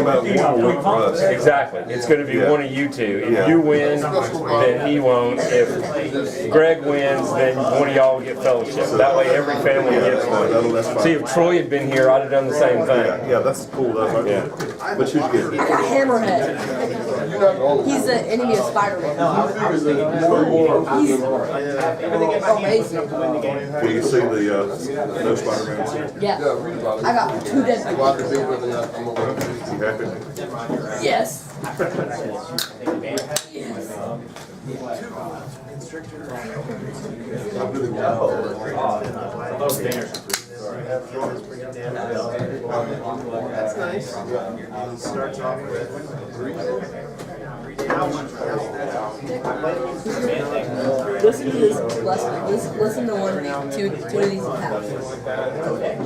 about one for us. Exactly. It's going to be one of you two. If you win, then he won't. If Greg wins, then one of y'all will get fellowship. That way every family gets one. See, if Troy had been here, I'd have done the same thing. Yeah, that's cool. Yeah. But who'd you get? Hammerhead. He's the enemy of Spider-Man. He's amazing. Can you see the no Spider-Man? Yeah. I got 2 dead people. You happy? Yes. Yes. That's nice. Starts off with Listen to this lesson. Listen to one of these, two of these paths.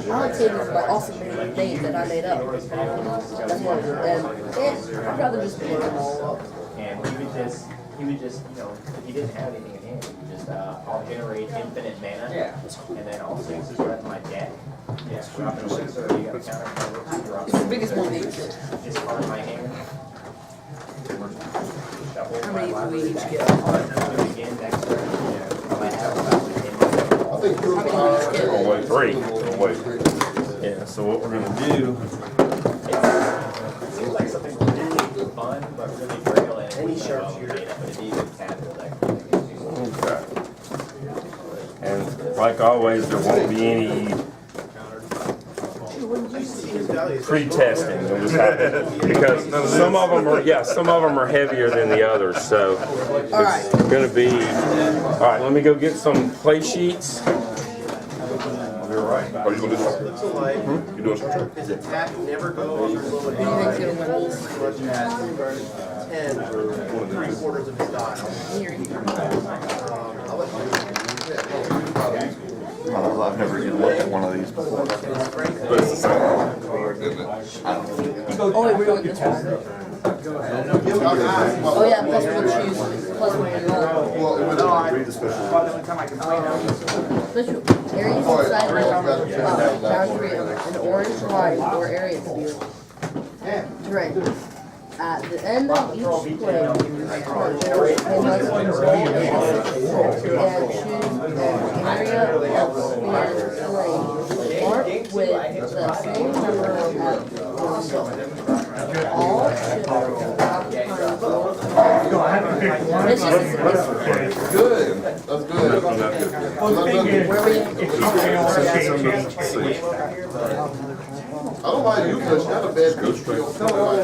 I like taking this by awesome name that I made up. That's one. And I'd rather just be And he would just, you know, if he didn't have anything in hand, he would just, I'll generate infinite mana. Yeah. And then I'll six this with my deck. Yeah. Drop it away, so you got a counter. It's the biggest one of these. Discard my hand. How many do we each get? Again, next turn. I might have about 10. How many do we each get? Oh, wait, 3. Oh, wait. Yeah, so what we're going to do. It seems like something really fun, but really frail, and any sharpshooter data, but it'd be a tablet that Okay. And like always, there won't be any pre-testing. We'll just have to, because some of them are heavier than the others. So it's going to be. All right, let me go get some play sheets. You're right. Are you going to do something? You doing some trick? his attack never goes below 10 3/4 of his die. I've never even looked at one of these before. But it's the same. Oh wait, we're doing this one. Oh yeah, plus one choose, plus one roll. Well, read the special. Special areas inside the boundary of an orange line or area to be terrain. At the end of each play, they must roll and choose an area of sphere terrain marked with the same number of all should it's just Good. That's good. I don't mind you, because you have a bad pitch. The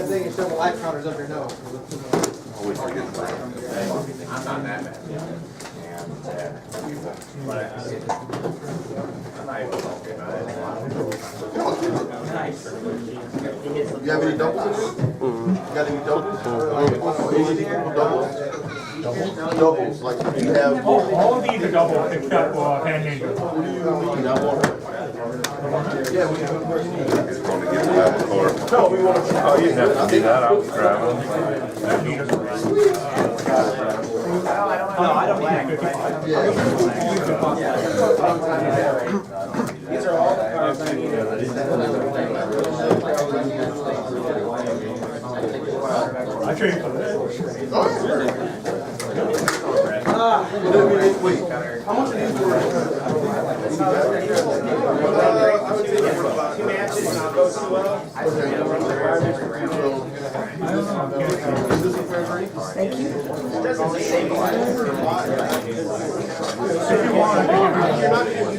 thing is, show the light counters up your nose. Always forget that. I'm not that bad. I'm not even talking about it. You have any doubles in here? You got any doubles? Doubles? Doubles, like you have. All of these are double except for hand ninja. Yeah, we have. Want to get that car. No, we want to. Oh, you didn't have to do that. I was grabbing. No, I don't like it. These are all the cards I need. I trade for this. Wait, how much are these worth? I would say about 2 matches and I'll go 2-0. thank you. It doesn't stabilize for a lot. If you want, You're not even,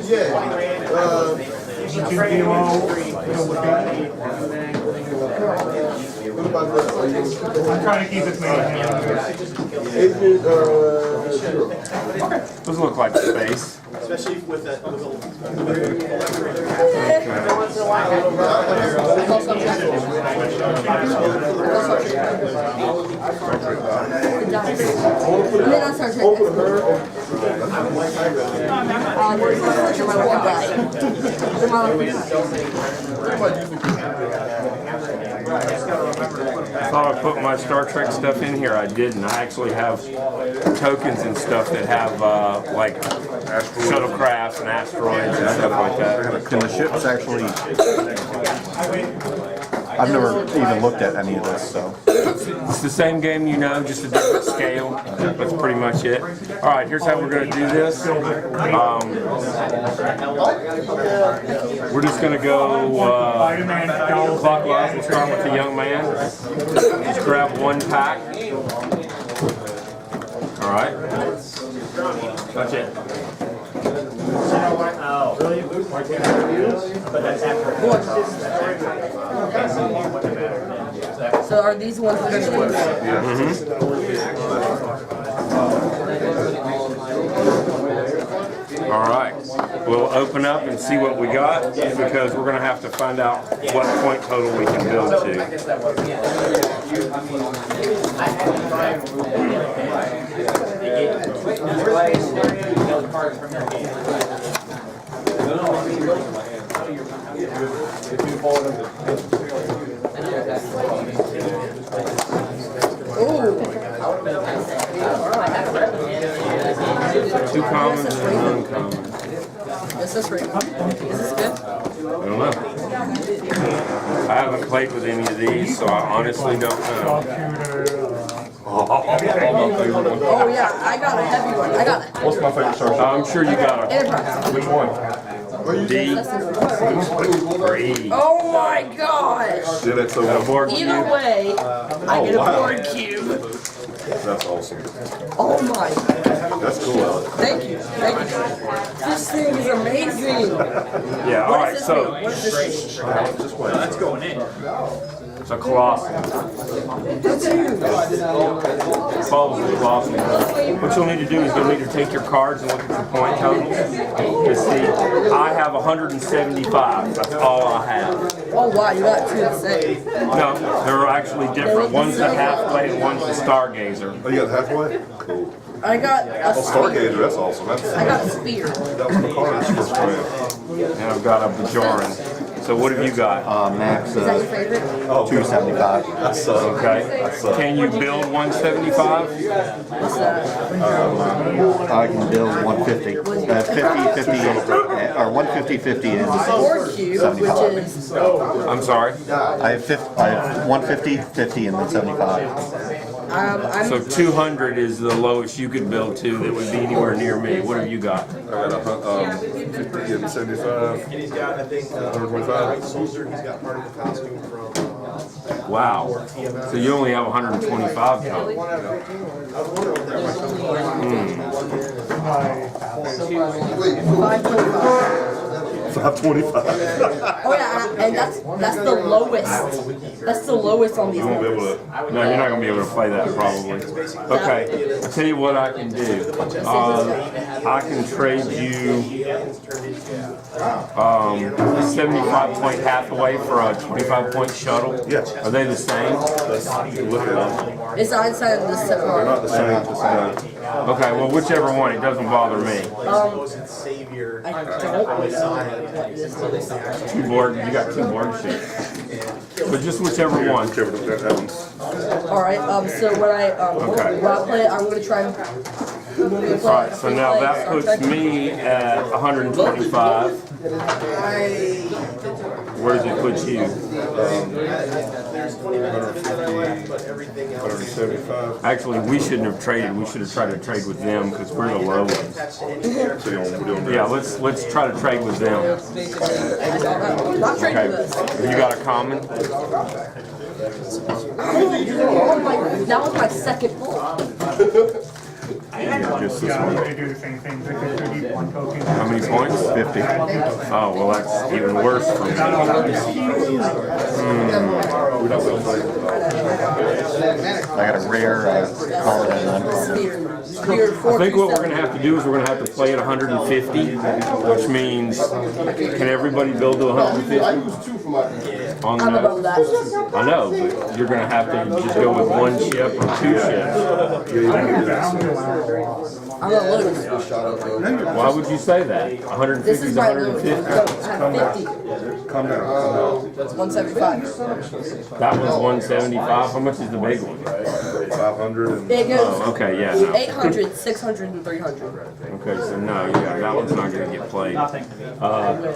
I'm trying to keep as many hands. Those look like space. Especially with that little. And then I start taking I thought I put my Star Trek stuff in here. I didn't. I actually have tokens and stuff that have like shuttlecrafts and asteroids and stuff like that. Can the ships actually I've never even looked at any of this, so. It's the same game, you know, just a different scale. That's pretty much it. All right, here's how we're going to do this. We're just going to go clockwise. We'll start with the young man. Just grab one pack. All right. That's it. Oh, really? But that's after. So are these ones that are choose? All right. We'll open up and see what we got because we're going to have to find out what point total we can build to. Two commons and an uncommon. Is this right? Is this good? I don't know. I haven't played with any of these, so I honestly don't know. Oh yeah, I got a heavy one. I got it. What's my favorite star? I'm sure you got it. Enterprise. Which one? D. 3. Oh my gosh! Yeah, that's so Board Either cube. way, I get a board cube. That's awesome. Oh my! That's cool, Alex. Thank you, thank you. This thing is amazing. Yeah, all What right, does this so mean? What does this mean? That's going in. it's a colossal. That's huge. Follows the colossal. What you'll need to do is you'll need to take your cards and look at your point totals. You see, I have 175. That's all I have. Oh wow, you got two the same. No, they're actually different. One's the halfway and one's the stargazer. Oh, you got halfway? Cool. I got a Oh, spear. Stargazer, that's awesome. That's, I got a spear. that was the cards first round. And I've got a Bajoran. So what have you got? Max Is that your favorite? 275. That's Okay. Can you build 175? What's that? I can build 150. 50, 50, or 150, 50 and Board cube, 75. which is I'm sorry. I have 150, 50, and then 75. I'm So 200 is the lowest you could build to that would be anywhere near me. What have you got? I got 50 and 75. And he's got, I think, 125. soldier, he's got part of the costume from, Wow. So you only have 125 total. I was wondering what that might come. 525. oh yeah, and that's the lowest. That's the lowest on these You won't be able ones. to. No, you're not going to be able to play that probably. Okay, I'll tell you what I can do. I can trade you 75-point Hathaway for a 25-point shuttle. Yes. Are they the same? Look at them. It's inside of the They're set. not the same. It's not. Okay, well, whichever one, it doesn't bother me. Savior. I don't know what this is. Two board, you got two board sheets. But just whichever one. Whichever that one's. All right. So when I Okay. play it, I'm gonna try and. All right, so now that puts me at 125. Where does it put you? 175. Actually, we shouldn't have traded. We should have tried to trade with them because we're the low ones. So we're doing Yeah, let's try to trade with them. Not trading Okay, with us. you got a common? That was my second pull. Just this Yeah, one. they do the same thing. They need one token. How many points? 50. Oh, well, that's even worse for me. I got a rare card and an uncommon. Spear. I think what we're going to have to do is we're going to have to play at 150, which means, can everybody build to 150? On I'm above the, that. I know, but you're going to have to just go with one ship or two ships. I'm gonna lose. Why would you say that? 150 This is is my lose. 150? I have 50. Calm down. 175. That one's 175. How much is the big one? 500 and. It goes Oh, okay, yeah, no. 800, 600, and 300. Okay, so no, yeah, that one's not gonna get played.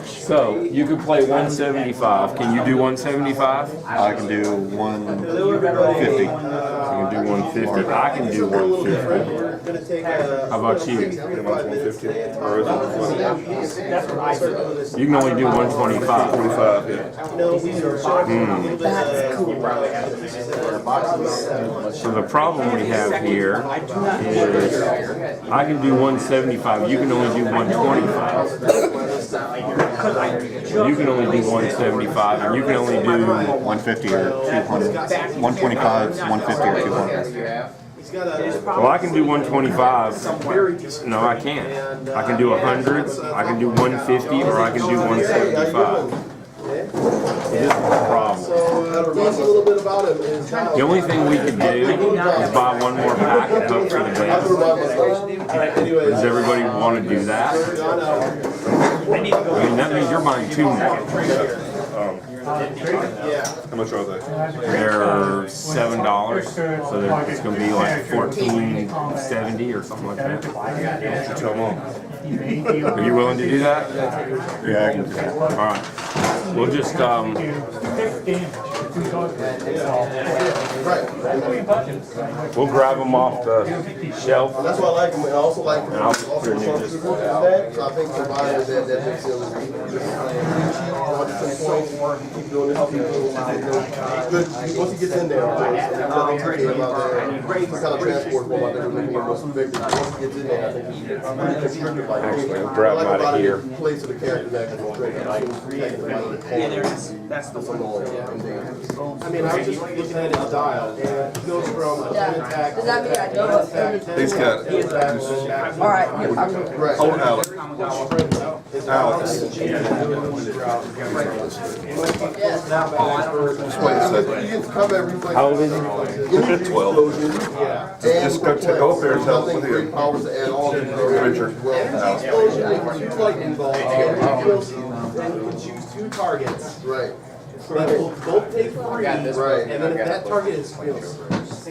So, you could play 175. Can you do 175? I can do 150. You can do 150. I can do 150. How about you? Mine's 150. Or is it 120? You can only do 125. 25, yeah. That's cool. So the problem we have here is I can do 175. You can only do 125. You can only do 175, and you can only do 150 or 200. 125, 150 or 200. Well, I can do 125. No, I can't. I can do 100, I can do 150, or I can do 175. This is the problem. The only thing we could do is buy one more pack and hope for the best. Does everybody want to do that? I mean, that means you're buying two now. How much are they? They're $7, so it's going to be like $14.70 or something like that. You tell them all. Are you willing to do that? Yeah, I can do that. All right. We'll just we'll grab them off the shelf. That's why I like them. I also like them. And I'll Also, put your new some just- so I think providers that makes it keep doing this. Good. Once he gets in there, kind of transport form, I think will make him most effective. Once he gets in there, I think he's pretty constricted. Like, Actually, I'll grab them out of here. Place of the character that can That's the one. I mean, I was just looking at his dial. It goes from attack. Does that mean I go up there? He's got it. All right. Right. Hold Alex. Alex. Yes. Just wait a second. You get to come every like, How old is he? 12. Just go go up there and tell them here. powers to add all of Richard. Then you can choose two targets. Right. They will both take 3. Right. And then if that target is, say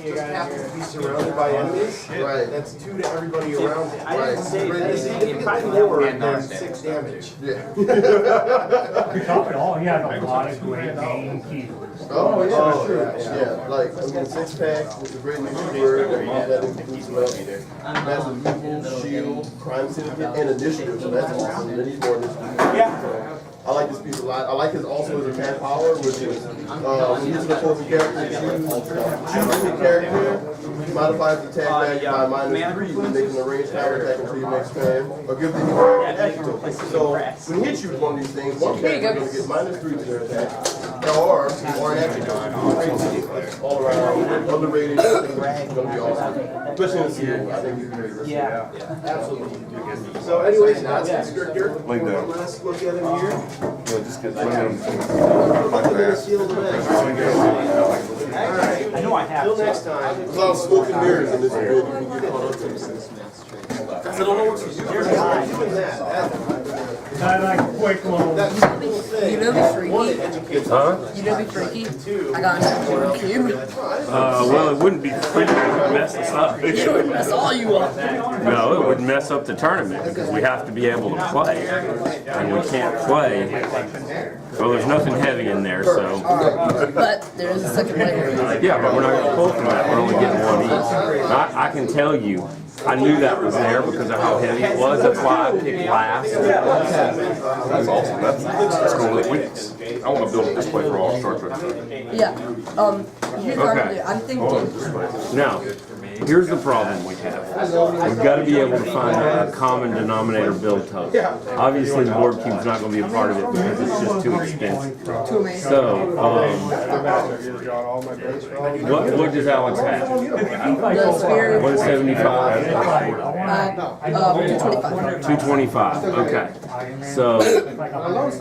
you happens to be surrounded by enemies, Right. that's 2 to everybody around it. Right. That is significantly more than 6 damage. Yeah. You're talking all, he has a lot of great game keepers. Oh, yeah, sure. Yeah, like, I mean, 6-pack with the great new bird, that includes massive evil, shield, crime syndicate, and initiative, so that's awesome. They need more initiative. Yeah. I like this piece a lot. I like his also his attack power, which is when you use the opposing character, choose the character, modifies the attack back by -3, making a ranged counter attack until your next turn, or give the hero an action token. So when he hits you with one of these things, one character is going to get -3 to their attack, or an action token. All around, underrated. I think it's going to be awesome, especially in the sequel. I think he's great. Yeah. Absolutely. So anyways, that's Constrictor. Lay down. Let's look at him here. Yeah, just get like them. Like Look at the that. seal of the next. Alright. I know I have. Till next time. There's a lot of smoke and mirrors in this video. You can get caught up in this. I don't know what to do. Doing that. I like quick little. That's the cool thing. You know be freaky. Huh? You know be freaky. I got an cube. Well, it wouldn't be free to mess us up. It would mess all you up. No, it would mess up the tournament because we have to be able to play, and we can't play. Well, there's nothing heavy in there, so But there is a second layer. yeah. But we're not going to pull from that. We're only getting one each. I can tell you, I knew that was there because of how heavy it was. That's why I picked last. That's awesome. That's cool. I want to build it this way for all structure. Yeah. Here's what I'm gonna do. I'm thinking. Now, here's the problem we have. We've got to be able to find a common denominator build total. Obviously, the board cube's not going to be a part of it because it's just too expensive. Too amazing. So, what does Alex have? The sphere. 175. 225. 225. Okay. So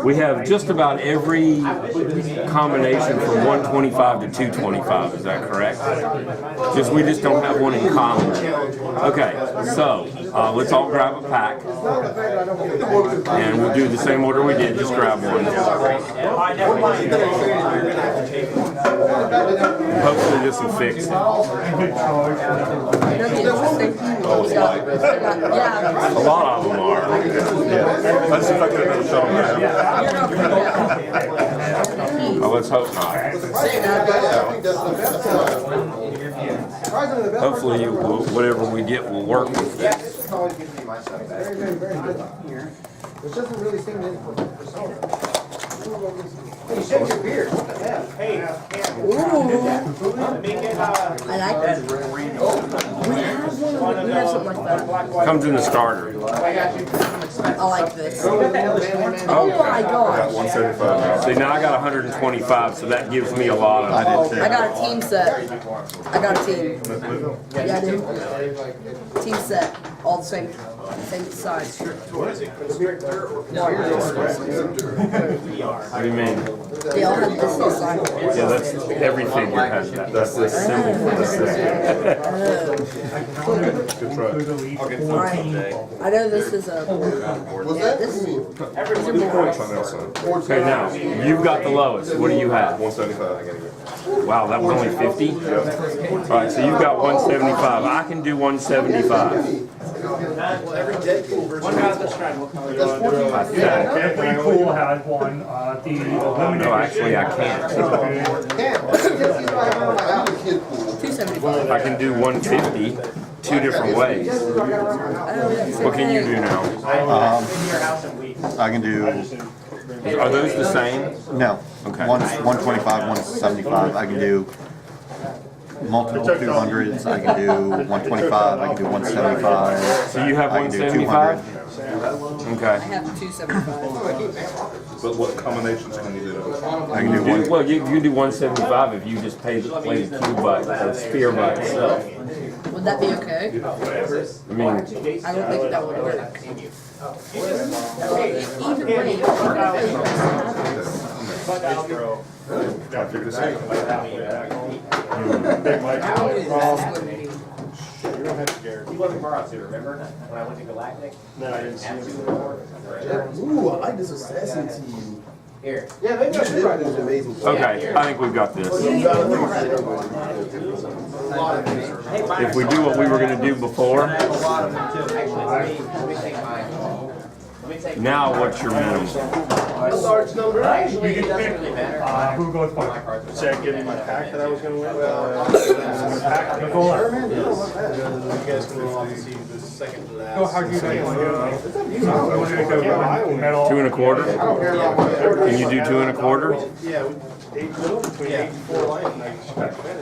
we have just about every combination from 125 to 225. Is that correct? We just don't have one in common. Okay. So let's all grab a pack, and we'll do the same order we did. Just grab one. Hopefully this will fix it. That'd be interesting. Yeah. A lot of them are. Let's see if I can show them. Oh, let's hope not. Hopefully, whatever we get will work with this. It doesn't really seem to persona. Hey, shake your beard. Hey, Ooh. I like that. We have something like that. Comes in the starter. I like this. Oh my Got gosh. 175. See, now I got 125, so that gives me a lot of. I did too. I got a team set. I got a team. Yeah, I do. Team set. All the same size. What do you mean? They all have this design. Yeah, that's every figure has that. That's the symbol for the system. Good try. Alright. I know this is a. What's that? This, What do you mean? these are Points boards. on the outside. Okay, now you've got the lowest. What do you have? 175. Wow, that was only 50. All right, so you've got 175. I can do 175. Every pool has one. The eliminated. No, actually, I can't. 275. I can do 150 two different ways. What can you do now? I can do, Are those the same? no, Okay. 125, 175. I can do multiple 200s. I can do 125. I can do 175. So you have I can do 175? 200. I Okay. have 275. But what combinations can you do? I can do one. Well, you can do 175 if you just play the cube by or sphere by itself. Would that be okay? I mean, I don't think that would work. Either way, Gotta figure this out. He wasn't far out too, remember? When I went to Galactic? No, I didn't see him. Ooh, I like this assassin team. Here. Yeah, maybe I should write This is this. amazing. okay, I think we've got this. If we do what we were gonna do before, now what's your minimum? Large number. Actually, it doesn't really matter. Who goes for? Should I give you my pack that I was gonna win? Nicole. You guys can roll off and see the second to last. Go, how do you guys want to do it? You want to go metal? 2 1/4? Can you do 2 1/4? Yeah, between 8 and 4 lines.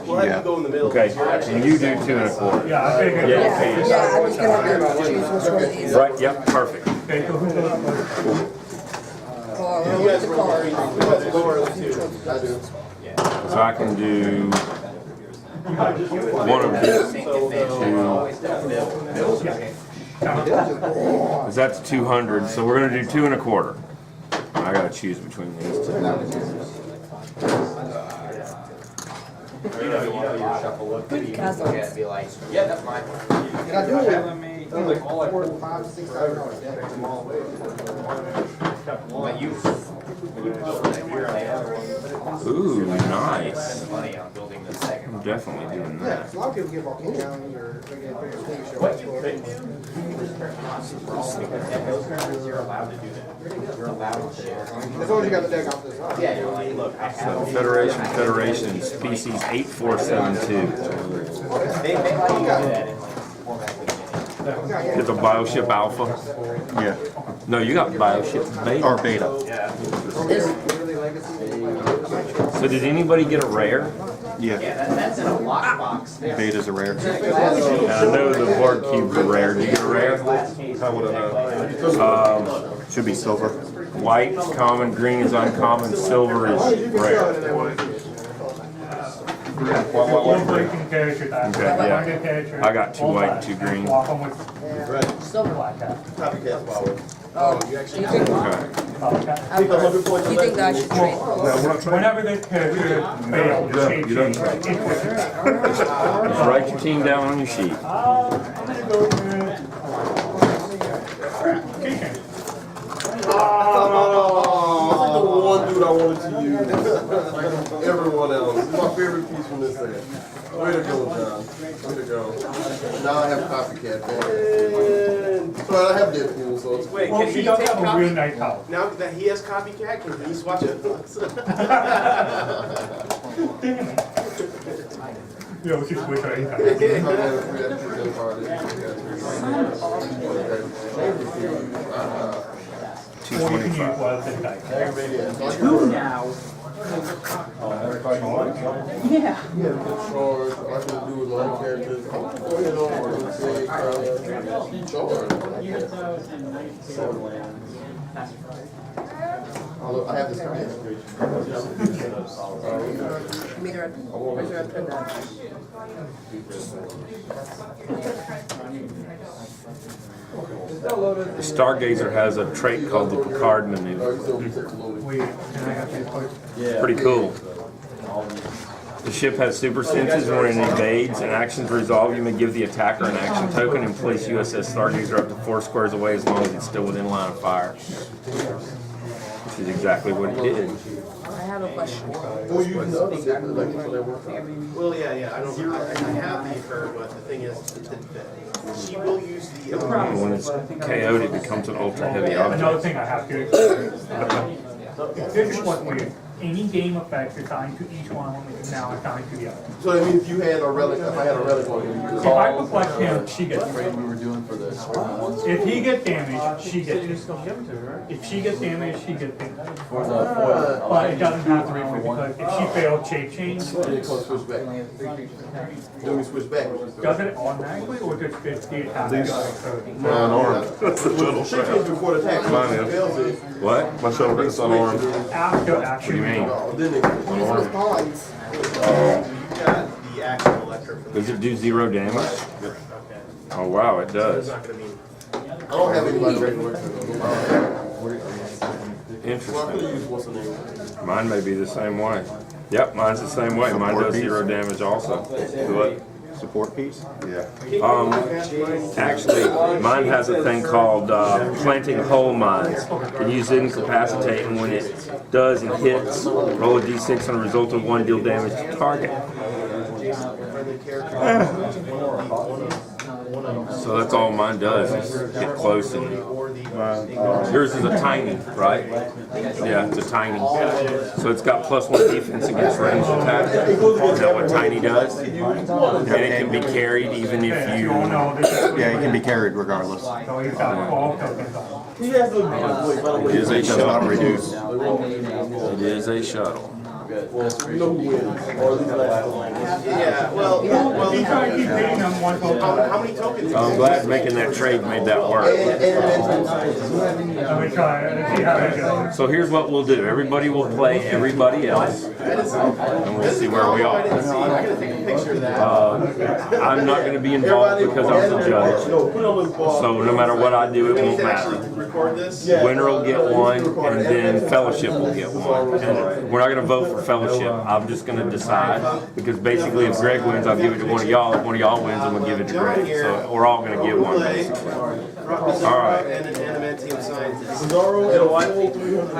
We'll have you go in the middle. Okay, and you do 2 1/4. Yeah, I figured. Yeah. yeah, I'm just gonna have to choose which one of these. Right, yep, perfect. Okay, so who goes first? Well, I'm gonna look at the card. I do. So I can do one of these, 2. Cause that's 200, so we're gonna do 2 1/4. I gotta choose between these two. Good castles. Be like, yeah, that's mine. Can I do it? Like 4, 5, 6, 7. But you, when you build it, you're on the other one. Ooh, nice. Spend money on building the second I'm one. definitely doing Yeah, that. 'cause a lot of people get volcanoes or they get bigger things. What you could do, because at those tournaments, you're allowed to do that. You're allowed to share. As long as you got the deck off this side. Yeah, you're like, look, I So have. Federation, species 8472. They let you do that in like format with It's a Bioship Alpha. Yeah, No, you got Bioship Beta. or beta. So did anybody get a rare? Yeah, that's in a lockbox. beta's a rare. I know the board cube's a rare. Did you get a rare? How would I know? Should be silver. White is common, green is uncommon, silver is rare. One breaking character that. Okay, yeah. One character. I got 2 white and 2 green. Walk them with Silver. black hat. Copycat power. You think, Okay. you think that I should trade? Whenever this character fails, the shape change. Just write your team down on your sheet. I'm gonna go with Kitchen. Oh, the one dude I wanted to use. Everyone else. This is my favorite piece from this set. Way to go, John. Way to go. Now I have copycat. So I have Deadpool, so it's Wait, can he does have a real nice house. Now that he has copycat, can he swatch it? Damn it. Yo, she's with her income. Or you can use one of the dice. Two now. Yeah. Charge, I can do with my own characters. I'm gonna go ahead and say, charge. I have this copy. Meter, measure up to that. The Stargazer has a trait called the Picard maneuver. Wait, can I have this part? Pretty cool. The ship has super senses, and when it evades and actions resolve, you may give the attacker an action token and place USS Stargazer up to 4 squares away as long as it's still within line of fire. Which is exactly what it did. I have a question. Well, you can other set, like, so that works out. Well, yeah, I have the her, but the thing is, she will use the. When it's KO'd, it becomes an ultra heavy Another object. thing I have to explain. This is what weird. Any game effects assigned to each one is now assigned to the other. So that means if you had a relic, if I had a relic on you, you If could. I reflect him, she gets it. We were doing for the If he gets damaged, she gets it. If she gets damaged, she gets it. But it doesn't have to be because if she failed shape change, Then it comes switch back. Then we switch back. does it automatically or does it the attack? Unarmed. That's a little Shape change before the attack. Mine is. Fails it. What? My shuttle is unarmed. After What do action. you mean? Then it. Use those bonds. You got the actual electric from the. Does it do 0 damage? Okay. Oh wow, it It's does. not gonna be. I don't have anybody ready to work for them. So I Interesting. could use what's the name. Mine may be the same way. Yep, mine's the same way. Mine does 0 damage also. What? support piece? Yeah. Actually, mine has a thing called planting hole mines. You can use it incapacitate, and when it does and hits, roll a d6 and a result of 1 deal damage to target. So that's all mine does, is get close and... Yours is a tiny, right? Yeah, it's a tiny. So it's got +1 defense against ranged attack. Is that what tiny does? And it can be carried even if you... Yeah, it can be carried regardless. So he's got 12 tokens on. He has the It is a It does not shuttle. reduce. It is a shuttle. we know who wins. Or at least the last one. Yeah, well, If you try to keep hitting them one token, how many tokens? I'm glad making that trade made that work. let me try it and see how it goes. So here's what we'll do. Everybody will play everybody else, and we'll see where we I are. didn't see, I gotta take a picture of that. I'm not going to be involved because I'm the judge. No, put on the ball. So no matter what I do, it We need won't to actually matter. record this. Winner will get one, and then fellowship will get one. And we're not going to vote for fellowship. I'm just going to decide, because basically if Greg wins, I'll give it to one of y'all. If one of y'all wins, I'm going to give it to Greg. So we're all going to get one, basically. All right. And an adamantium scientist. Cesaro and a I full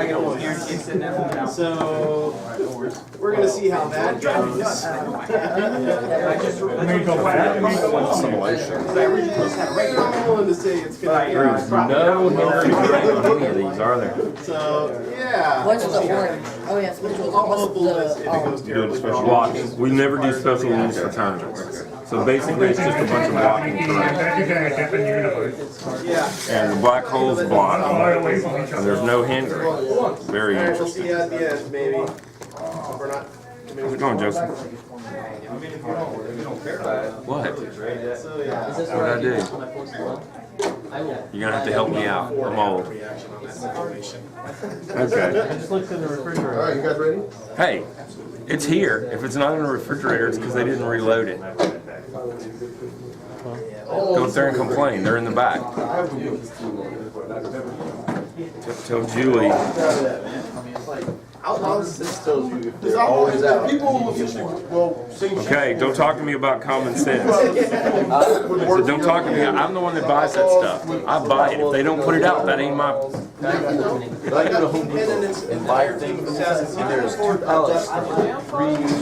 got one guarantee sitting at home now. So we're gonna see how that goes. Let me go back. Simulation. I'm willing to say it's gonna be. There's no Hillary Clinton on any of these, are there? So yeah. What's the orange? Oh yes, which was All the what's bullets if it the goes terribly wrong. Blocking. We never do special rules for tournaments. So basically, it's just a bunch of blocking terrain. You're in a different universe. Yeah. And the black holes block Far them. away from each And other. there's no hindering. Very Alright, we'll interesting. see you at the end, maybe. If we're not. How's it going, Joseph? What? So yeah. What'd I do? You're gonna have to help me out. I'm old. Reaction on that situation. Okay. Alright, you guys ready? Hey, it's here. If it's not in the refrigerator, it's because they didn't reload it. Go up there and complain. They're in the back. I have to win this team on it. Tell Julie. Outlaws. This tells you if Because they're always out. people, well, same Okay, don't talk to me about common sense. So don't talk to me. I'm the one that buys that stuff. I buy it. If they don't put it out, that ain't my. I go to Home Depot and buy things, and there's 2 pallets, 3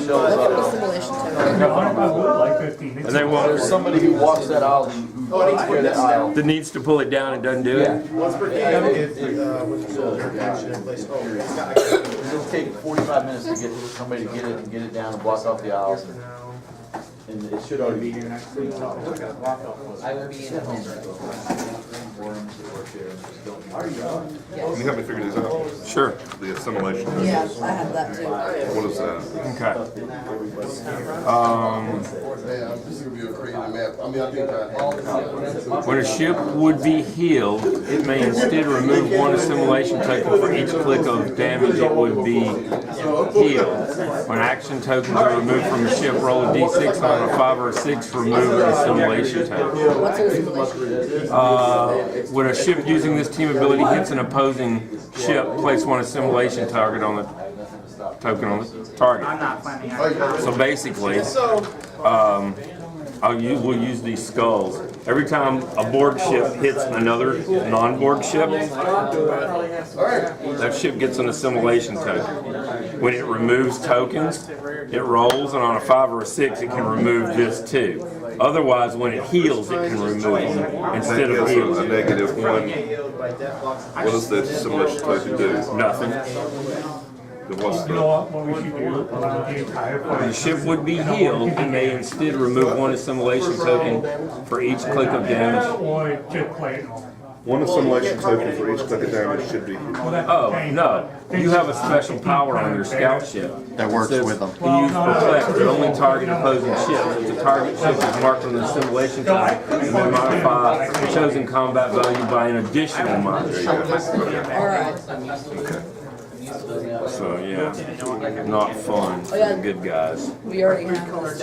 shelves Look at the out. simulation too. Like 15. And they want. There's somebody who walks that aisle, who takes care of that aisle. That needs to pull it down and doesn't do it. Once per game, if, with the action in place, oh, it's got, It'll take 45 minutes to get somebody to get it and get it down and block off the aisles. And it should already be here next week. I will be in home. Can you help me figure these out? Sure. The assimilation. Yeah, I have that too. What is that? Okay. Yeah, this is gonna be a crazy map. I mean, I think When a ship would be healed, it may instead remove 1 assimilation token for each click of damage it would be healed. When action tokens are removed from a ship, roll a d6 on a 5 or a 6, remove an assimilation token. What's an assimilation? When a ship using this team ability hits an opposing ship, place 1 assimilation target on the token on the target. So basically, we'll use these skulls. Every time a Borg ship hits another non-Borg ship, that ship gets an assimilation token. When it removes tokens, it rolls, and on a 5 or a 6, it can remove this too. Otherwise, when it heals, it can remove them instead of heals. A -1. What does that assimilation token do? Nothing. What's You know what we should do? The entire When the fight. ship would be healed, it may instead remove 1 assimilation token for each click of damage. Or just play it normal. 1 assimilation token for each click of damage should be. Oh, no. You have a special power on your scout ship. That works Says with them. To use perplex, but only target opposing ships. If the target ship is marked on the assimilation type, and then modify the chosen combat value by an additional modifier. Alright. So, yeah. Not fun for the good guys. We already have this.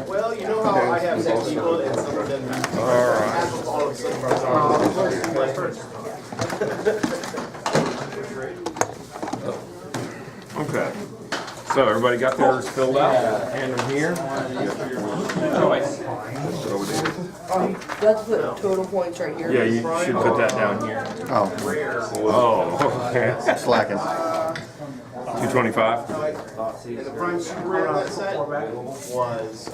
well, you know how I have 6 people and some of them. Half of all of them are first. Okay. So, everybody got theirs filled out? Hand them here. Let's put total points right here. Yeah, you should put that down here. Oh, Oh, okay. slacking. 225? And the prime super on that set was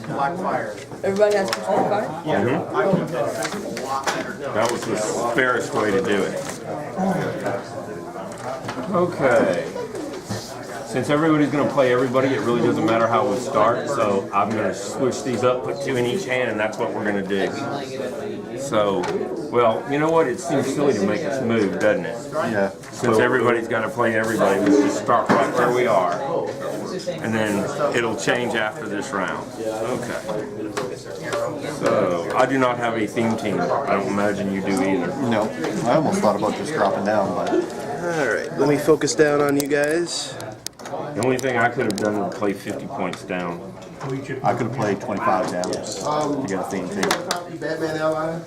Black Fire. Everybody has 225? Mm-hmm. I keep that a lot better. No. That was the fairest way to do it. Okay. Since everybody's going to play everybody, it really doesn't matter how we start. So I'm going to switch these up, put 2 in each hand, and that's what we're going to do. So, well, you know what? It seems silly to make us move, doesn't it? Yeah. Since everybody's got to play everybody, let's just start right where we are. And then it'll change after this round. Okay. So, I do not have a theme team. I don't imagine you do either. No, I almost thought about just dropping down, but Alright, let me focus down on you guys. The only thing I could have done was play 50 points down. I could have played 25 down to get a theme team. Batman ally.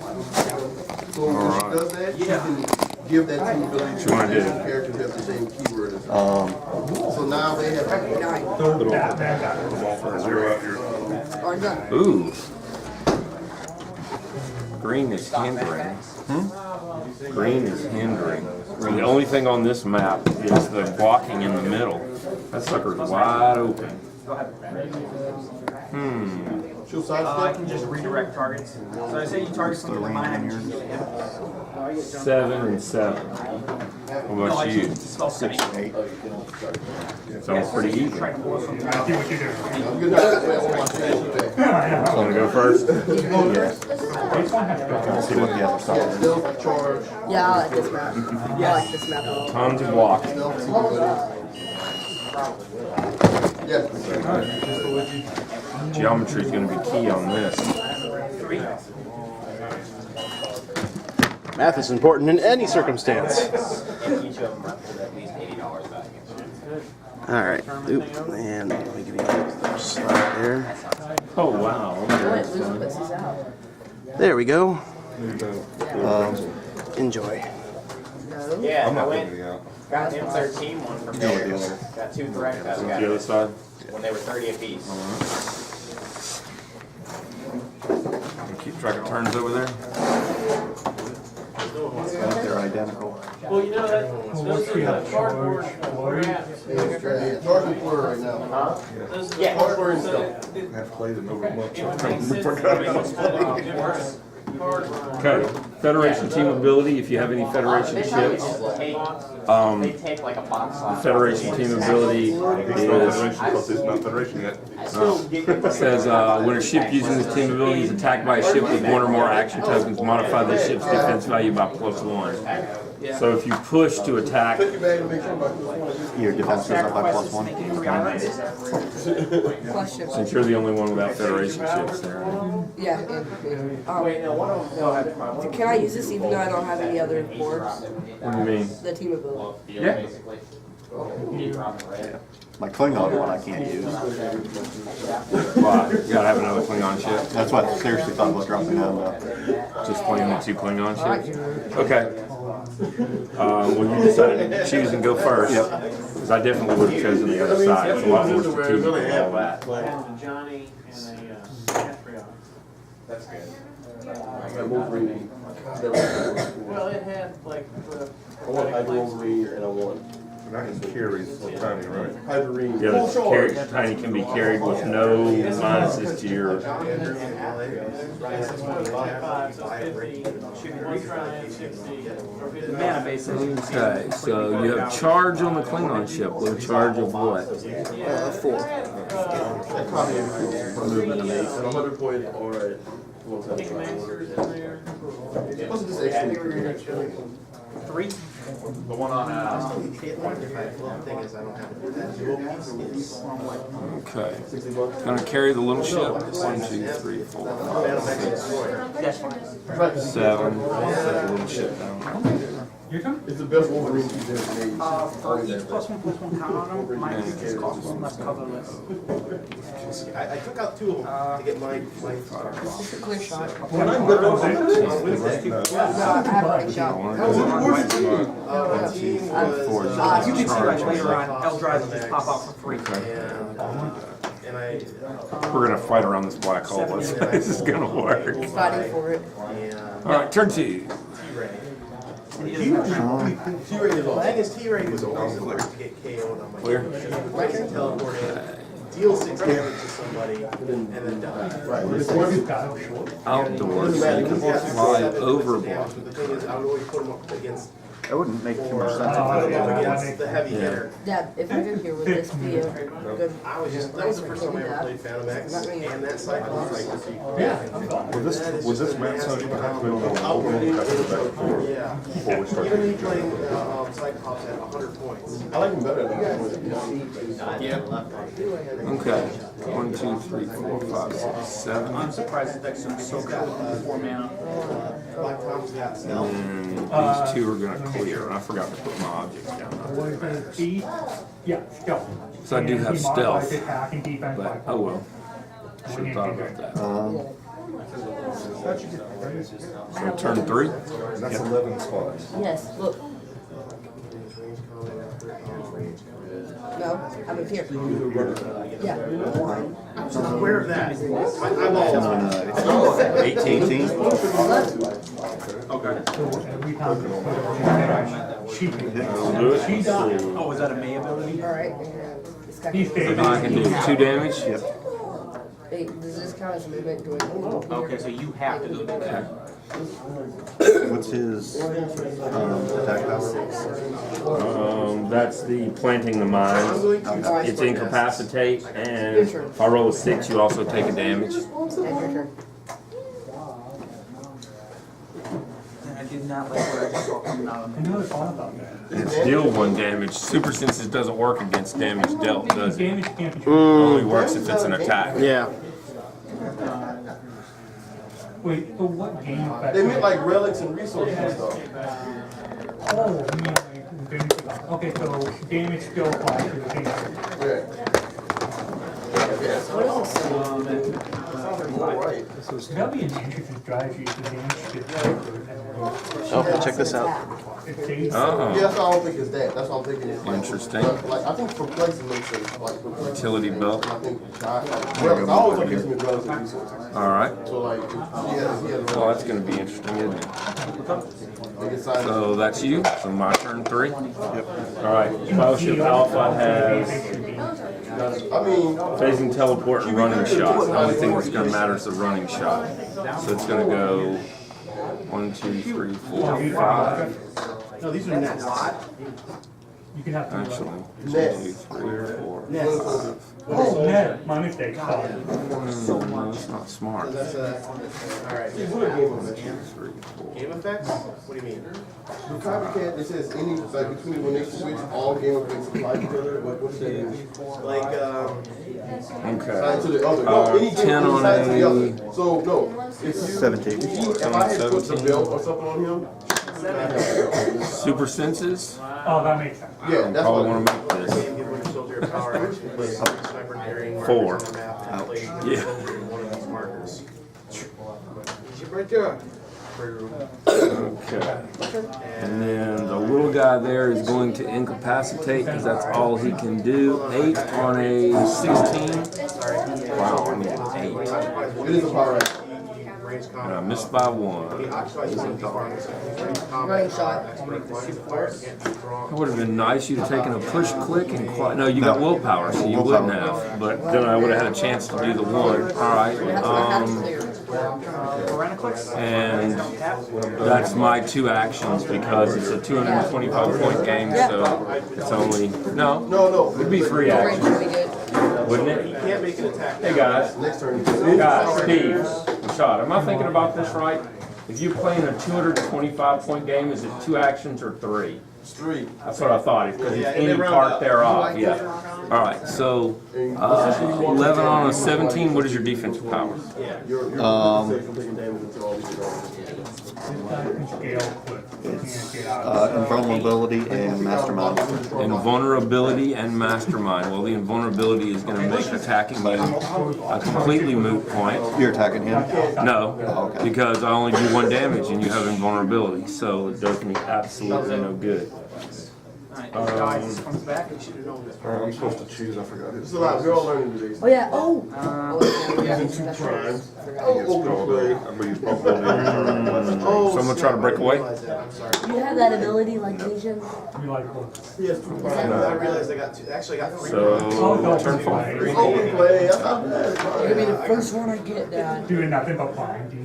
So when she does that, she can give that team ability to wanna do? characters have the same keyword as her. So now they have. Zero out here. Already done. Ooh. Green is hindering. Green is hindering. The only thing on this map is the blocking in the middle. That sucker's wide open. She'll I sidestep. can just redirect targets. So I say you target something with mine, I can just 7 and 7. What about you? 6 and 8. Sounds pretty even. I see what you're doing. Good night. Want to go first? Let's see what the other side is. Stealth, charge, Yeah, I like this map. I like this map a lot. Tons of blocking. stealth, yes. Geometry is going to be key on this. Math is important in any circumstance. each of them represent at least $80 value. Alright, oop, and let me give you a slide there. Oh, wow. Wait, Lucy puts these out. There we go. Enjoy. No. Yeah, I'm I not went, giving it out. got an M13 one from Yeah, there. yeah. Got 2 direct cuts, got The other side? when they were 30 apiece. You keep track of turns over there? I think they're identical. Well, you know, those are the cardboard wraps. Yeah, charging for it right now. Huh? Yeah. Yeah. Have played it over a month. Okay, Federation team ability, if you have any Federation They probably ships. just take, they take like a box slot. Federation team ability It's not is, Federation because it's not Federation yet. says, when a ship using this team ability is attacked by a ship with one or more action tokens, modify the ship's defense value by +1. So if you push to attack, Take your bag and make sure my Your defense goes up by +1. Question. since you're the only one without Federation ships there. Yeah. Wait, no, one of them, no, I have my one. Can I use this even though I don't have any other boards? What do you mean? The team ability. Yeah. My Klingon one I can't use. Why? You gotta have another Klingon ship. That's what I seriously thought about dropping down though. Just playing the 2 Klingon ships? Okay. Well, you decided to choose and go first. Yep. Because I definitely would have chosen the other side. It's a lot more strategic than all that. And Johnny and a Castriot. That's good. Well, it had like the. I want Hydrogreen and I want And I can carry some tiny, right? Hydrogreen. Yeah, the tiny can be carried with no minuses to your. So 50, shooting 1 try, 60, or 50. Mana basically. Okay, so you have charge on the Klingon ship. Low charge of what? 4. Movement of 8 and 100 points or Big masters in there. what's this extra? 3. The one on, Thing is, I don't have that dual piece is. Okay. Gonna carry the little ship. 1, 2, 3, 4, 5, 6, That's fine. 7. Set the little ship down. Your turn? It's the best Wolverine she's ever made. For each +1/+1 count on them, my creatures cost 1 less colorless. I took out 2 of them to get my. It's a clear shot. When I'm good on No, I have already shot. The team was. You can see like later on, L-Drive will just pop out for free. And I. We're gonna fight around this black hole. This is gonna work. Fighting for it. Alright, turn 2. T-Ray is The awesome. thing is, T-Ray was always the first to get KO'd on my Clear. I can teleport in, deal 6 damage to somebody, and then die. Outdoors, so you can fly over block. But the thing is, I would always put them up against That wouldn't make too much sense. the heavy hitter. Dad, if you're here, would this be a good? I was just, that was the first time I ever played Phantom X, and that cycle was like, Was this Matt Sunny behind me on the I'll before we You're started? gonna be playing Cyclops at 100 points. I like him better than Okay. 1, 2, 3, 4, 5, 6, 7. I'm surprised that that's so good with 4 mana. Black Tom's got stealth. And these 2 are gonna clear. And I forgot to put my objects down. Not that it matters. Yeah, stealth. So I do have He modifies stealth, attack and defense by but oh well. Should have thought about that. So turn 3. That's 11 spots. Yes, look. No, I'm up here. Yeah. I'm not aware of that. My eyeballs. 18. Every time. She Do it. Oh, is that a May ability? Alright. This guy He's can- dead. So now I can do 2 damage. Hey, does this count as a movement? Do I? Okay, so you have to do that. What's his attack power? That's the planting the mines. It's incapacitate, and if I roll a 6, you also take a damage. And your turn. I did not like what I just saw coming out of I never thought about that. It's deal 1 damage. Super senses doesn't work against damage dealt, does it? Damage can't be. Only works if it's an attack. Yeah. Wait, so what game effect? They meant like relics and resources and stuff. Oh, you mean like damage? Okay, so damage still applies to the thing. Yeah. What is this? All right. That'd be an interesting strategy if the damage gets Oh, check this out. Yeah, that's why I don't think it's that. That's what I'm thinking. It's like, Interesting. Like I think for place it makes sense. Like for place, Utility belt. I think I always look at some relative resources. All right. So like, he has Well, that's going to be interesting, isn't it? they decide. So that's you. So my turn 3. Yep. All right. Fellowship Alpha has I mean, phasing teleport and running shot. The only thing that's going to matter is the running shot. So it's going to go 1, 2, 3, 4, 5. No, these are nets. You can have to. Actually, 1, 2, 3, 4, 5. Oh, no, my mistake. Sorry. No, it's not smart. That's alright. it's what a game effect. 3, 4. Game effects? What do you mean? The copycat, it says any, like between when they switch, all game effects apply to each other. What does that mean? Like, Okay. Side to the other. No, any game 10 on side to the a- other. So no, if you 17. if I had put the belt or something on him, Super senses. Oh, that makes sense. yeah, that's Probably what. want to make this. game give one soldier power action, place sniper carrying 4. markers on the map, and place each Yeah. soldier in one of these markers. Right there. Okay. And then the little guy there is going to incapacitate because that's all he can do. 8 on a 16. Wow, I need an 8. It is a power action. Range And I combat. missed by He 1. occupies the same power range Running shot. players can't be drawn. It would have been nice you'd have taken a push click and no, you got willpower, so you wouldn't have. But then I would have had a chance to do the 1. All right. And that's my 2 actions because it's a 225-point game, so it's only No. it'd be 3 actions, Would be good. wouldn't it? Can't make an attack. Hey guys, Next turn. Steve, Rashad, am I thinking about this right? If you're playing a 225-point game, is it 2 actions or 3? It's 3. That's what I thought, because it's Yeah, and any they round part up. thereof, yeah. All right, so 11 on a 17, what is your defensive power? You're safe from taking damage until all these are gone. Invulnerability and mastermind. Invulnerability and mastermind. Well, the invulnerability is going to make attacking you a completely moot point. You're attacking him? No, because I only do 1 damage and you have invulnerability, so it does me absolutely no good. Guys, comes back, you should have known this. I'm supposed to choose, I forgot It's a lot. We're all learning today. Oh, yeah. Oh. Someone try to break away? You have that ability like Legion? You like what? Yes, 2 I realized I got 2. Actually, I got 3. So, turn 4. Open play. That's not bad. You're gonna be the first one I get down. Doing nothing but blinding.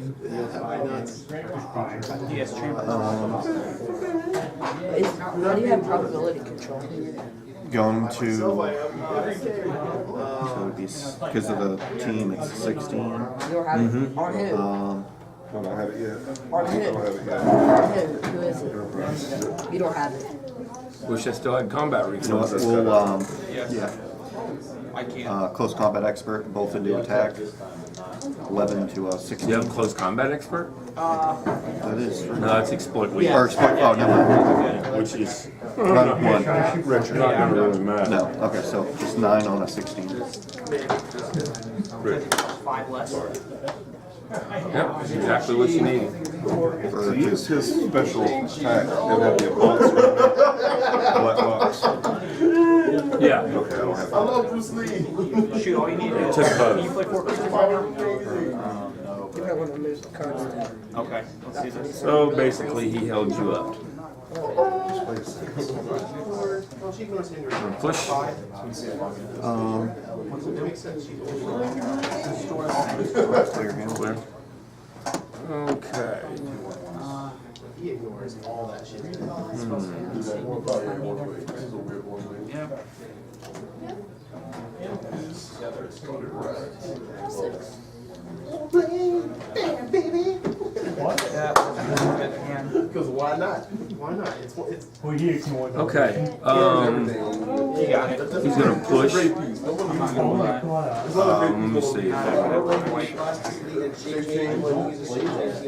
Yes, chamber. How do you have probability control? Going to, so it'd be, because of the team, it's 16. You don't have it? On who? I don't have it yet. On who? On who? Who is it? You don't have it. Wish I still had combat You know what, reflexes. we'll, close combat expert, both into attack. 11 to 16. You have close combat expert? That is. No, it's exploit weak. Or exploit, oh, never mind. Which is One. Richard, not gonna really matter. No, okay, so just 9 on a 16. 5 less. Yep, that's exactly what you need. For Use his special attack, it'll have the monster. Black box. Yeah. Okay, I don't have I love Bruce Lee. Shoot, all you need is. Took both. Can you play 4 crystals right now? You might want to move the cards down. Okay, let's see this. So basically, he held you up. Push. clear him. Clear. Okay. He ignores all that shit. Yeah. Because why not? Why not? It's Well, he ignored them. Okay. you got it. He's gonna push. Oh my God. Let me see. He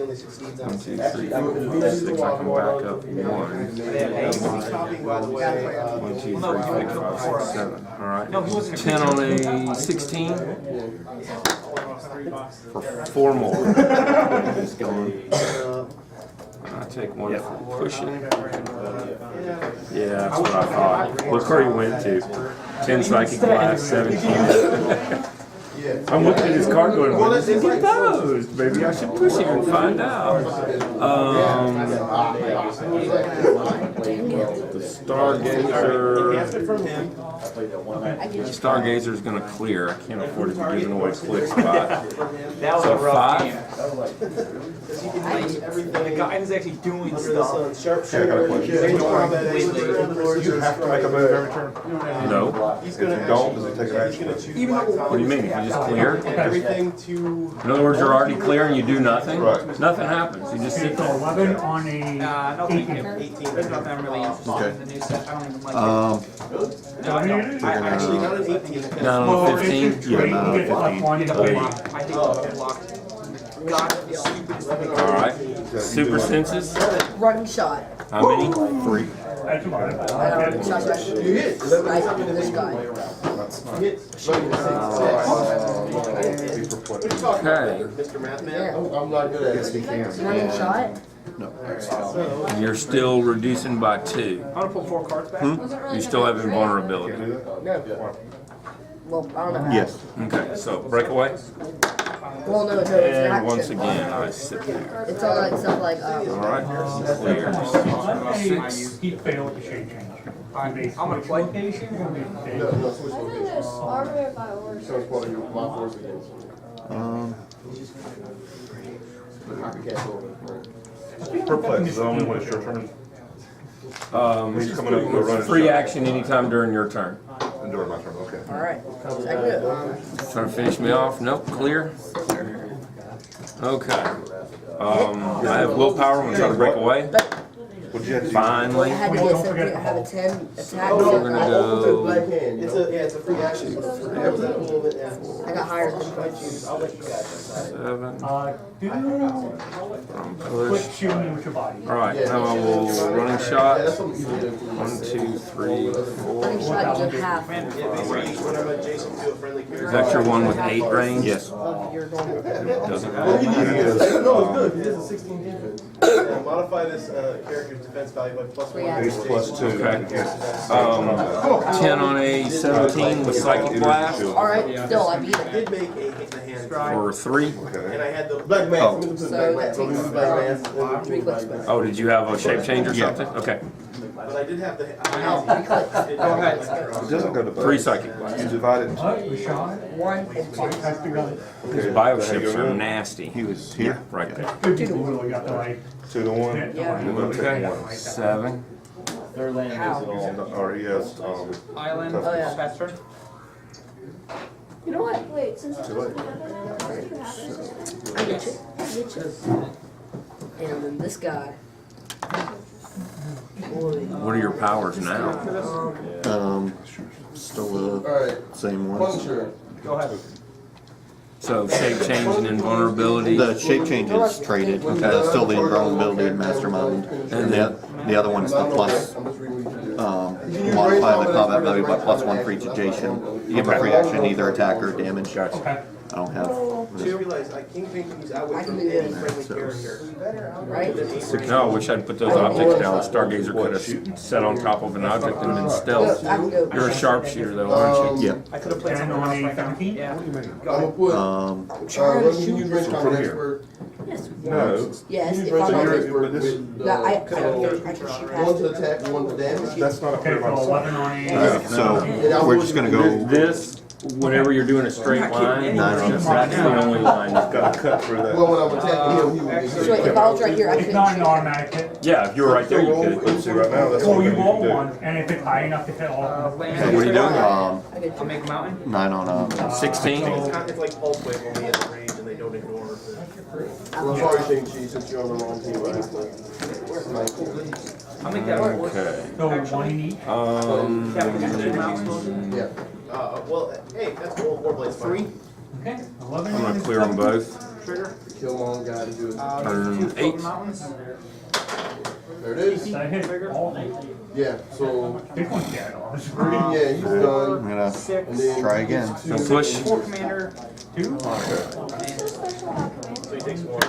only succeeds on 1, 2, 3, 4, 5, 6. I can back up 1. He's copying, by the way. 1, 2, 3, 4, 5, 6, 7. All right. 10 on a 16. For 4 more. He's going. I take one for pushing. Yeah, that's what I thought. Look where he went to. 10 psychic blast, 17. I'm looking at his card going, what does he get those? Maybe I should push him and find out. The Stargazer. Stargazer's going to clear. I can't afford to be giving away click spot. So 5. The guy is actually doing stuff. Sharpshooter. You have to make a move every turn. No. He's gonna Don't, does it take an action? What do you mean? You just clear? everything to. In other words, you're already clear and you do nothing? Right. Nothing happens. You just sit So there. 11 on a No, thank you. 18. There's nothing I'm really interested Okay. in the new set. I don't even like it. No, I don't. Actually, not an 18. Not Well, on if 15? it's straight, you get plus 1 to play. I think it's blocked. God, the stupidest thing. Alright. Super senses? Running shot. How many? 3. That's about it. I got a running shot right You hit. right into this guy. Okay. Mr. Mathman. Yeah. I'm not good at it. Running shot. And you're still reducing by 2. I'm gonna pull 4 cards back. You still have invulnerability. Well, I don't know. Yes. Okay, so breakaway. Well, no, it's an And action. once again, I sit there. It's on like stuff like Alright, clear. 6. He failed the shape change. I'm gonna play. Location, No, switch locations. So it's part of your my force against. Perplex is only when it's your turn. He's coming up with a running Free shot. action anytime during your turn. And during my turn, okay. Alright. Trying to finish me off? Nope, clear. Okay. I have willpower. I'm gonna try to break away. What'd you have to do? Finally. I had to get 17. I have a 10 attack. We're So gonna I go. Black hand. It's a free action. got higher than I'll let you guys. 7. Do Push. quick shooting with your body. Alright, now I will running shot. That's something you do. 1, 2, 3, 4. running shot. You get half Whenever Jason do a friendly character. Is that your one with 8 range? Yes. of your normal. Doesn't No, it's matter. good. He has a 16 defense. Modify this character's defense value by plus 1. Yeah. It's Plus 2. Okay. 10 on a 17 with Psychic Blast Alright, still I beat I it. did make a hit the hand. for 3. And I had the. Black mask. Oh. I'm gonna put So black that mask. I'm takes gonna use black mask. 3 clicks. Oh, did you have a shape change or Yeah. something? Okay. But I did have the. Now, 3 clicks. Go ahead. It doesn't go to 3 Psychic Blast. You divide it. Rashad, 1 and 2. has to go. These bioships are nasty. He was here. Right there. Good people really got the like. 2 to 1. Yeah. Okay. 7. Their land is all. Or yes. Island, Oh, yeah. best turn. You know what? Wait, since it's Too late. I get you. I get you. And then this guy. Boy. What are your powers now? Still the Alright. same one. Puncture. Go ahead. So shape change and invulnerability. The shape change is traded. Still the invulnerability and mastermind. And the other one's the plus. I'm just reading what you do. Modify the combat value by +1 for each adjacent. You give a free action, either attack or damage. Gotcha. I don't have. Two realize like King Pinky's I outwit can from do any this. friendly character. Right? No, I wish I'd put those optics down. Stargazer could have set on top of an object and been stealth. I can go. You're a sharpshooter though, aren't you? Yeah. I could have played 10 someone on else a right now. 17. Yeah. I'm gonna put. Trying to You use range shoot. combat expert. Yes. No. Yes, You use if range I'm combat on expert with. No, I can shoot One to past attack, one to damage. That's not a Okay, clear so line. 11 on a. So we're just gonna go. This, whenever you're doing a straight line, that's the only line you've got. Gotta cut through that. Well, when I'm attacking him, he will be. So if I was right here, I It's couldn't not an shoot. automatic hit. Yeah, if you were right there, you could. Let's see right now, that's Well, what you we roll need to one, and if it's high enough to hit all of them. Land. What are you doing? I could I'll make a mountain. 9 on 16? It's like pulse wave when we hit the range and they don't ignore it. Well, sorry, Shang-Chi, since you're on the wrong team, right? I'll make that work. Okay. So 1 in each. Yeah. Well, hey, that's cool. Warblade's fine. 3. Okay, 11 I'm on gonna a clear them both. Trigger. Killmonger guy to do it. Turn 8. Mountains. There it is. That hit all of them. Yeah, so, This one's dead, honestly. yeah, he's done. I'm gonna 6. And then. try again. So push. 4 commander. 2. So he takes 1.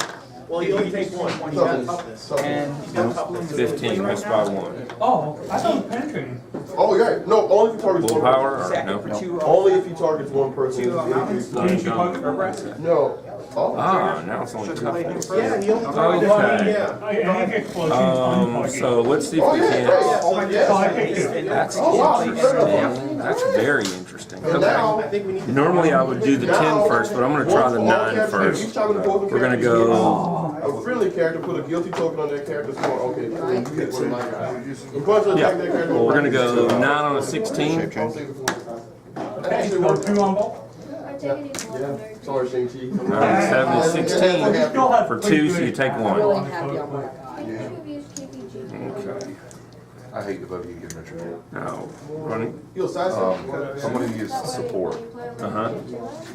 Well, he only takes one. He's got toughness. And he's got toughness. 15, missed by 1. Oh, I thought it was penetrating. Oh, yeah, no, only if he targets Full one power or Second no? for 2 Only if he targets one person. mountains. Didn't you target her breast? No. Oh. Ah, now it's only tough. Yeah, he only targets one. Okay. Yeah. I think explosions So let's see if we can. So I picked it. That's Oh, wow. interesting. That's very interesting. And Okay. now, I think we need to. Normally I would do the 10 first, but I'm going to try the 9 first. Each time we go over We're going to characters, go. a friendly character put a guilty token on their character's score. Okay, you hit one of my guys. A bunch of Yeah. attack that character. Well, we're going to go 9 on a 16. That actually Go works. 2 on both. Yeah. Sorry, Shang-Chi. 9 on 7 is 16. For 2, so you take Really 1. happy on my. Okay. I hate the vote you get Richard. Now, running. You'll sidestep. Somebody used support. Uh-huh.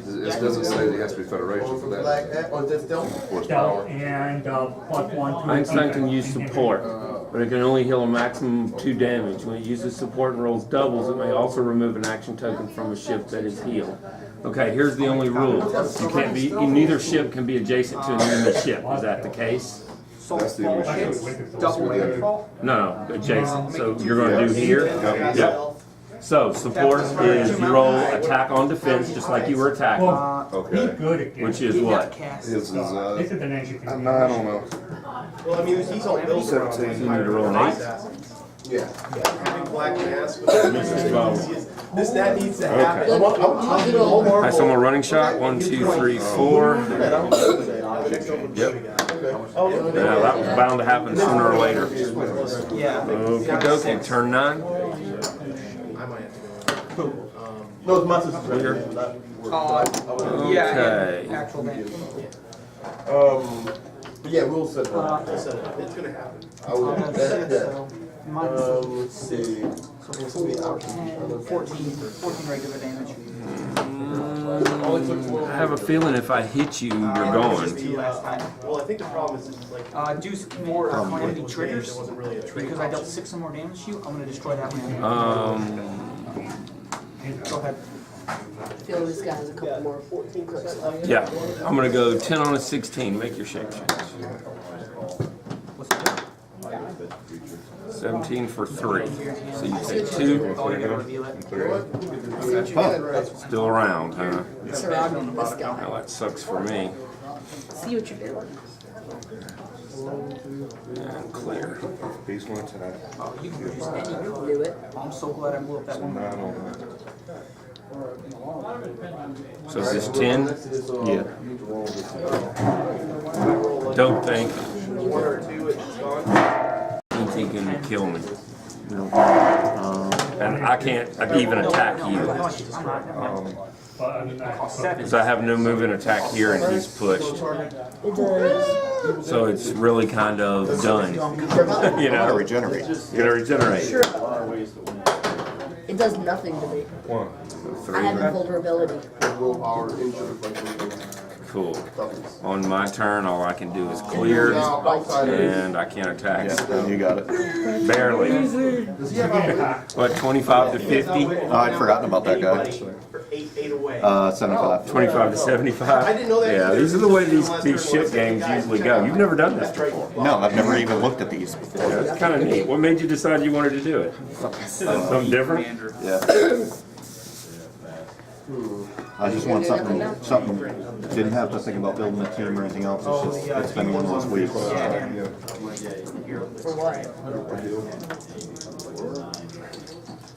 It doesn't say that it has to be Federation for that. Black hat, or is that stealth? Horsepower. And +1 to Einstein can use support, but it can only heal a maximum of 2 damage. When it uses support and rolls doubles, it may also remove an action token from a ship that is healed. Okay, here's the only rule. You can't be, neither ship can be adjacent to an enemy ship. Is that the case? That's the only ship. Double landfall. No, adjacent. So you're going to do here? Yep. So support is you roll attack on defense, just like you were attacking, Well, be Okay. good at which it. is what? His is, This is the next you can do. I don't know. Well, I mean, he's all built around. 17. You need to roll an 8. Yeah. Having black mask. That needs to happen. Okay. Nice, one more running shot. 1, 2, 3, 4. Yep. Yeah, that was bound to happen sooner or later. Yeah. Okie dokie, turn 9. I might have to go. No, it's my sister's right Here. here. Yeah, Okay. actual damage. But yeah, we'll set that. It's gonna happen. I will, that. Let's see. So this will be 14 regular damage. I have a feeling if I hit you, you're going. 2 last time. Well, I think the problem is like. Do more calamity triggers, There wasn't really a trigger. because I dealt 6 or more damage to you, I'm gonna destroy that land. Go ahead. I feel this guy has a couple more 14% left. Yeah, I'm gonna go 10 on a 16. Make your shape change. What's it do? 17 for 3. So you take 2. Oh, you're gonna reveal it? Still around, huh? Surrounding this guy. Well, that sucks for me. See what you're doing. And clear. He's going to that. Oh, you can use any color. Do it. I'm so glad I blew up that one. 9 on that. So is this 10? Yeah. Don't think One or two, it's gone. he can kill me. And I can't even attack you. Because I have no move and attack here and he's pushed. It does. So it's really kind of done. You Gotta know, regenerate. you're gonna regenerate. Sure. It does nothing to me. I have invulnerability. Willpower, injury, Cool. On my turn, all I can do is clear, and I can't attack. Yeah, you got it. Barely. What, 25 to 50? Oh, I'd forgotten about that guy. For eight away. 75. 25 to 75? I didn't know that Yeah, either. these are the way these ship games usually go. You've never done this before. No, I've never even looked at these. Yeah, it's kind of neat. What made you decide you wanted to do it? Something different? Yeah. I just want something, didn't have to think about building a team or anything else. It's just, it's been one of those weeks. For what?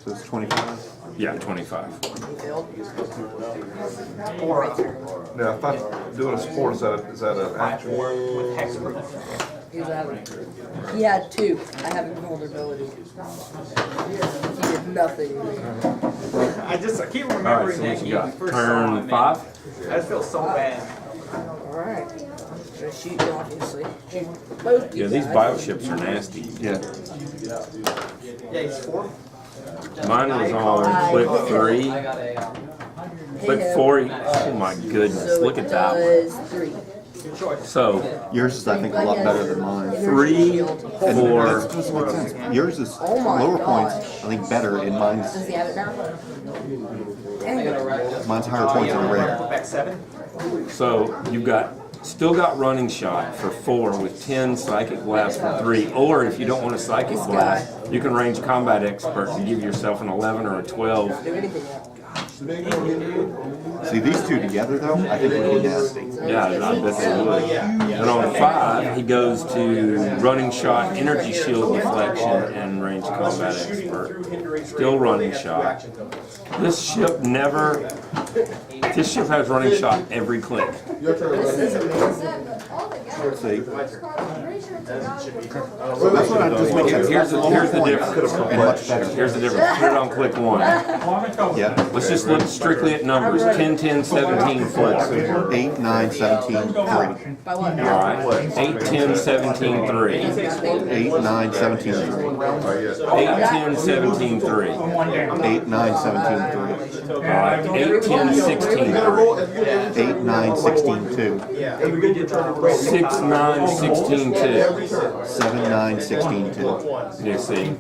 So it's 25. Yeah, 25. You failed? Now, if I'm doing a support, is that an action? With hexproof. He had 2. I have invulnerability. He did nothing to me. I keep All right, remembering so that what you game. got? First saw Turn it, 5? man. I just feel so bad. Alright. Gonna shoot you, obviously. Shoot both you Yeah, these guys. bioships are nasty. Yeah. Yeah, he's 4. Mine was on clip 3. Clip 4, oh my goodness, So look it at that one. does 3. Good choice. So, Yours is, I think, a lot better than mine. 3, 4, That doesn't make sense. Yours is Oh my lower gosh. points, I think, better, and Does he have it now? Dang it. mine's higher points than the red. Put back 7. so you've got Still got running shot for 4 with 10 psychic blast for 3. Or if you don't want a psychic blast, you can range combat expert and give yourself an 11 or a 12. See, these two together, though, I think would be nasty. Yeah, I bet they would. And on 5, he goes to running shot, energy shield deflection, and range combat expert. Still running shot. This ship has running shot every click. Your turn. This is amazing. See, That's what I just make it. Here's the difference. and much better. Here's the difference. Put it on click 1. Yeah. Let's just look strictly at numbers. 10, 10, 17, 4. 8, 9, 17, 3. By what? All right. 8, 10, 17, 3. 8, 9, 17, 3. 8, 10, 17, 3. 8, 9, 17, 3. All right. 8, 10, 16, 3. 8, 9, 16, 2. 6, 9, 16, 2. 7, 9, 16, 2. You see.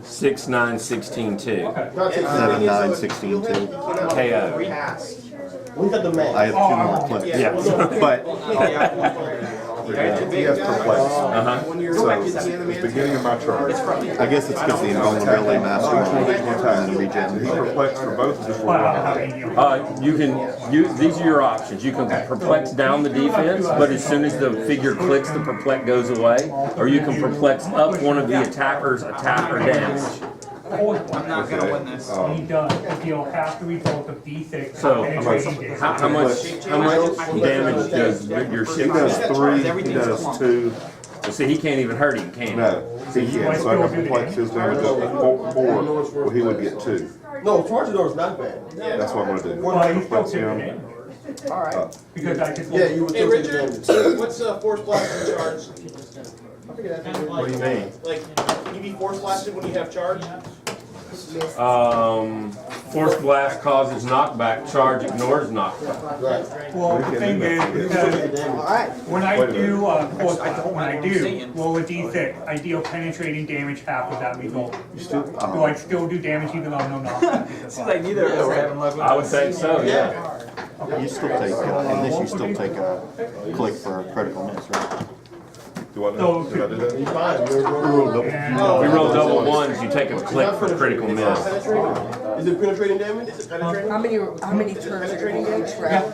6, 9, 16, 2. 7, 9, 16, 2. KO. We got the man. I have 2 more clips. Yeah. But He has perplex. Uh-huh. So, at the beginning of my turn, I guess it's because the invulnerability mastermind and regen. he perplexed for both of his You can these are your options. You can perplex down the defense, but as soon as the figure clicks, the perplex goes away. Or you can perplex up one of the attacker's attack or damage. I'm not gonna win this. He does, if you'll have the result of D6. So penetration damage. how much damage does your He ship does do? 3, he does 2. So see, he can't even hurt him, can he? No, he can't. So I can perplex his damage up to 4, well, he would get 2. No, charge door is not bad. That's what I'm gonna do. Well, you still Perplex take him. it in, Alright. because I just. Yeah, you would Hey, still take Richard, damage. what's force blast in charge? What do you mean? Like, can you be force blasted when you have charge? Force blast causes knockback. Charge ignores knockback. Right. Well, the thing is, because when I do, roll a D6, I deal penetrating damage half of that result. Do I still do damage even though I'm no knockback? Seems like neither of us are having luck with I would think so, yeah. You still take, in this you still take a click for a critical miss, right? Do I do that? He's fine. If we roll double ones, you take a click for critical miss. Is it penetrating damage? Is it penetrating? How many turns are you going to trap?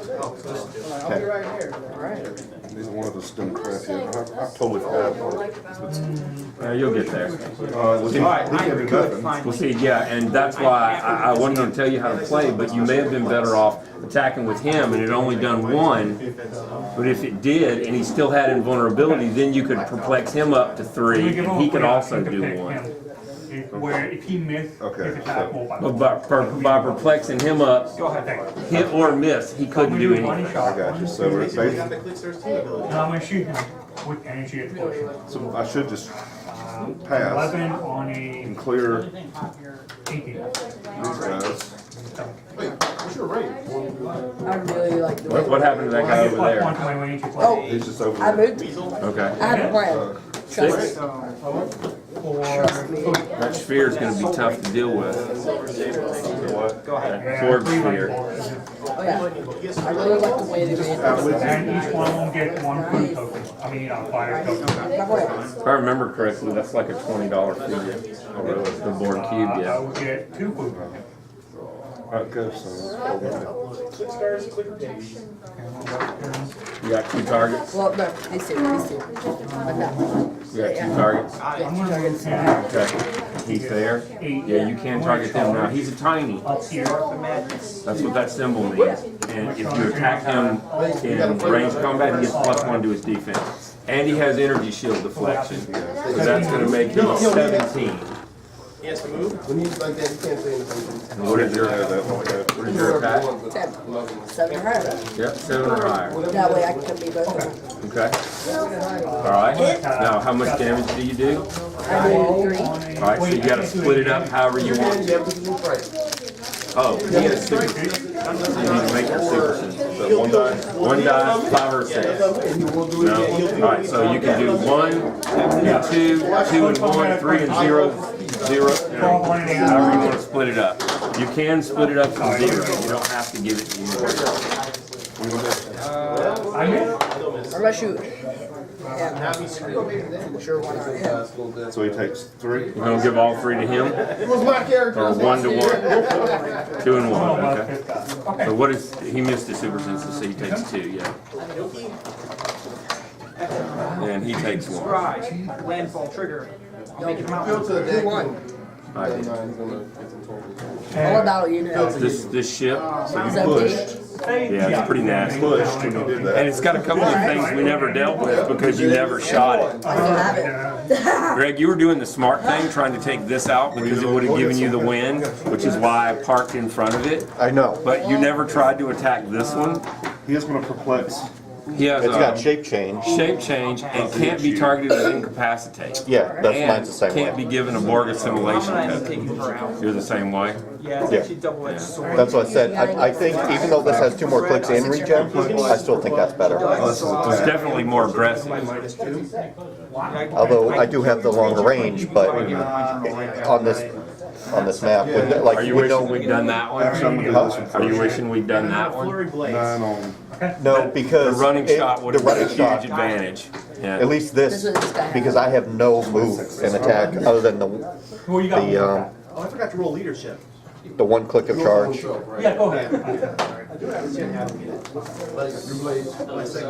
Neither one of us done crap yet. I totally forgot. You'll get there. He can do nothing. Well, see, yeah, and that's why I wanted to tell you how to play, but you may have been better off attacking with him and it only done 1. But if it did and he still had invulnerability, then you could perplex him up to 3 and he could also do 1. Where if he missed his attack roll by. But by perplexing him up, Go ahead, hit or miss, he couldn't do one anything. shot. I got you. So we're You got basically, the Clixstars team ability. And I'm gonna shoot him with energy explosion. so I should just pass 11 on a and clear 18. these guys. Wait, what's your range? I really like the way. What happened to that guy over Plus there? one to my range. Oh, He's just over I there. moved. Okay. I have a plan. Trust me. 6? Trust me. That sphere is going to be tough to deal with. What? Sword sphere. Oh yeah. I really like the way they made it. And each one will get 1 food token. I mean, fire token. My boy. If I remember correctly, that's like a $20 figure. Oh, really? The board cube, I yeah. will get 2 food. Okay, so. Clixstars, clicker pigs. You got 2 targets? Well, no, these two. Like that. You got 2 targets? I'm gonna move him Okay. He's there? Yeah, you can target them. Now, he's a tiny. up here. That's what that symbol means. And if you attack him in range combat, he gets +1 to his defense. And he has energy shield deflection. So that's going to make him a 17. He has to move. When he's like that, you can't say anything. And what is your attack? 10. 7 or higher. Yep, 7 or higher. That way I can be both of them. Okay. Alright. Now, how much damage do you do? I do 3. Alright, so you got to split it up however you want. Yeah, because he's right. Oh, he has super sense. So you need to make your super sense. So 1 die? 1 die, 5 or 6. No? Alright, so you can do 1, 2, 2 and 1, 3 and 0, 0. However you want to split it up. You can split it up to 0. You don't have to give it to you. I missed. Remember, my shoe. Now he's Sure, why not? Yeah. So he takes 3. You gonna give all 3 to him? It was my character. Or that's 1 to why I 1? said- 2 and 1, okay. So what is, he missed the super senses, so he takes 2, yeah. And he takes 1. Surprise. Landfall trigger. Make him out. Go to the deck. Who won? I did. He's gonna get some total. All about you know. This ship, Is that Pushed. yeah, it's pretty nasty. Pushed when he did And that. it's got a couple of things we never dealt with because you never shot it. I can have it. Greg, you were doing the smart thing, trying to take this out because it would have given you the win, which is why I parked in front of it. I know. But you never tried to attack this one. He is gonna perplex. He has It's got a shape change. shape change and can't be targeted as incapacitate. Yeah, that's mine's the same Can't way. be given a Borg assimilation token. You're the same way? Yeah, it's Yeah. actually double-edged sword. That's what I said. I think even though this has 2 more clicks in regen, I still think that's better. It's definitely more aggressive. Although I do have the longer range, but on this map, with, like Are you we know, wishing we'd done that one? Actually, I'm gonna do this one Are you first. wishing we'd done that one? 9 on. no, The because running shot would the have been a running shot, huge advantage. Yeah. at least this, because I have no move in attack other than Who you got? the Oh, I forgot to roll leadership. 1 click of charge. Yeah, go ahead.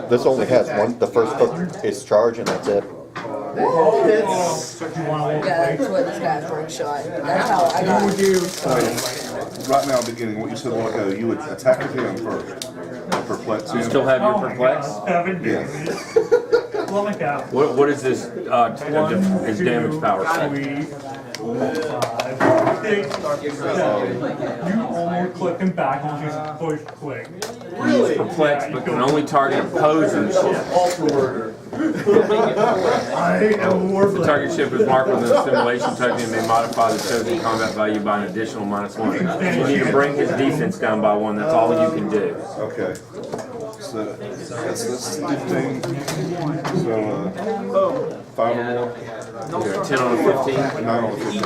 This only has one. The first click is charge, and that's it. So you want to Yeah, that's what this guy's first shot. That's how I got it. Right now, beginning, what you said a while ago, you would attack him first. Perplex You him. still have your perplex? 7 Yeah. Well, like that. What is this, his damage power set? 3, 5, 6, 7. You almost click him back, you just push click. He's perplexed but can only target opposing ships. I am The target ship is marked with an assimilation token and may modify the chosen combat value by an additional -1. You need to bring his defense down by 1, that's all you can do. Okay. So that's 15. So 5 or more. You're a 10 on a 15? 9 on the 15.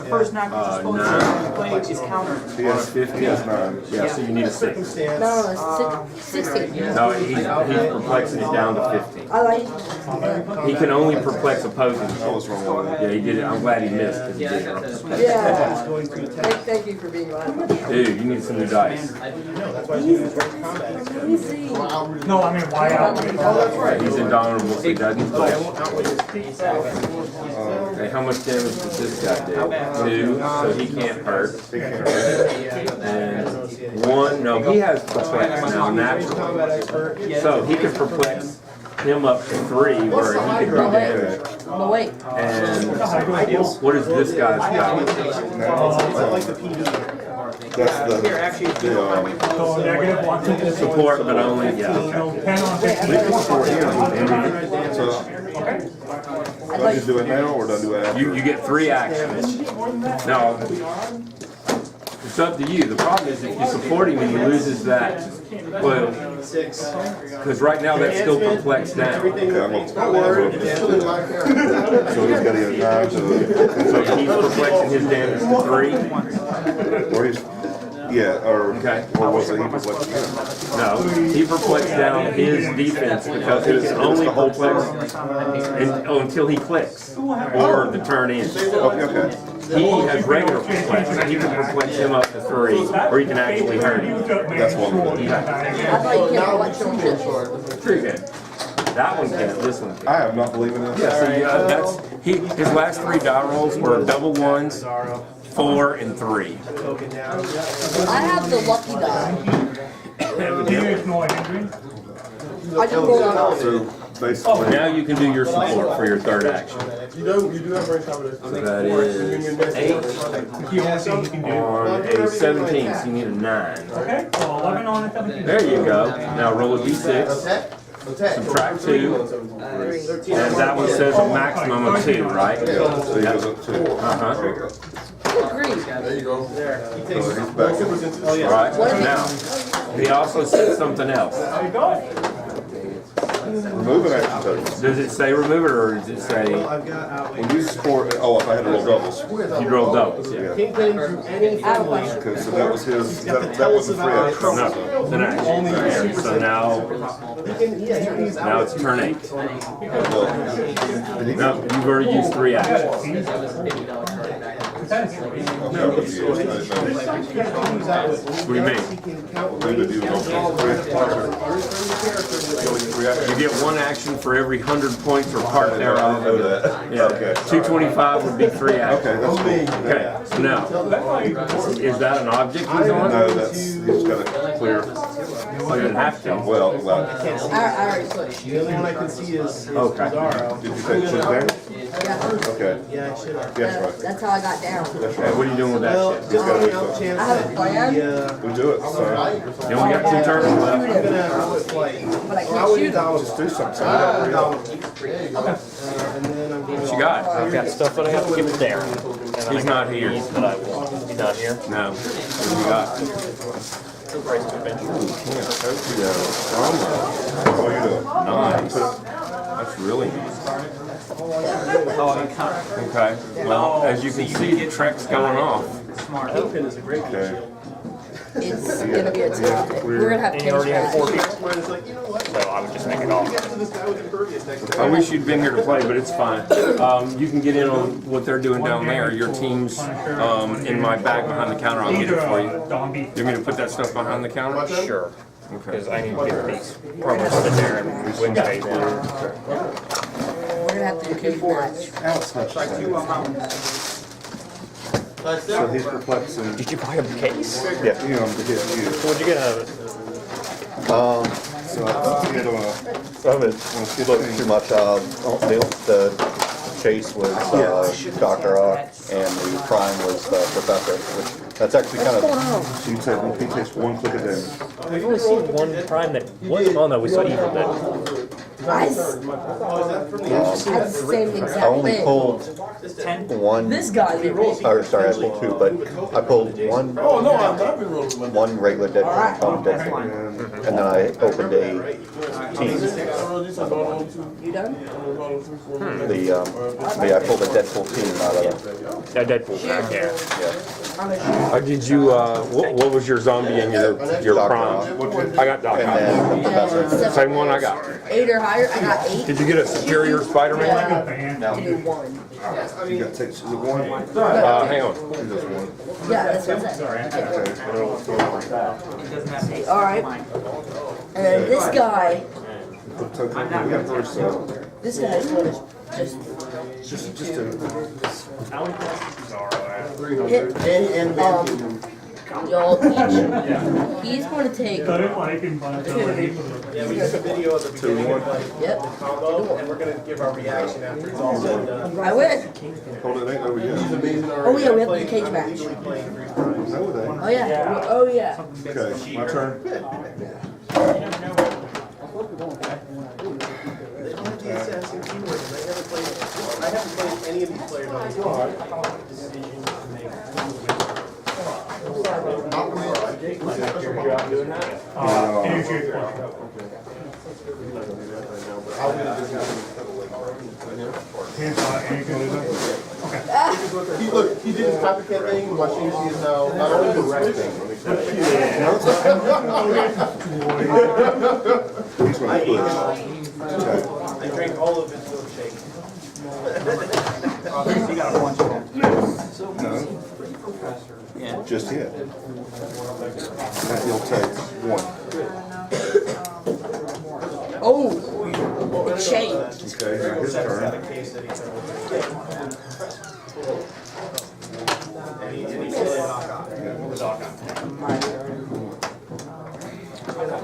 First knock disposal blade is countered. He has 50. He has 9. Yeah, so you need a 6. No, it's 16. No, he's perplexing it down to 15. I like. He can only perplex opposing I ships. was wrong. Yeah, he did it. I'm glad he missed because he did it. Yeah. Thank you for being honest. Dude, you need some new dice. Easy. No, I mean, why out? He's indomitable, so he doesn't push. Okay, how much damage does this guy do? 2, so he can't hurt. And 1, no, he has perplex now, natural. So he can perplex him up to 3 where he can do damage. But wait. And what is this guy's power? I like the PD. That's the So -1. Support, but only, yeah, okay. So 10 on 15. So do I just do it now or do I do it after? You get 3 actions. Now, it's up to you. The problem is if you support him and he loses that, well, because right now that's still perplexed down. Okay, I'm gonna. So he's got to get a 9 to. So he's perplexing his damage to 3. Or he's. Yeah, or. Okay. Or was it he perplexed him? No, he perplexed down his defense because he can only perplex until he clicks or the turn ends. Okay. He has regular perplex. He can perplex him up to 3, or he can actually hurt him. That's one more. I thought you can't watch some shit. Pretty good. That one can. This one can. I am not believing this. Yeah, so that's his last 3 die rolls were double 1s, 4, and 3. I have the lucky die. Damage, no injury. I just rolled on all. So basically. Now you can do your support for your 3rd action. You do have range combination. So that is 8 on a 17, so you need a 9. Okay, so 11 on a 17. There you go. Now roll a d6, subtract 2, and that one says a maximum of 2, right? Yeah, so he goes up to. Uh-huh. There you go. So he's back. All right, now, he also said something else. Remove an action token. Does it say remove it or does it say When you score, oh, if I had to roll doubles. you roll doubles? Yeah. Kingpin drew any family. Okay, so that was his, that wasn't free action. No, it's an action. Okay, so now He can use now it's turn 8. Well, No, you've already used 3 actions. no, it's used. What do you mean? You get 1 action for every 100 points or part thereof. Yeah. Okay. 225 would be 3 actions. Okay, that's cool. Okay, so now, is that an object he's on? No, that's, he's got to clear. You didn't have to. Well, I already pushed. The only one I can see is Okay. Cesaro. did you say put it there? Yeah. Okay. Yeah, I should have. Yes, right. That's how I got down. That's Okay, right. what are you doing with that Well, shit? just on the off chance I have a that plan. he, We do it, so. You only got 2 turns left. I'm gonna play. But I can't shoot him. Just do something. And then I'm going What you got? I've got stuff that I have to give to Darren. And then He's I got not here. these that I will. He's not here. No. What you got? How you doing? Nice. That's really nice. Okay. Well, as you can see, the Trek's going off. Kingpin is a great Okay. It's gonna be a topic. We're gonna have And you already have 4 cage people. Mine is like, you know what? So I would just make it off. Get to this guy with impervious next to I wish you'd been here to play, but it's fine. You can get in on what they're doing down there. Your team's in my bag behind the counter. I'll get it for you. Zombie. You want me to put that stuff behind the counter? Sure. Okay. Because I need to get these promos to Darren Wednesday. We're gonna have to do cage match. So he's perplexing. Did you buy a case? Yeah. You know, to hit you. What'd you get out of it? So I hit on a, Some of it looked too much. The chase was Dr. Ock and the prime was Professor, which that's actually kind of. so you take, he takes 1 click of damage. We've only seen one prime that wasn't. Oh no, we saw Evil Dead. Guys, that's the same I exact only thing. pulled one. This guy did it. Or sorry, I pulled 2, but I pulled one. Oh, no, I'm not be rolling. One regular Deadpool, Deadpool, and then I opened a team. You done? I pulled a Deadpool team out of. That Deadpool. Yeah. Yeah. Did you? What was your zombie and your prime? I got Doc. And then Professor. Same one I got. 8 or higher. I got 8. Did you get a superior Spider-Man? To do 1. You got to take, is it 1? Hang on. Just 1. Yeah, that's what I said. Alright. And then this guy. We got 3, so. This guy's one is just Just to. hit. Y'all each. He's going to take. Cut it like in bunch of Yeah, we took a video of the beginning of like Yep. combo, and we're gonna give our reaction after it's all said and done. I win. Hold it, ain't over yet. He's amazing already. Oh yeah, we have the Playing- cage I'm match. usually playing 3 primes. No, it ain't. Oh yeah. Oh yeah. Okay, my turn. They don't have the assassin keyword, and I haven't played any of these players on this card. Decision to make. Look, he did his copycat thing, my shoes is now not only directing. He's going to push. I drank all of his milkshake. You got a bunch of them. No. Just yet. And he'll take 1. Oh, it changed. Okay, now his turn.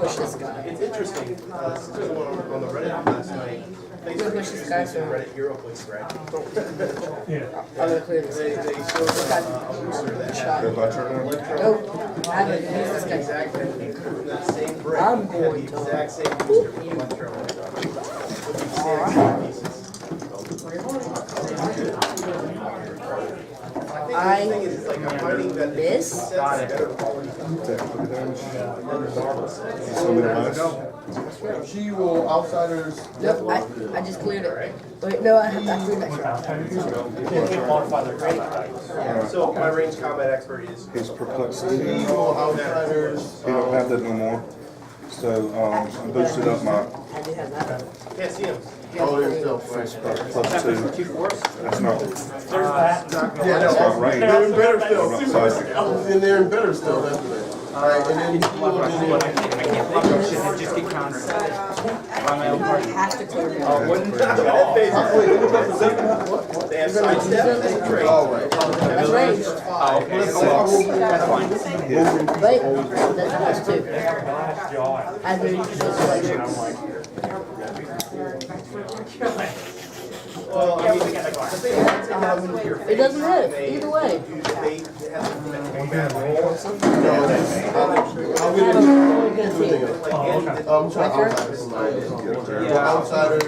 Push this guy. It's interesting, since there's one on the Reddit last night, I'm gonna push this guy so. Reddit HeroClix thread. Yeah. I'm gonna clear this They guy. showed a booster that had Is my turn now? Nope. I haven't used this guy. exactly from that same brick. I'm had going the to. exact same booster from Electro. With the exact same pieces. I think the thing is, it's like I'm finding that Miss? the sets better quality. Tactical damage. Somebody else? She will outsiders. Nope, I just cleared it. Wait, no, I cleared that shot. Can't modify their combat. So my range combat expert is. He's perplexed. She will outsiders. He don't have that no more. So, I boosted up my I do have that. Can't see him. Oh, there's still. +2. That's not, Yeah, that's not range. they're in better still. I'm not psychic. And they're in better still, definitely. Alright, and then he will do. I can't block that shit and just get countered. By my own party. I have to clear it. That phase. They have sidestep. That's great. Alright. That's range. Oh, okay. That's fine. Wait, that's two. I do selections. Well, I mean, It doesn't hit, either way. they have combat roll. I'll get it. I'm trying outsiders. Outsiders.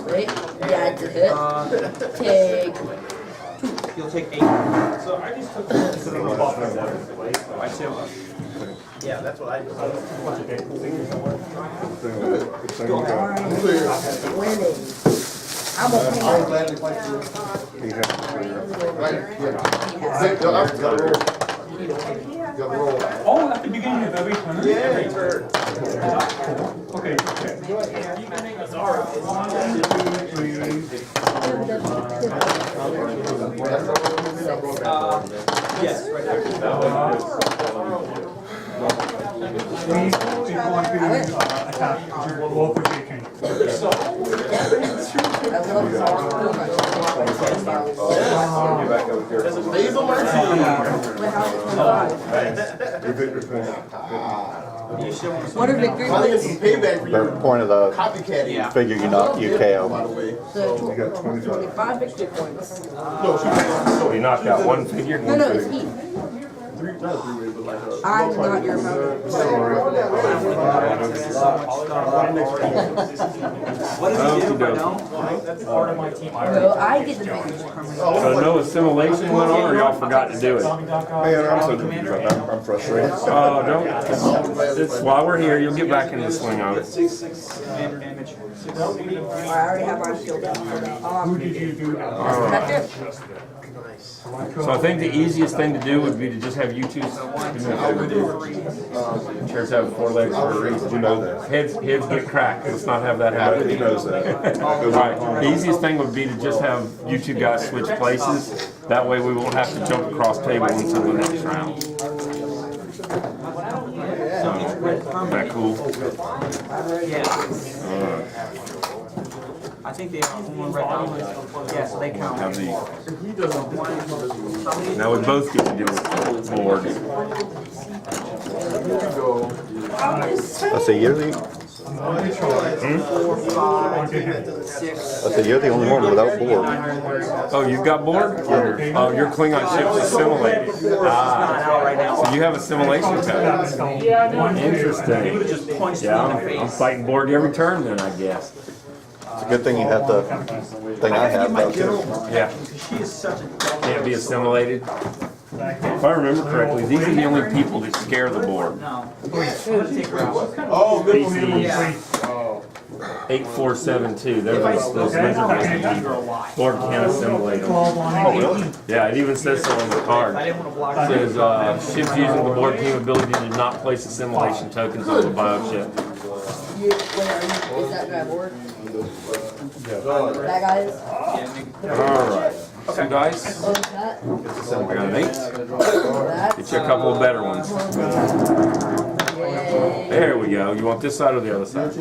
Wait, yeah, it's a hit. Take. You'll take 8. So I just took this and I too. Yeah, that's what I do. Good thing you got. Winning. I'm I'm okay. glad they fight you. He has to clear. Right, yeah. Got roll. Got roll. Oh, at the beginning of every turn? Every turn. Okay, okay. Yes, right there. Please go on to attack roll position. Stays on my team. Your victory point. What are victory I'll get points? some payback for The your point of the copycat. figure you knock, you KO. By the way. So You got 25. 25 victory points. No, she paid. So you knocked out one figure? No, no, it's he. Three, not a three-way, but like a. I'm not your opponent. What does he do if I don't? That's part of my team. No, I get the victory. So no assimilation went on, or y'all forgot to do it? Man, I'm so confused right now. I'm frustrated. Oh, don't. It's while we're here, you'll get back in the swing of it. Commander damage. I already have my skill down. Who did you do that? That's it. So I think the easiest thing to do would be to just have you two. Chairs have 4 legs for a reason. You know that. Heads get cracked. Let's not have that He happen. knows that. Alright, the easiest thing would be to just have you two guys switch places. That way we won't have to jump across table until the next round. So, is that cool? Yeah. Alright, I think they have one right now. Yeah, so they count. have these. Now we both get to do a board. I say you're the, 4, 5, 6. I say you're the only one without board. Oh, you've got board? Oh, your Klingon ship's assimilated. Ah, so you have assimilation codes. Interesting. Just punched me Yeah, in the I'm face. fighting board every turn then, I guess. It's a good thing you have the thing I have though too. Yeah, She is such a dumb. can't be assimilated. If I remember correctly, these are the only people that scare the board. No. I'm gonna take her out. Oh, good for me. Yeah. 8472, those lizard wizards. Board can't assimilate them. Oh, really? Yeah, it even says so on the card. I didn't want to block It says, ships using the board team ability to not place assimilation tokens on the bio ship. Is that guy bored? That guy is? Alright, 2 dice. Oh, that? We got an 8. That? Get you a couple of better ones. Yay. There we go. You want this side or the other side?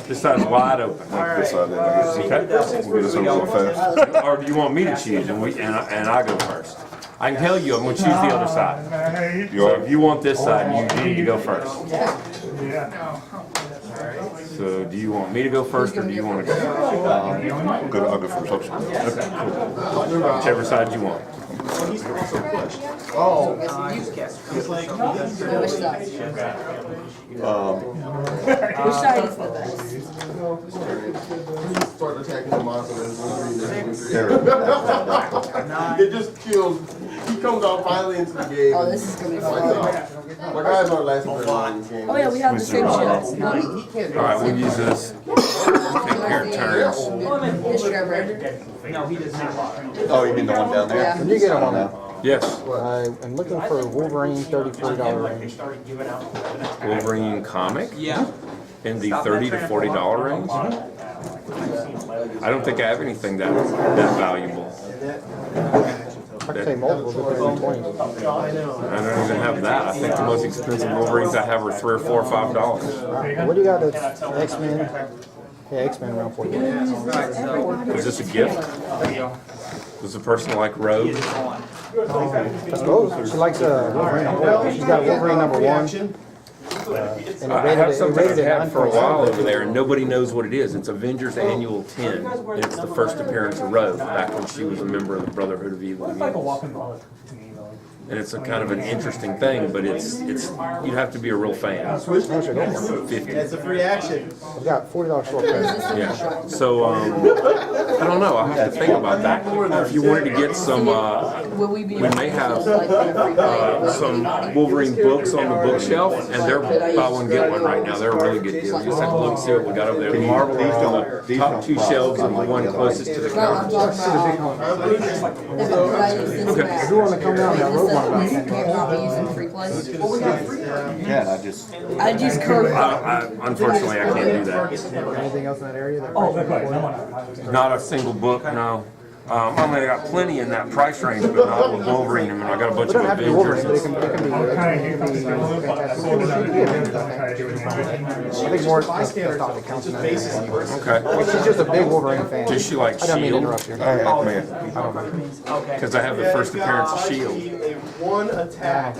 This side's wide open. This side, then I guess. Okay. We'll get this over fast. Or do you want me to choose and I go first? I can tell you I'm going to choose the other side. You So are? if you want this side, you need to go first. Yeah. So do you want me to go first or do you want to go first? I'll go first. Whichever side you want. he's also pushed. Oh. He's like, Which side? Which side is the best? Start attacking the monster and There. it just kills. He comes out finally into the game. Oh, this is gonna be fun. My guys aren't lasting very long in this game. Oh yeah, we have the same ships. Alright, we'll use this. Take care of turns. This Trevor. No, he does not. Oh, you mean the one down there? Yeah. When you get them on No. Yes. I'm looking for Wolverine $33 range. Wolverine comic Yeah. in the $30 to $40 range. I don't think I have anything that valuable. I can say multiples if they're in 20s. I don't even have that. I think the most expensive Wolverines I have are $3 or $4 or $5. What do you got that's X-Men? Yeah, X-Men around 40. Was this a gift? Does the person like Rogue? I suppose. She likes Wolverine. She's got Wolverine #1. And I have it something rated I've at had for a 9.7. while over there, and nobody knows what it is. It's Avengers Annual 10, and it's the first appearance of Rogue back when she was a member of the Brotherhood of Evil It's like a Mutants. walking bullet to me, though. And it's a kind of an interesting thing, but it's you have to be a real fan. No, sure, go for it. 50. it's a free action. I've got $40 short credit. Yeah. So I don't know. I have to think about that. If you wanted to get some, Will we be? we may have some Wolverine books on the bookshelf, and they're buy one get one right now. They're a really good deal. You just have to look and see what we got over there. The Marvel are on the top 2 shelves, and the one closest to the I'm counter. talking about. Okay. If you want to come down that road one about You're not using free plays. Yeah, I just curved. Unfortunately, I can't do that. anything else in that area? That Oh, that's right. No. Not a single book, no. I mean, I got plenty in that price range, but not with Wolverine. I mean, I got a bunch It of doesn't have to be Wolverine, but Avengers. it can be I think more just off the counts. Okay. She's just a big Wolverine fan. Does she like I don't mean to Shield? interrupt you. Oh, man. I don't know. Because I have the first appearance of Shield. A 1 attack,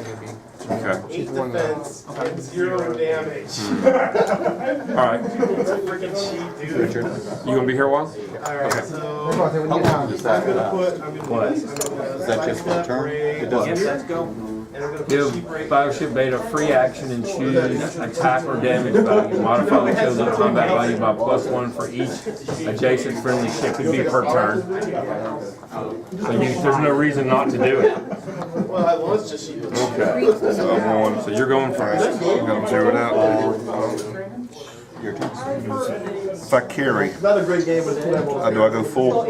Okay. 8 defense, and 0 damage. All right. It's a freaking cheat, dude. You gonna be here a while? Alright, so How long is that? I'm gonna put. Is that just for a turn? It doesn't. Let's go. And I'm gonna Give put sheep break. Bioship Beta free action and choose attack or damage value. Modify the chosen combat value by +1 for each adjacent friendly ship. It'd be per turn. So there's no reason not to do it. Well, it's just sheep. Okay. So you're going first. I'm gonna do it out. Your turn. If I carry, Not a great game, but it's playable. do I go full?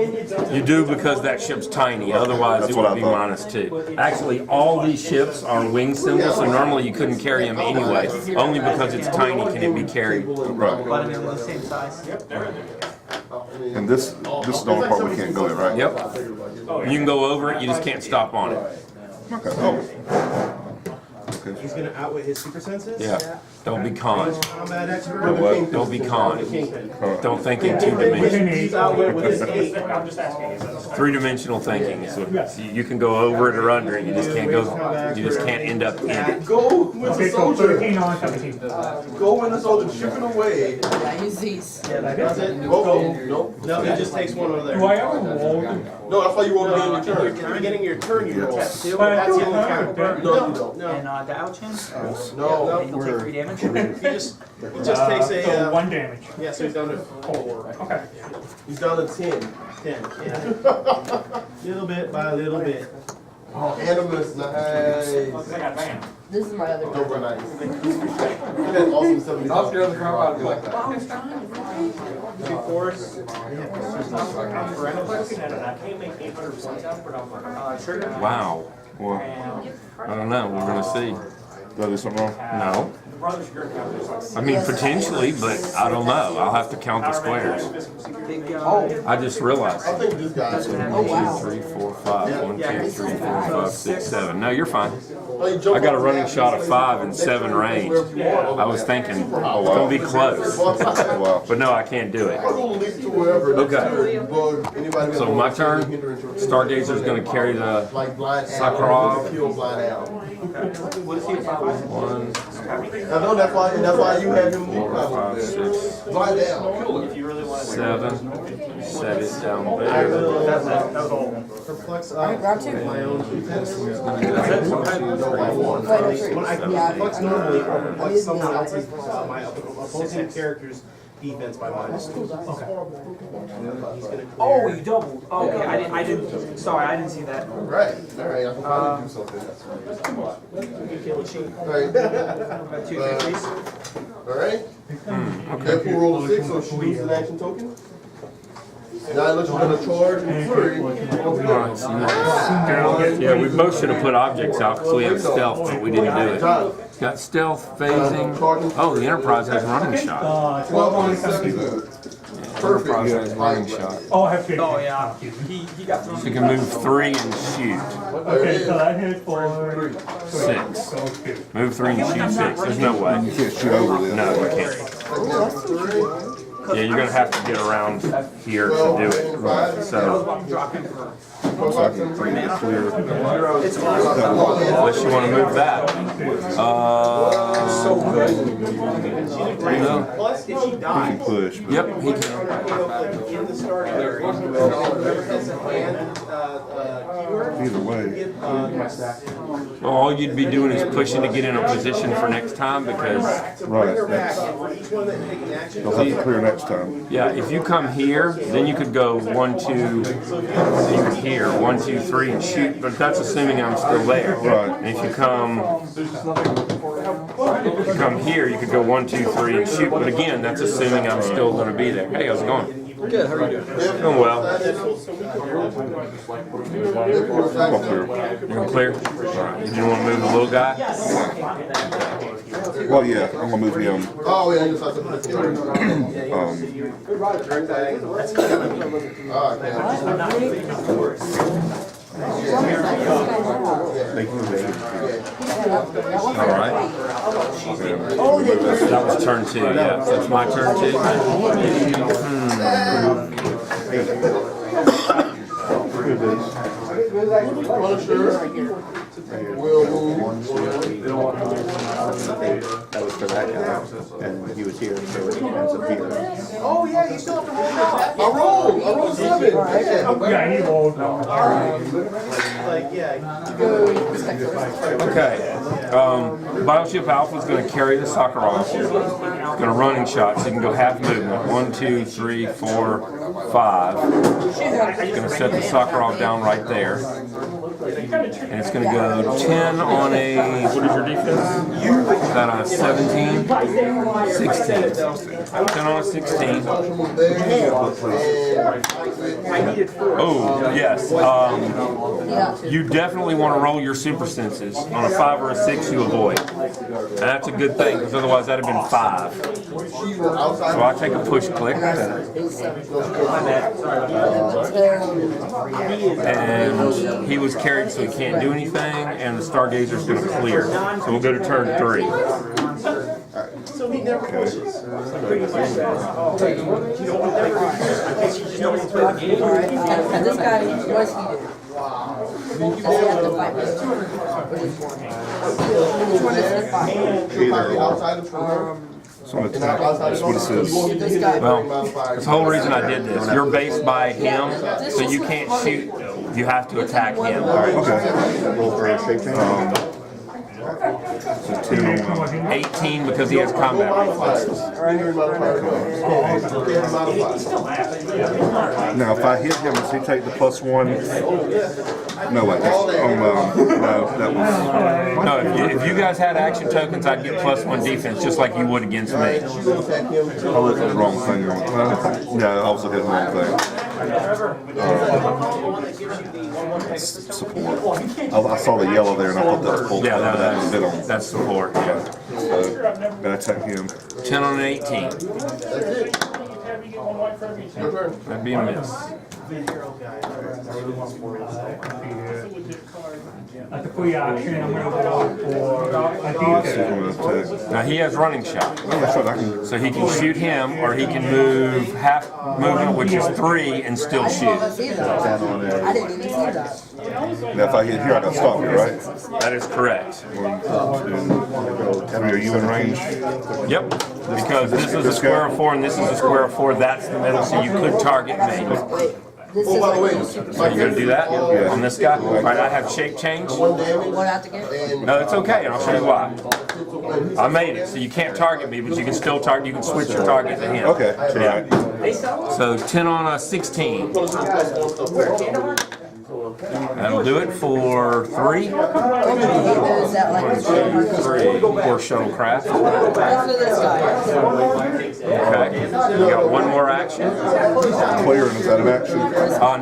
You do because that ship's tiny, otherwise That's it what would I be thought. -2. Actually, all these ships are wing symbols, so normally you couldn't carry them anyway. Only because it's tiny can it be carried. Right. But I mean, we're the same size. And this is the only part we can't go in, right? Yep. You can go over it, you just can't stop on it. Okay. Oh. He's gonna outwit his super senses? Yeah. Don't be con. Combat expert. Don't be con. Don't think in 2 dimensions. He's outwit with his 8. 3-dimensional thinking. So you can go over it or under it. You just can't go. You just can't end up in it. Go with Okay, the so soldier. 13 on 17. Go with the soldier, chipping away. Yeah, use these. That's it? Oh, nope. No, he just takes one over there. Do I ever roll? No, that's why you won't be in your turn. At the beginning of your turn, you roll. Yes. But I That's do the only have counter. it. No, you don't. No, And the Ouchin? No. And you'll take 3 damage? he just takes a, So 1 damage. yeah, so he's down to 4. Okay. He's down to 10. 10, yeah. Little bit by little bit. Animus, nice. This is my other one. Super nice. That's awesome 70. I was trying to 2 force. Wow. Well, I don't know. We're gonna see. Did I do something wrong? No. I mean, potentially, but I don't know. I'll have to count the squares. I just realized. I think this guy's Oh, wow. 2, 3, 4, 5. 1, 2, 3, 4, 5, 6, 7. No, you're fine. I I got a running shot of 5 and 7 range. I was thinking it's gonna be close, Wow. but no, I can't do it. I'm gonna leap to wherever. Okay. Anybody So my turn. Stargazer's gonna carry the like blind Sakharov. kill blind owl. What is he about? 1, I know that's why you have him move 4, out 5, 6, blind owl. Kill him. If you really want to. 7. Set it down I there. will. That was all. Perplex flex Round two. my own defense. Wait, no, three. When I Yeah, flex I- normally, or flex I- someone I- else's, my opposing character's defense by minus two. He's gonna Oh, clear. you doubled. Oh, okay, I didn't, sorry, I didn't see that. Right, alright, I can finally do something. Alright, Got two victories. alright. Deadpool rolled a 6, so she loses an action token. Now it looks like you're gonna charge and flurry. Yeah, we both should have put objects out because we have stealth, but we didn't do it. It's got stealth, phasing. Oh, the Enterprise has running shot. 12 on 7 good. Perfect. Enterprise has running shot. Oh, I have to. Oh, yeah. He got thrown. So you can move 3 and shoot. Okay, so that hit for 6. so two. Move 3 and shoot 6. There's no way. You can't shoot over this. No, you can't. Yeah, you're gonna have to get around here to do it. So, unless you want to move that. No. Plus, if she dies, Push. Yep, he can. in the start area, whoever has a hand keyword, Either way. Well, all you'd be doing is pushing to get in a position for next time because, Right. back, That's, and for each one that take an action, they'll have to clear next time. yeah, if you come here, then you could go 1, 2, here, 1, 2, 3 and shoot, but that's assuming I'm still there. Right. And if you come here, you could go 1, 2, 3 and shoot, but again, that's assuming I'm still gonna be there. Hey, how's it going? Good, how are you doing? Doing well. Come up here. You're clear? Alright, you didn't wanna move the little guy? Well, yeah, I'm gonna move him. Oh, yeah, you just have to put it together. Alright. That was turn 2, yeah. So it's my turn 2? That was for that guy, and he was here, so it ends up here. oh yeah, you still have to roll that. I rolled 7. Yeah, he rolled. Like, yeah. Okay. Bioship Alpha is going to carry the Sakharov. It's going to running shot, so you can go half movement. 1, 2, 3, 4, 5. It's going to set the Sakharov down right there. And it's going to go 10 on a, what is your defense? Is that a 17? 16. 10 on a 16. Oh, yes. You definitely want to roll your super senses. On a 5 or a 6, you avoid. And that's a good thing, because otherwise that'd have been 5. So I take a push click. And he was carried, so he can't do anything, and the Stargazer's going to clear. So we'll go to turn 3. So he never pushes. And this guy, what does he do? Does he have to fight with two? Which one does he fight? So I'm gonna attack. That's what it says. This guy. Well, that's the whole reason I did this. You're based by him, so you can't shoot. You have to attack him. Okay. Roll for a shape change. So 10 on 18 because he has combat reflexes. Now, if I hit him, does he take the +1? No, wait. No, that was. No, if you guys had action tokens, I'd get +1 defense just like you would against me. I looked at the wrong thing. Yeah, I was looking at the wrong thing. Support. I saw the yellow there and I thought that was full. Yeah, That's that's support. Yeah. Gotta attack him. 10 on an 18. That'd be a miss. At the free option, I'm gonna go for a defense. Now he has running shot. That's right, I can. So he can shoot him, or he can move half movement, which is 3, and still shoot. I didn't even see that. Now, if I hit here, I got stopped here, right? That is correct. 1, 2, 3. Are you in range? Yep. Because this is a square of 4 and this is a square of 4. That's the middle, so you could target me. This Oh, is by the way, like super. So you're gonna do that on this guy? All right, I have shape change. one damage. What I have to get? And No, it's okay, and I'll show you why. I made it, so you can't target me, but you can still target, you can switch your target to him. Okay. Yeah. So 10 on a 16. That'll do it for 3. Is that like this? 3 for shuttlecraft. That's for this guy. Okay. You got one more action? Clearing, is that an action?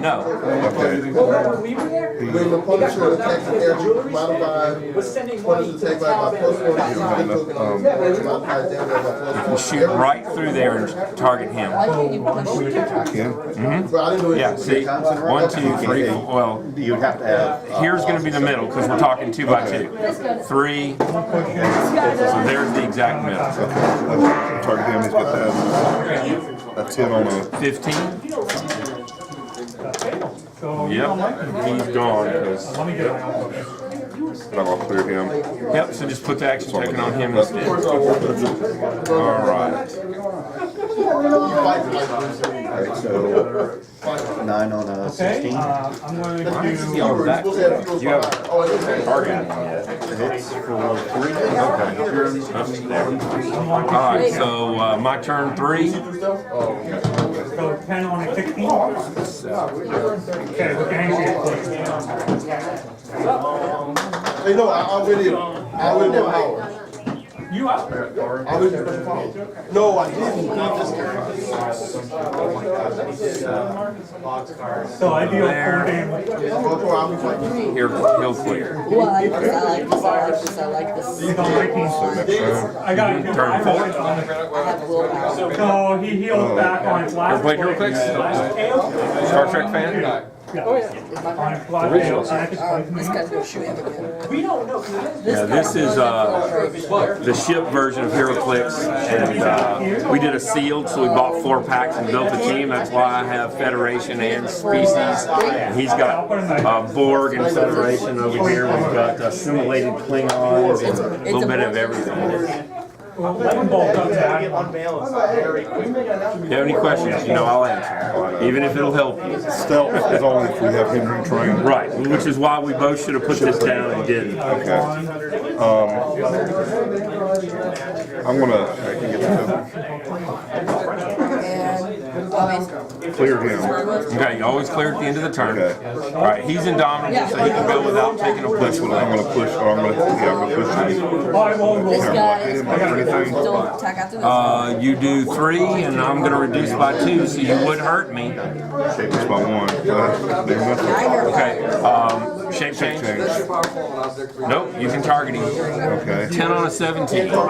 No. Okay. when the Punisher attacks an character, modify Punisher's attack by +1. Modify damage by +1. Shoot right through there and target him. Why can't you push? But I didn't do it. Yeah, see, 1, 2, 3, 4. Well, You would have to have. here's going to be the middle because we're talking 2 by 2. 3. So there's the exact middle. Target him, he's got that. A 10 on a. 15. So, Yep, he's gone. 'Cause- let me get my own. And I'm gonna clear him. Yep, so just put the action token on him instead. All right. Alright, so 9 on a Okay, 16. I'm going to do. Oh, that, you haven't targeted him yet. Hits for 3. All right, so my turn 3. So 10 on a 16. Okay, with the handshake, please. Hey, no, I went in. I went in power. You up? I went in power. No, I didn't. So I deal 4 damage. Here, he'll clear. Ooh, I like this, I like this, I like this, I like this. He's on 19. I got it. Turn 4. I have willpower. So he heals back on his last. Everybody here, Clicks? Star Trek fan? Yeah. On his last Original. fail, I have to play This guy's gonna shoot him again. Yeah, this is the ship version of HeroClix, and we did a sealed, so we bought 4 packs and built a team. That's why I have Federation and Species. And he's got Borg and Federation over here. We've got assimilated Klingons and a little bit of everything. Lightning bolt comes back. If you have any questions, you know I'll answer, even if it'll help you. Stealth is only if we have Henry trained. Right, which is why we both should have put this down and didn't. Okay. I'm gonna. I can get the And obviously. clear him. Okay, you always clear at the end of the turn. Okay. All right, he's indomitable, so he can go without taking a push. I'm gonna push. Or I'm gonna push him. This guy is Hit him or anything. still attack after this. You do 3, and I'm going to reduce by 2, so you would hurt me. It's by 1. Okay, shape change. Nope, you can target him. Okay. 10 on a 17. You can't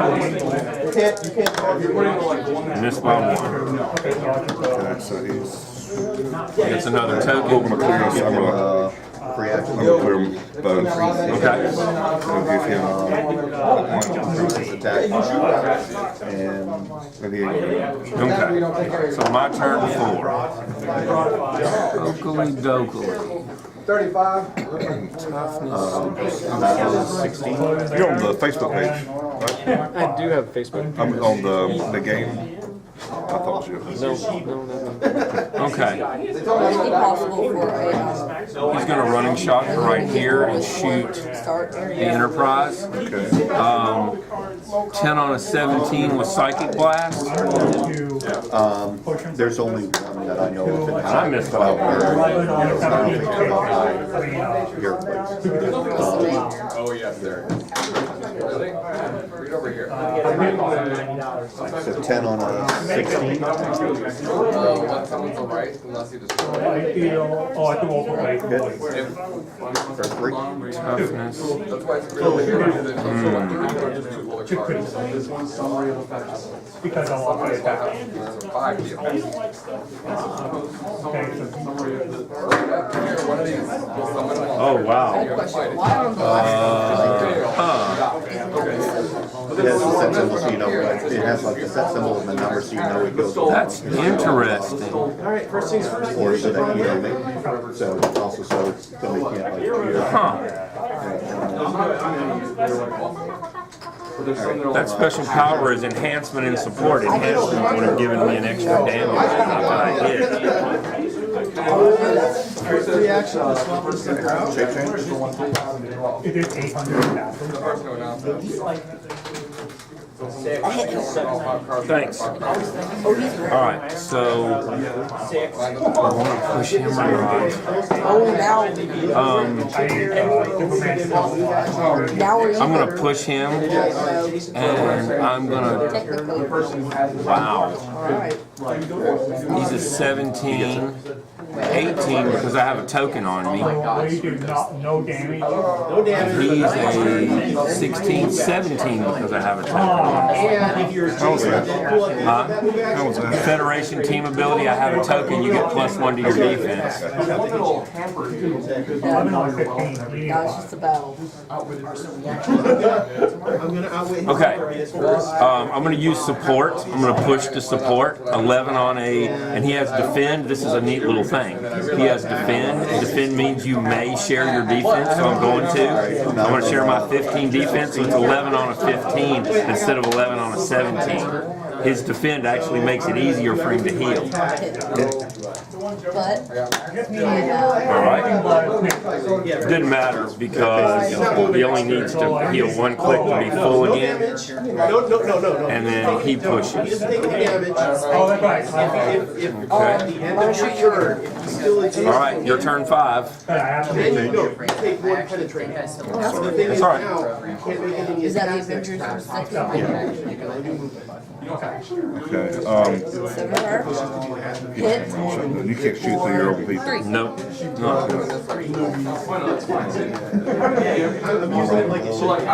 target. And this by 1. Okay. So he's. It's another I'm token. gonna clear him. I'm gonna. Free action. I'm gonna clear him both. Okay. I'll give him Increases attack. And maybe. Okay. So my turn 4. Okily dokily. 35. 16. You're on the Facebook page, right? I do have Facebook. I'm on the game. I thought you. Okay. Would it be possible for a He's going to running shot right here and shoot start the Enterprise. Okay. 10 on a 17 with Psychic Blast. There's only one that I know of. I missed by 1. 11 on a 17. Here, please. Oh, yes, there. Really? Read over here. So 10 on a 16. Let someone go right, unless you just. I feel, oh, I can overweight. For 3. Toughness. That's why it's really here. Just two bullet cards. This one's summary of effects. Because I want to attack. 5 deal. Okay, so Summary of the. Here, one of these. Will someone else- Oh, wow. question. Why on the left? It has the set symbol, so you know, it has like the set symbol and the number, so you know it goes. That's interesting. Alright, first things first. Or so that you know, so also so they can't like hear. Huh. That special power is enhancement and support. Enhancement would have given me an extra damage if I hit. Three action to swap the center out. Shape change? It is 800,000. Thanks. Alright, so I want to push him around. Oh, now I'm going to push him, and I'm going to, wow. He's a 17, 18 because I have a token on me. We do no damage. No damage. He's a 16, 17 because I have a token on me. And if you're How was that? Huh? How was that? Federation team ability, I have a token, you get +1 to your defense. 11 or 15. that was just a battle. I'm gonna outwit his Okay. areas first. I'm going to use support. I'm going to push to support. 11 on a, and he has defend. This is a neat little thing. He has defend. Defend means you may share your defense, so I'm going to. I'm going to share my 15 defense, so it's 11 on a 15 instead of 11 on a 17. His defend actually makes it easier for him to heal. But All right. Didn't matter because he only needs to heal 1 click to be full again, No. and then he pushes. Take the damage. Oh, that's right. If the end of your turn, it's still a All right, your turn 5. then you go. You take 1 penetrating. So the thing is all right. now, you can't make any is that the attacks Avengers next or turn. Okay, 7 her? Hit. you can't shoot through your own people. 3. Nope. No. I'm using it like it should be.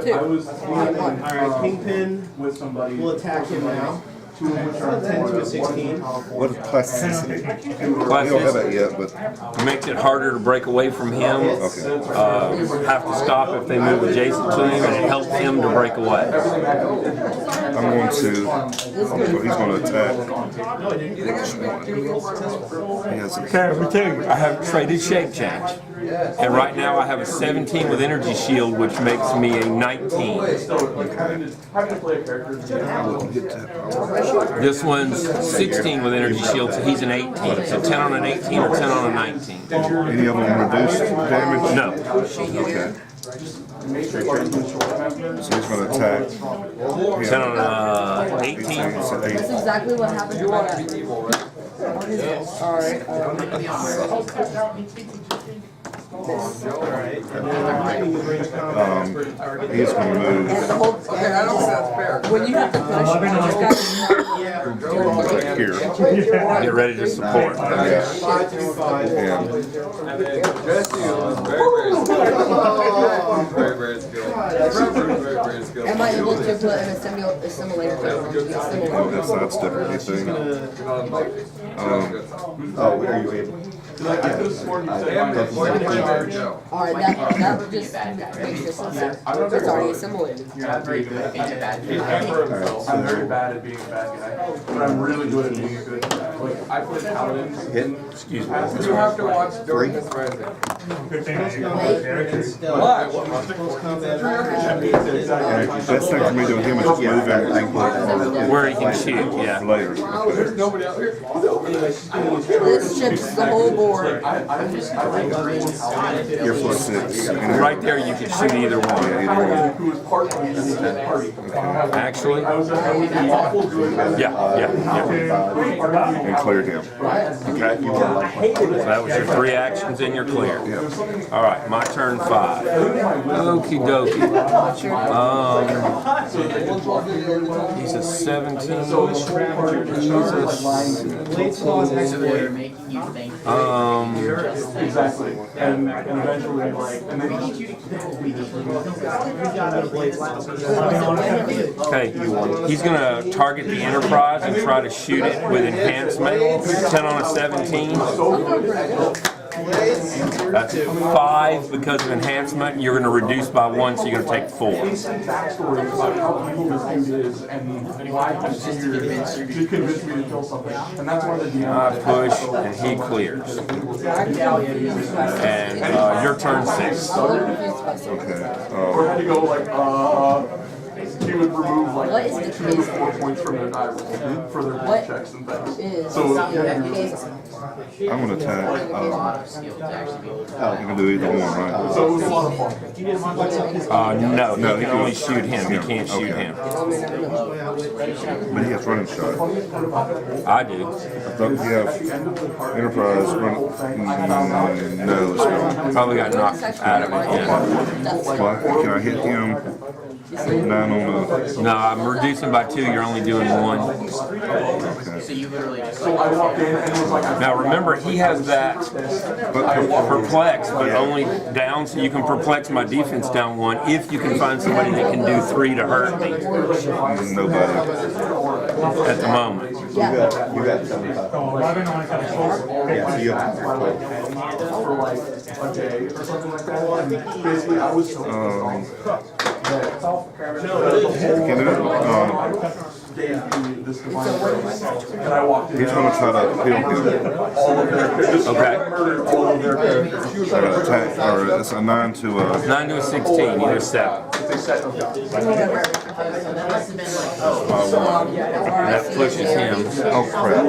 2. Alright, Kingpin will attack him now. 10 to a 16. What is plasticity? We don't have Plasticity that yet, but makes it harder to break away from him. Have to stop if they move adjacent to him, and it helps him to break away. I'm going to, he's going to attack. He has a, I have traded shape change. And right now I have a 17 with energy shield, which makes me a 19. This one's 16 with energy shield, so he's an 18. So 10 on an 18 or 10 on a 19? any of them reduced damage? No. Okay. So he's going to attack. 10 on a 18? So That's exactly what happened to my dad. What is this? Alright. Alright. And then he's going to move. And the whole, when you have to push, you just got Back here. Get ready to support. And Am I able to put in a simulator? that's different. Anything? Oh, are you able? Alright, that would just makes this look bad. It's already assimilated. I'm very bad at being a bad guy, but I'm really good at being a good guy. Like, I play paladins. Excuse me. You have to watch during this Good thing I got best thing for me to him is just moving Where he can shoot, yeah. layers. There's nobody out here. This chips the whole board. You're +6. Right there you can shoot either one. Who was part of this party. Actually? Yeah. And cleared him. Okay. So that was your 3 actions and you're clear. All right, my turn 5. Okie dokie. He's a 17. Exactly. And eventually, like, and then Okay, he's gonna target the Enterprise and try to shoot it with enhancement. 10 on a 17. That's 5 because of enhancement. You're gonna reduce by 1, so you're gonna take 4. backstory about how evil this dude is and why he's here to convince me to kill something. And that's one of the I push and he clears. And your turn 6. Okay. Or had to go like, she would remove like What is the 2 to 4 points from their die roll for their What checks and things. is So the I'm gonna attack. You can do either one, right? So it was a lot of fun. No, No, he can only shoot him. He can't shoot Okay. him. But he has running shot. I do. I thought you have Enterprise run. No, it's not. Probably got knocked out of it. Yeah. Well, can I hit him? 9 on the. No, I'm reducing by 2. You're only doing 1. Now remember, he has that perplex, but only down, so you can perplex my defense down 1 if you can find somebody that can do 3 to hurt me. Nobody. At the moment. You got 75. 11 on a Yeah, so you have to For like a day or something like that. Basically, I was. Can do it. This divine and I walked in. He's gonna try to heal him. All of their characters. Okay. Murdered all of their characters. I gotta attack, or it's a 9 to 9 to a 16, either 7. That pushes him. Oh crap.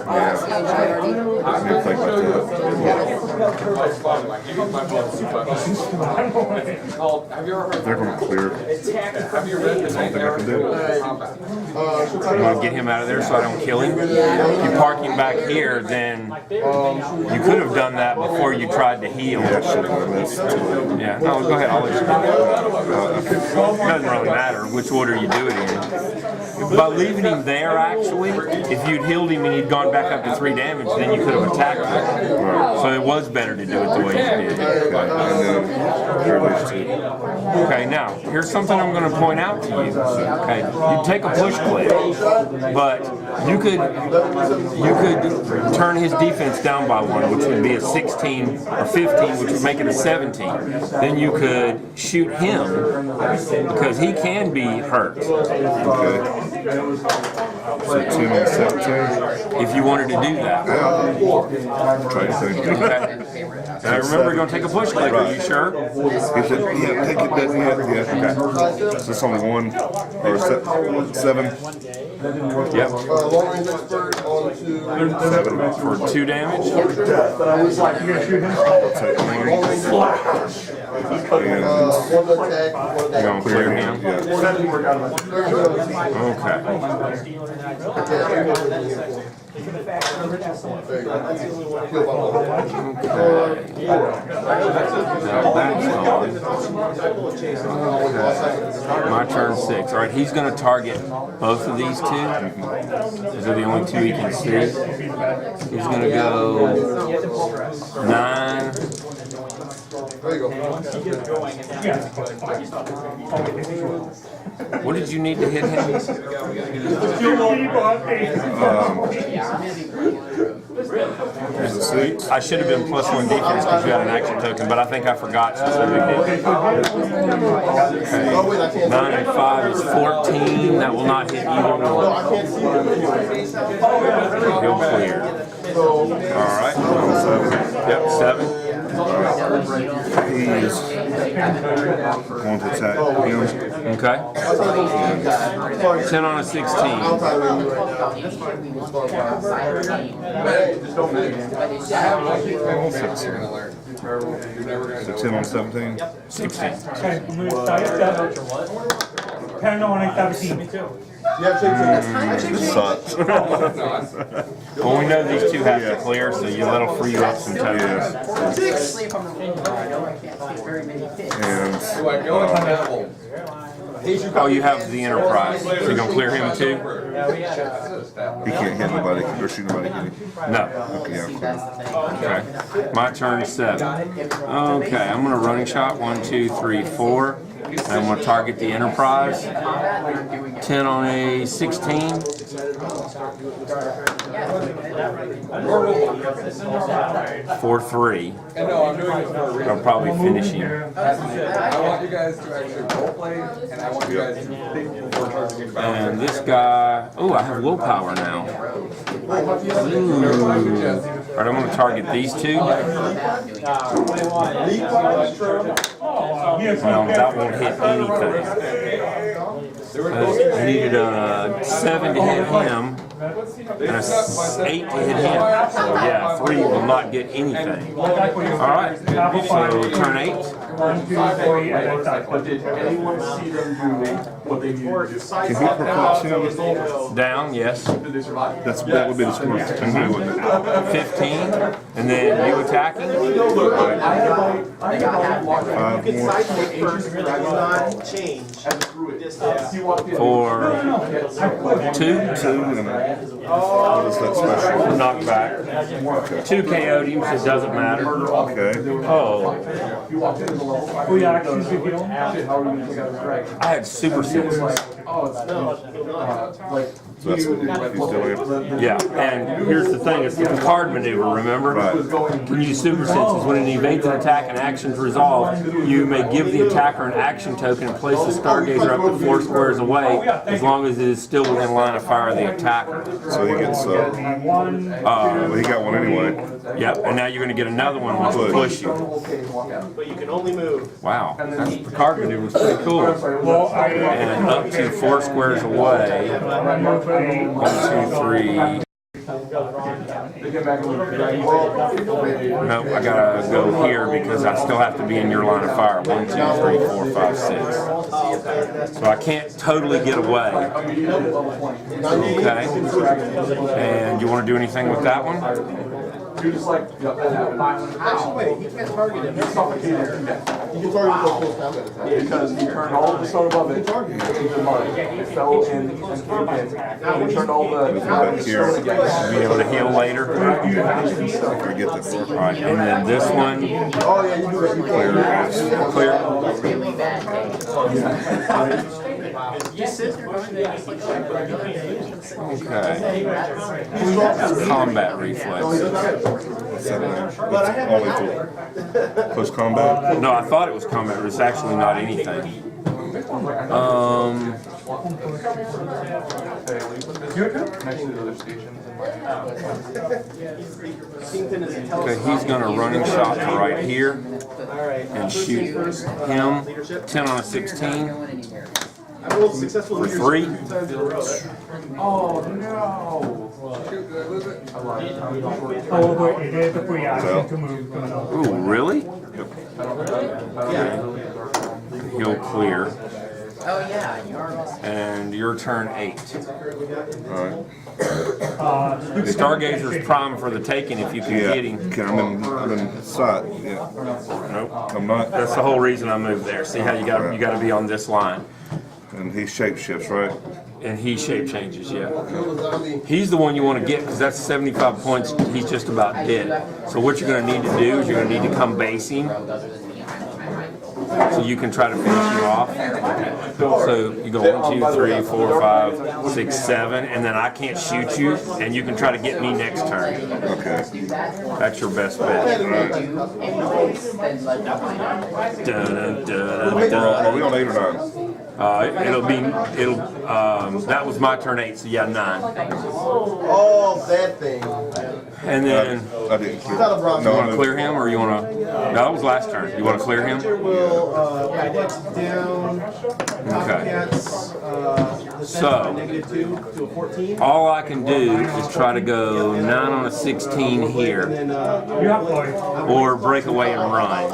Yeah. I didn't think about that. They're gonna clear. That's the only thing I can do. You want to get him out of there so I don't kill him? If you park him back here, then you could have done that before you tried to heal. Yeah, no, go ahead. I'll let you do it. It doesn't really matter which order you do it in. By leaving him there, actually, if you'd healed him and he'd gone back up to 3 damage, then you could have attacked him. So it was better to do it the way you did. Okay, now, here's something I'm going to point out to you. Okay, you take a push click, but you could turn his defense down by 1, which would be a 16 or 15, which would make it a 17. Then you could shoot him because he can be hurt. Okay. So 10 on 17. If you wanted to do that. Try to think. Okay. Now remember, you're going to take a push click. Are you sure? He said, yeah, take it, yeah. Okay. Is this only 1 or 7? Yep. Long range expert on to 7 For 2 damage. But I was like, you're gonna shoot him? I'll take long range flash. And one attack, one You're attack. going to clear him? My turn 6. All right, he's going to target both of these 2. These are the only 2 he can see. He's going to go 9. There you go. What did you need to hit him? here's a 6. I should have been +1 defense because you had an action token, but I think I forgot, so it's no big deal. Oh, wait, I can't. 9 and 5 is 14. That will not hit either No, one. I can't see them. He'll clear. So, All right. 7. Yep, 7. He's going to attack him. Okay. 10 on a 16. I'll tie with you right now. That's fine. It's fine. Just don't make So 10 on 17. 16. Okay, I'm gonna start 10 on a 17. This sucks. Well, we know these 2 have to clear, so that'll free you up some tokens. And Oh, you have the Enterprise. So you're going to clear him too? he can't hit nobody or shoot nobody, can he? No. Okay, yeah. Okay. My turn 7. Okay, I'm going to running shot. 1, 2, 3, 4. I'm going to target the Enterprise. 10 on a 16. For 3. I'll probably finish him. I want you guys to actually role play, and I want you guys to think before charging in battle. And this guy, oh, I have willpower now. Ooh. All right, I'm going to target these 2. Well, that won't hit anything. I needed a 7 to hit him and a 8 to hit him. So yeah, 3 will not get anything. Alright, so turn 8. 1, 2, 3, and then But did anyone see them do what they needed to do? Can he perplex him? Down, yes. Did they survive? That would be the score. Wouldn't it? 15. And then you attacking? I got Five You can more. sidekick first, do not change distance. For 2? 2 and what is that special? Knockback. 2 KO'd him, so it doesn't matter. Okay. Oh, You walked into the level 5. Reactions if you don't Shit, how are you gonna take out the dragon? I had super senses. Oh, it's like. So that's what he's doing. Yeah, and here's the thing, it's the card maneuver, remember? Right. Can use super senses. When it evades an attack and actions resolve, you may give the attacker an action token and place the Stargazer up to 4 squares away, as long as it is still within line of fire of the attacker. So he gets, well, he got one anyway. Yep, and now you're going to get another one which will push you. But you can only move. Wow, that's, the card maneuver was pretty cool. Well, And up to 4 squares away. 1, 2, 3. Nope, I gotta go here because I still have to be in your line of fire. 1, 2, 3, 4, 5, 6. So I can't totally get away. Okay. And you want to do anything with that one? You're just like, Actually, wait, he can't target him. He's suffocated. You can target for close combat attack. because he turned all of the stone above it into mud. It fell in and came in. And he turned all the Back here. Be able to heal later. I get that far. Alright, and then this one. Oh, yeah, you do that. You Clear, yes. Clear. Really bad day. Okay. Combat reflex. 7 inch. Only 2. Post combat. No, I thought it was combat, but it's actually not anything. next to the other stations. Okay, he's gonna running shot to right here and shoot him. 10 on a 16. I rolled successful For 3. Oh no! Oh, but it is a free action to move. Ooh, really? He'll clear. Oh yeah, you're And your turn 8. Alright. The Stargazer's prime for the taking if you can Yeah. get him. Okay, I'm in sight. Yeah. Nope. I'm not. That's the whole reason I moved there. See how you got to be on this line. And he shapeshifts, right? And he shape changes, yeah. He's the one you want to get because that's 75 points. He's just about dead. So what you're going to need to do is you're going to need to come base him so you can try to finish him off. So you go 1, 2, 3, 4, 5, 6, 7, and then I can't shoot you, and you can try to get me next turn. Okay. That's your best bet. Dun, dun, dun, Are we on 8 or 9? That was my turn 8, so yeah, 9. Oh, that thing. And then, I didn't clear. you want to clear him, or you want to? No, that was last turn. You want to clear him? Will index down. Okay. The So, -2 to a 14. all I can do is try to go 9 on a 16 here, And or break away and run.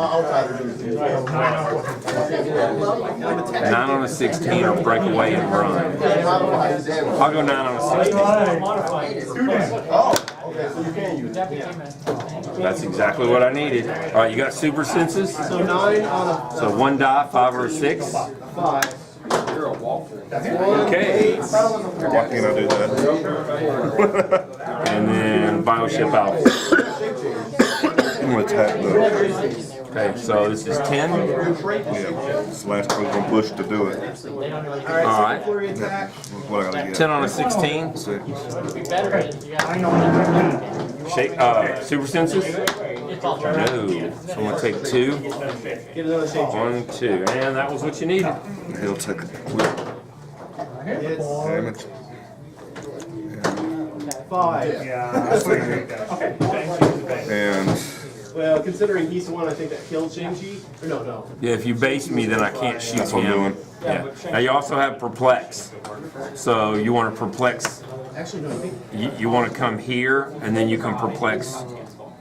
9 on a 16 or break away and run. I'll go 9 on a 16. Okay, so you can use it. That's exactly what I needed. All right, you got super senses? so 9 on So 1 die, 5 or a 6. a 5. Okay. Why can't I do that? And then Bioship Alpha. I'm gonna attack the. Okay, so this is 10. Yeah. This last one's gonna push to do it. All right. What I gotta get? 10 on a 16. 6. Shake, super senses? No. So I'm gonna take 2. Get another shape. 1, 2. And that was what you needed. He'll take damage. 5. Yeah. And Well, considering he's the one I think that killed Shang-Chi. Or no. Yeah, if you base me, then I can't shoot That's what I'm him. doing. Yeah. Now you also have perplex. So you want to perplex. Actually, no, I think. You want to come here, and then you can perplex.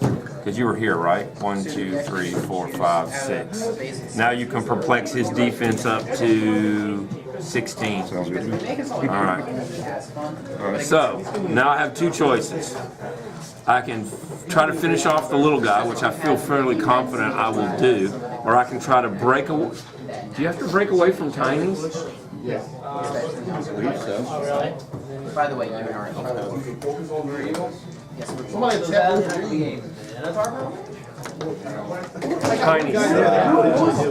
Because you were here, right? 1, 2, 3, 4, 5, 6. Now you can perplex his defense up to 16. Sounds good. All right. So now I have two choices. I can try to finish off the little guy, which I feel fairly confident I will do, or I can try to break away. Do you have to break away from tinies? Yeah. By the way, you and our Somebody tap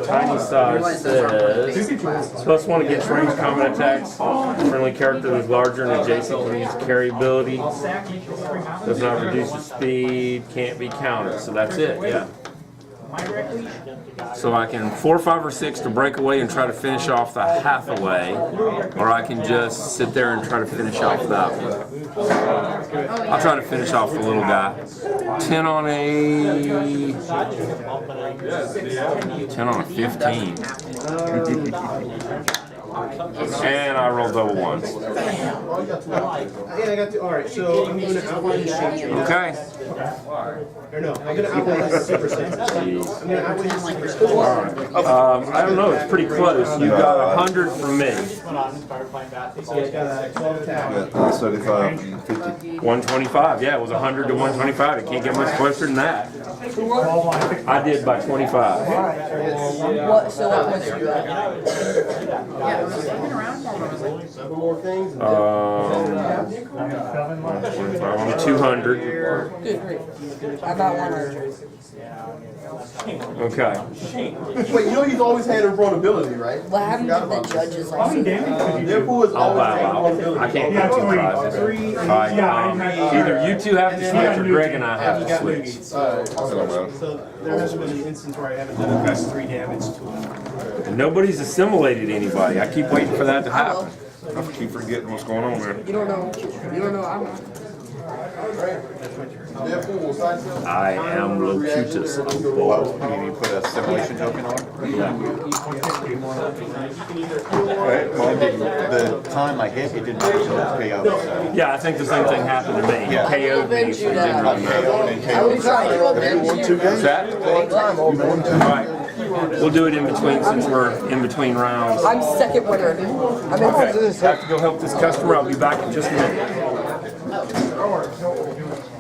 Tiny size says plus one against ranged combat attacks. Friendly character that is larger and adjacent can use carry ability. Does not reduce the speed. Can't be countered. So that's it. Yeah. So I can 4, 5, or 6 to break away and try to finish off the Hathaway, or I can just sit there and try to finish off that one. I'll try to finish off the little guy. 10 on a 15. And I roll double ones. Yeah, I got to. All right, so I'm going to outline Shang-Chi. Okay. Or no, I'm going to outline Super Saiyan. I'm going to outline Super I don't know. It's pretty close. You got 100 from me. So it's got 12 attack. 75, 50. 125. Yeah, it was 100 to 125. It can't get much closer than that. I did by 25. What, so what points you got? Seven more things. I'm 200. Good, great. I got 100. Okay. Wait, you know he's always had invulnerability, right? What happened to the judges last week? Deadpool has I'll always had bow out. invulnerability. I can't get two prizes. Alright, either you two have to switch or Greg and I have to switch. Alright. So there hasn't been an instance where I haven't done at least 3 damage to him. And nobody's assimilated anybody. I keep waiting for that to happen. I keep forgetting what's going on there. You don't know. You don't know. I'm Deadpool, side step. I am Locutus. Well, you need to put a simulation token on? Alright, Well, the time I hit, it didn't KO. So. Yeah, I think the same thing happened to me. Yeah. KO'd me. avenge you now. I KO'd and I KO'd. was trying to avenge you. What's that? Alright. We'll do it in between since we're in between rounds. I'm second winner. I'm in Okay. I have to go help this customer. I'll be back in just a minute.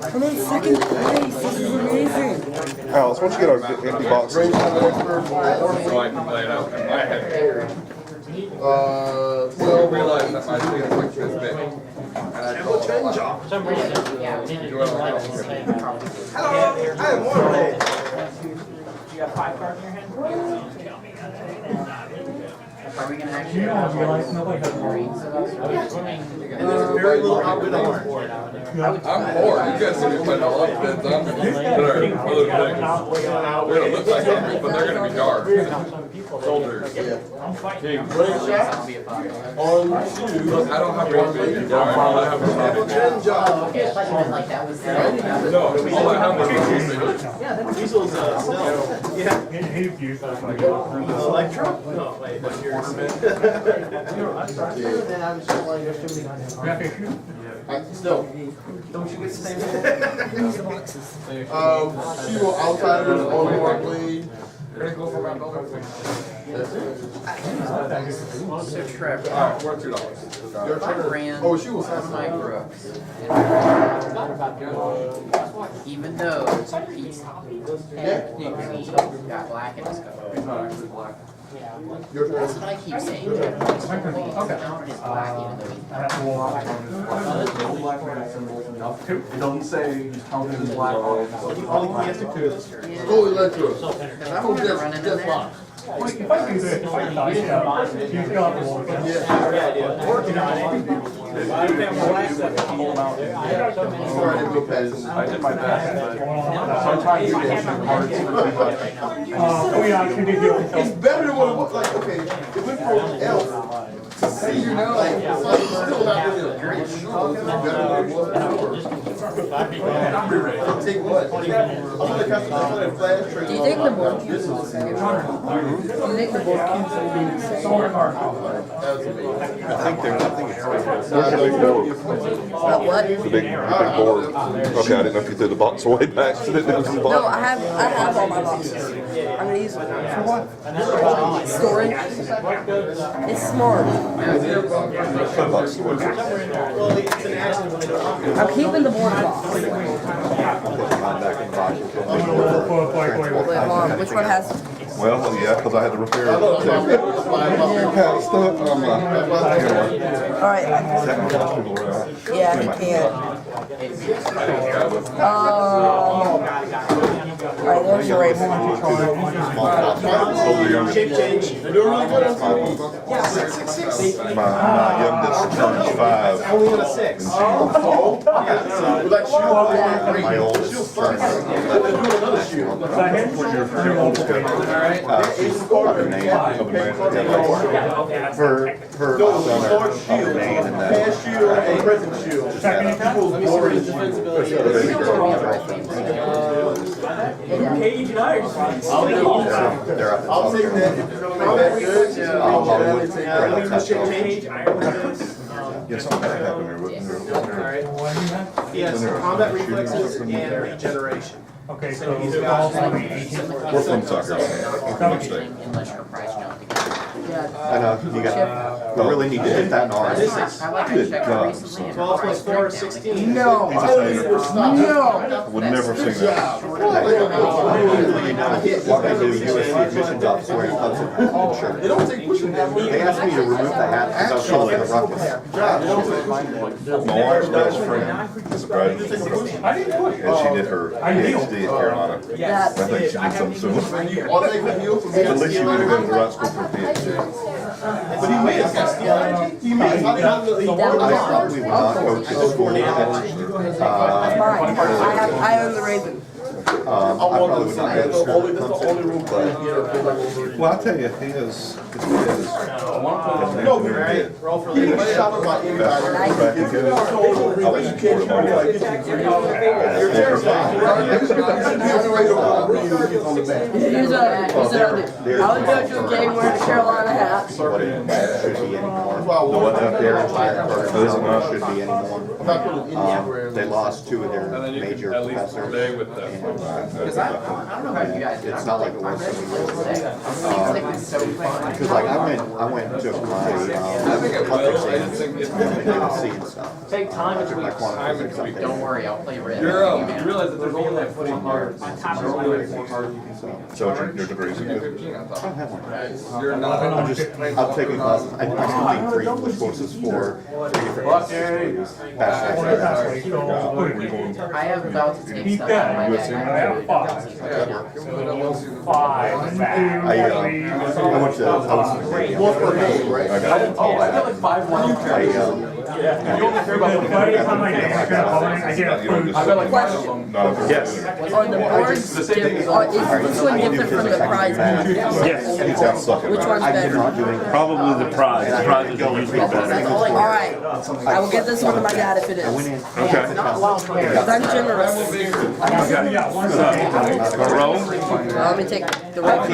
I'm in second place. This is amazing. Alex, why don't you get our empty boxes? Range combat expert. So I can play it out in my head. 12. I realized that my thing is like this big. And I told him, Hello, I am Warblade. You got 5 cards in your hand? Are we gonna actually? And there's very little outwit on the board. I'm bored. You guys see me putting all up bids on that are other things. They're gonna look like hungry, but they're gonna be dark. Shoulders. Yeah. Kings. Range shot. On 2. Look, I don't have one big. I have a 10 job. Okay, I thought you meant like that was. No, all I have is one big. Weasel's stealth. Yeah. Electro? No, wait, that's yours. Still. Two outsiders on Warblade. So Trevor, Alright, worth $2. Your turn. Oh, she was having my Brooks. Even though he's technically got black in his color. It's not actually black. Your turn. That's what I keep saying. Technically, his counter is black even though he's black. It doesn't say he's counted as black. All he has to clear this turn. Go Electro. Because I'm gonna run in there. If I do this, if I die, you've got the wall. Working on it. Sorry, I didn't go past. I did my best, but sometimes you get hard to Oh yeah, I can do It's better than what it was. Like, okay, it went from elf to see. Like, it's still not really a great shoe. It's better than it was before. It'll take what? I think the custom flash trade. Do you think the board cubes will be? Do you think the board cubes will be the same? I think it's. What? The big board. Okay, I didn't know if you threw the box away by accident. No, I have all my boxes. I'm gonna use it. For what? Storage. It's smart. I'm keeping the board box. Wait, hold on. Which one has? Well, yeah, because I had to repair it. Alright. Yeah, he can't. Alright, there's your right one. Shape change. They're doing really good on TV. Yeah, 666. My youngest turns 5. Only on a 6. Oh. Yeah, so with that shoe, My oldest turns. they're doing another shoe. What's your oldest got? For Large shoe, past shoe, and present shoe. People's board is Cage and Irish. I'll take that. If you're gonna make that good, I'll take that. Change. Yes, I'm happy with it. Yes, combat reflexes and regeneration. Okay, so he's got We're from soccer. I know, you got, we really need to hit that in ours. This is Good God. 12 plus 4 is 16. No. I would never have seen that. What they do, USC admissions officer wearing Hudson shirt. They don't take pushing that. They asked me to remove the hat because I was causing a ruckus. My wife's best friend is a graduate student, and she did her PhD in Carolina. I think she did something similar. All they can do for me At least she would have been to right school for a PhD. But he made us he made us I probably would not go to school. Mine. I own the Raven. I probably would not go to school. That's the only room for it. Well, I tell you, his No, right? Roll for the shot by anybody. back in Canada, I was supportive of it. You're terrified. Here's another. I would go to a game wearing a Carolina hat. What it should be anymore. The what out there? This should be anymore. They lost 2 of their major professors. Because I don't know about you guys. It's not like it was so many years ago. Because like I went and took my health exams in USC and stuff. Take time I took my between quantum physics up there. Don't worry, I'll play red. You realize that there's only like 4 cards. There's only like 4 cards you can sell. So your degrees in good. I don't have one. You're not. I'm taking classes. I still take 3 English courses for 3 different degrees. I have about to take Beat stuff that. out of my bag. I have 5. 5. I went to One per game, right? Oh, I got like 5 1 cards. By the time I did my opponent, I did a food. I got like 5 of them. Yes. Are the boards different? Is which one different from the prize? Yes. Which one's better? Probably the prize. The prizes are usually better. Alright. I will get this one to my dad if it is. Okay. Because I'm generous. Roll. Let me take the red.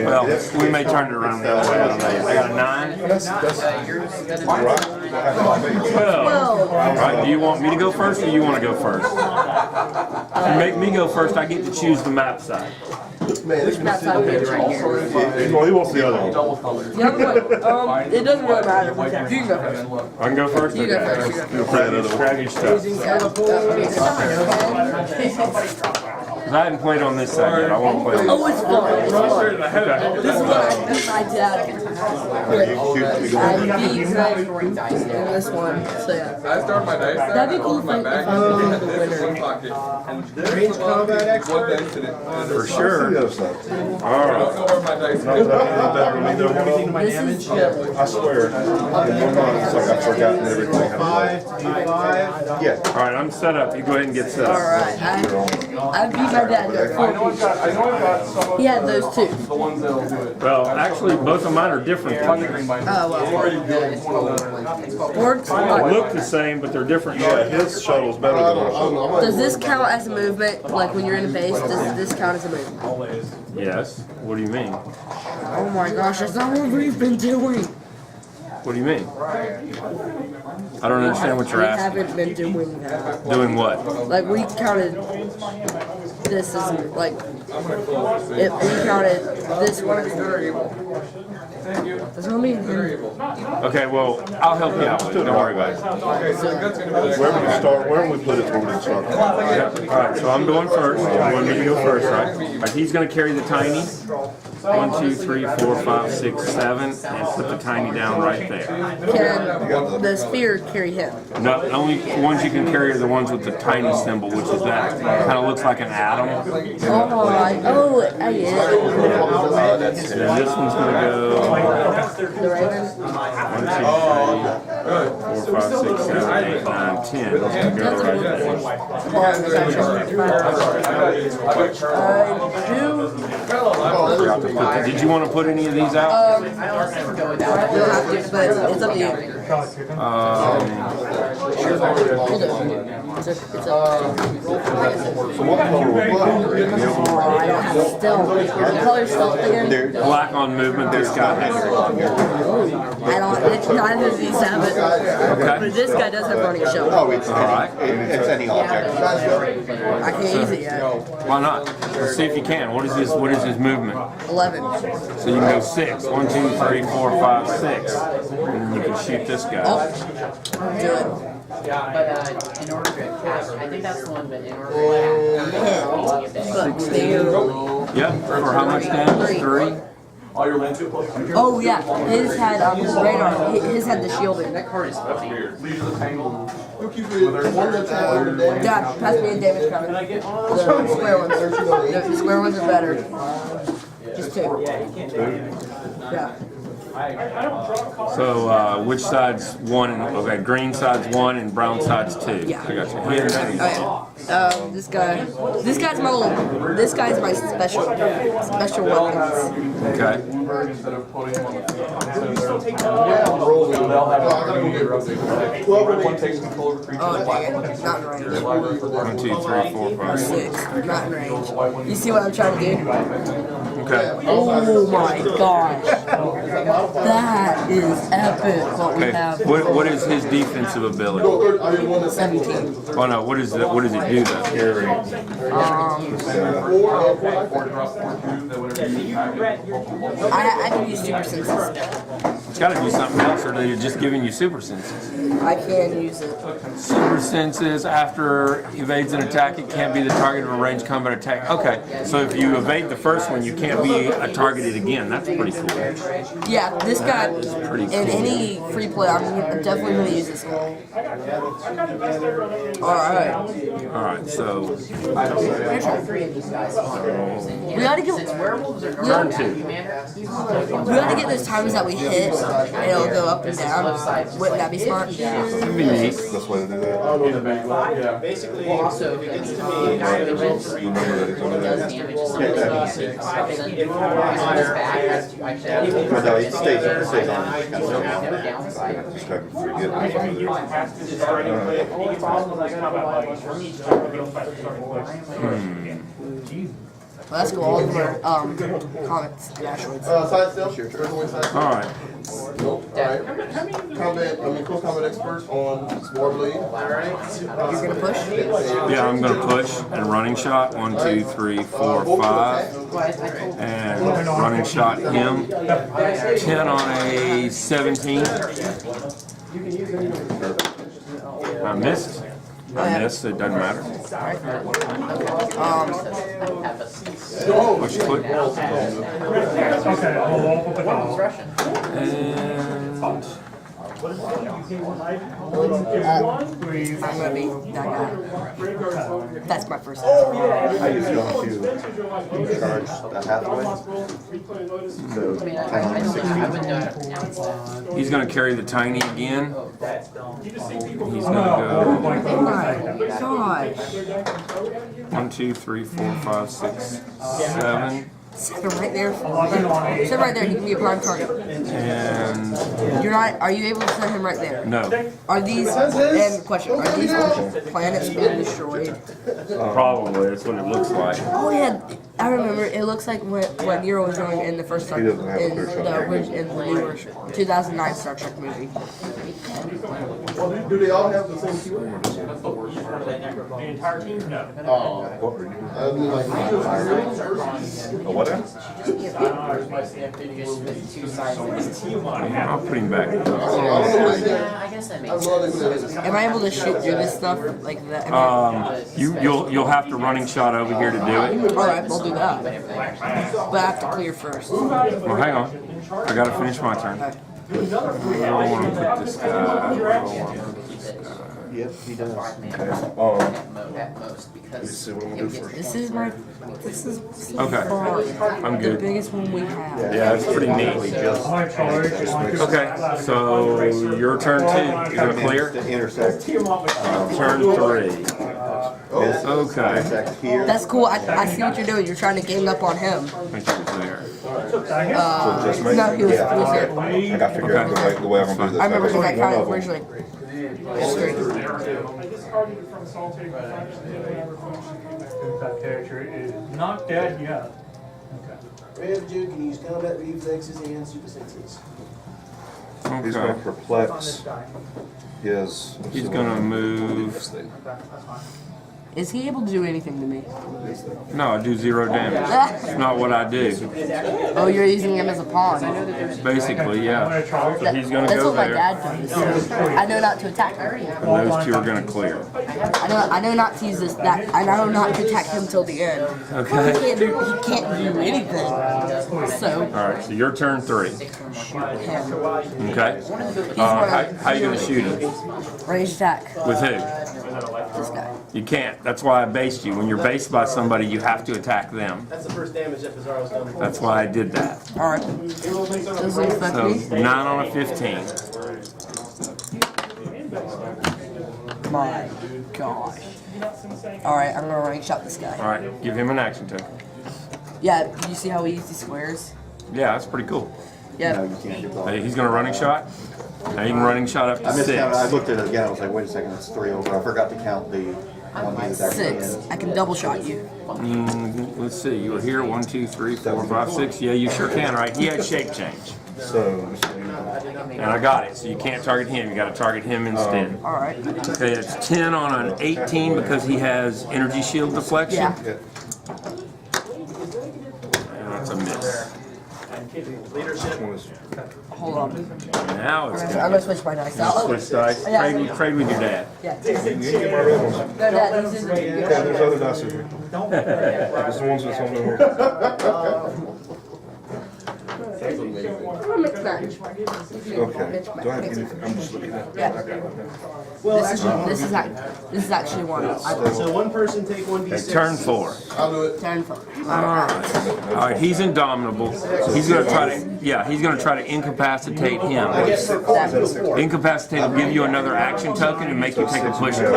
Well, we may turn it around the other way. I don't know. I got a 9. 12. All right. Do you want me to go first, or you want to go first? If you make me go first, I get to choose the map side. Which map side are we right here? Well, he wants the other one. The other one. It doesn't really matter. You can go first. I can go first. You go first. You go first. Grab your stuff. Because I hadn't played on this side yet. I want to play on this. Oh, it's fun. It's fun. This is what I beat my dad. I beat Greg in this one. So yeah. I started my dice. That'd be cool if I knew the winner. Range combat expert. For sure. The other side. All right. This is good. I swear, in one month, it's like I've forgotten everything. 5, 5. Yeah. All right. I'm set up. You go ahead and get set up. Alright. I beat my dad to I know I've got some of He had those two. the ones that'll do it. Well, actually, both of mine are different. Oh, well. Works. They look the same, but they're different. Yeah, his shuttle's better than our shuttle. Does this count as a movement? Like when you're in a base, does this count as a movement? Yes. What do you mean? Oh my gosh, that's not what we've been doing. What do you mean? I don't understand what you're We asking. haven't been doing that. Doing what? Like we counted this as like if we counted this one as variable. That's what I mean. Okay, well, I'll help you out with it. Don't worry about it. Where would we start? Where would we put it when we start? Alright, so I'm going first. You want me to go first, right? Alright, he's going to carry the tiny. 1, 2, 3, 4, 5, 6, 7, and put the tiny down right there. Can the sphere carry him? No, the only ones you can carry are the ones with the tiny symbol, which is that kind of looks like an atom. Oh, I get it. And then this one's going to go The Raven. 1, 2, 3, 4, 5, 6, 7, 8, 9, 10. It's going to go right there. Did you want to put any of these out? I don't have to, but it's up to you. It's a stealth. The color stealth again? Black on movement, this guy has. It's neither of these have it. Okay. But this guy does have running show. Oh, it's Alright. it's any object. I can't use it yet. Why not? Let's see if you can. What is his movement? 11. So you can go 6. 1, 2, 3, 4, 5, 6. And then you can shoot this guy. Do it. But in order to pass, I think that's the one, but in order to pass, Yep. For how much damage? 3? Oh yeah, his had radar. His had the shielding. that card is funny. Dad, pass me a damage counter. The square ones. The square ones are better. Just 2. Yeah. So which side's 1? And, okay, green side's 1 and brown side's 2. Yeah. I got you. This guy's my special weapons. Okay. Oh dang it, not in range. 1, 2, 3, 4, 5, 6. 6, not in range. You see what I'm trying to do? Okay. Oh my gosh. That is epic what we Okay. have. What is his defensive ability? 17. Oh no. What does it do though? I can use super senses. It's got to do something else, or they're just giving you super senses. I can use it. Super senses after evades an attack, it can't be the target of a ranged combat attack. Okay, so if you evade the first one, you can't be targeted again. That's pretty cool. Yeah, this guy, pretty cool. in any free play, I'm definitely going to use this guy. Alright. Alright, so We gotta get, turn 2. we gotta get those times that we hit, and it'll go up and down. Wouldn't that be smart? That'd be neat. Best way to do that. Basically, if it gets to me, Remember that he's under there. No, it stays on. Just have to forget he's under there. Well, that's cool. All of our comics and asteroids. Side step. Alright. Close combat expert on Warblade. You're gonna push? Yeah, I'm going to push and running shot. 1, 2, 3, 4, 5. And running shot him. 10 on a 17. I missed. I missed, it doesn't matter. Push click. Okay, I'll open it all. And I'm gonna be that guy. That's my first. I was going to charge the Hathaway. So 10 on 16. he's going to carry the tiny again. He's going to Oh go. my gosh. 1, 2, 3, 4, 5, 6, 7. Set him right there. Set him right there. He can be a prime target. And You're not. Are you able to set him right there? no. Are these? And question: are these planets being destroyed? Probably. That's what it looks like. Oh yeah, I remember. It looks like what Nero was doing in the first Star, in the newer 2009 Star Trek movie. Do they all have the same keyword? The entire team? No. Oh. I mean, like, What? I'll put him back. Yeah, I guess that makes sense. Am I able to shoot through this stuff like that? You'll have to running shot over here to do it. All right, we'll do that. But I have to clear first. Well, hang on. I gotta finish my turn. I don't want to put this guy. Yep, he does. At most, because This is my. This is Okay. I'm the good. biggest one we have. Yeah, it's pretty neat. Okay, so your turn 2. You're gonna clear? Intersect. Turn 3. Okay. Here. That's cool. I see what you're doing. You're trying to gang up on him. I think it was there. No, he was here. I got to figure out the way I'm gonna do this. I remember because I counted One of them. originally. That character is not dead yet. Rev Juke can use combat reflexes and super senses. He's Okay. gonna perplex his. He's gonna move. Is he able to do anything to me? No, I do 0 damage. It's not what I do. Oh, you're using him as a pawn. Basically, yeah. So he's gonna That's go what my there. dad does. I know not to attack him. And those 2 are gonna clear. I know not to use this. That I know not to attack him till the end. Okay. He can't do anything. So All right. So your turn 3. Okay. How you gonna shoot him? range attack. With who? This guy. You can't. That's why I based you. When you're based by somebody, you have to attack them. That's the first damage that Pizarro's done. That's why I did that. All right. Does it affect So me? 9 on a 15. My gosh. All right, I'm gonna range shot this guy. All right. Give him an action token. Yeah. You see how he uses squares? Yeah, that's pretty cool. Yeah. Hey, he's gonna running shot. Now you can running shot up to I missed 6. count. I looked at it again. I was like, wait a second, it's 3 over. I forgot to count the one he was actually 6. in. I can double shot you. Let's see. You were here. 1, 2, 3, 4, 5, 6. Yeah, you sure can. Right? He has shape change, So, and I got it. So you can't target him. You got to target him instead. All right. Okay, it's 10 on an 18 because he has energy shield deflection. Yeah. And that's a miss. Hold on. Now it's I'm gonna gonna switch my dice out. switch dice. Yeah. Trade with your dad. Yeah. You can get my red ones. No, Dad, these are Yeah, there's other dice in here. There's the ones that's on the I'm gonna mix match. Okay. Do I have anything? I'm just looking at it. Yeah. This is actually one. So one person take 1d6. Turn 4. I'll do it. Turn 4. All right, he's indomitable. He's gonna try to, he's gonna try to incapacitate him. Incapacitate will give you another action token and make you take a push. And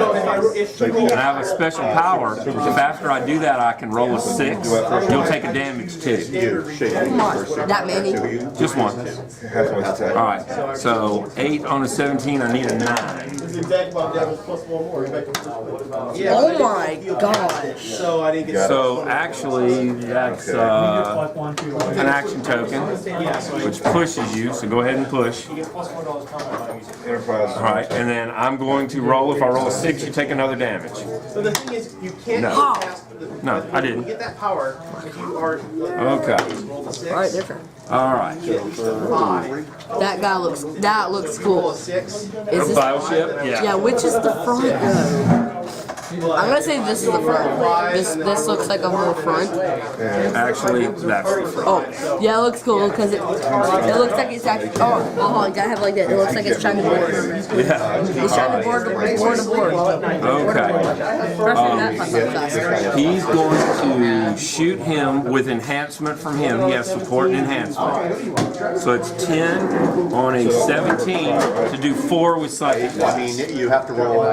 I have a special power. If after I do that, I can roll a 6. You'll take a damage too. That many? Just one. All right. So 8 on a 17. I need a 9. This is exactly why damage plus 1 more. Oh my gosh. So I didn't get. So actually, that's an action token, which pushes you. So go ahead and push. Enterprise. All right, and then I'm going to roll. If I roll a 6, you take another damage. So the thing is, you can't No. get past the. No, I didn't. You get that power if you are. Okay. Roll the 6. All right, different. All right. That guy looks. That looks cool. 6. Is this? Battleship? Yeah. Which is the front? I'm gonna say this is the front. This looks like a whole front. Actually, that's the front. Oh, yeah, it looks cool because it looks like it's actually. Oh, you gotta have it like that. It looks like it's trying to board. Yeah. It's trying to board the board. Okay. He's going to shoot him with enhancement from him. He has support and enhancement. So it's 10 on a 17 to do 4 with psychic. I mean, you have to roll.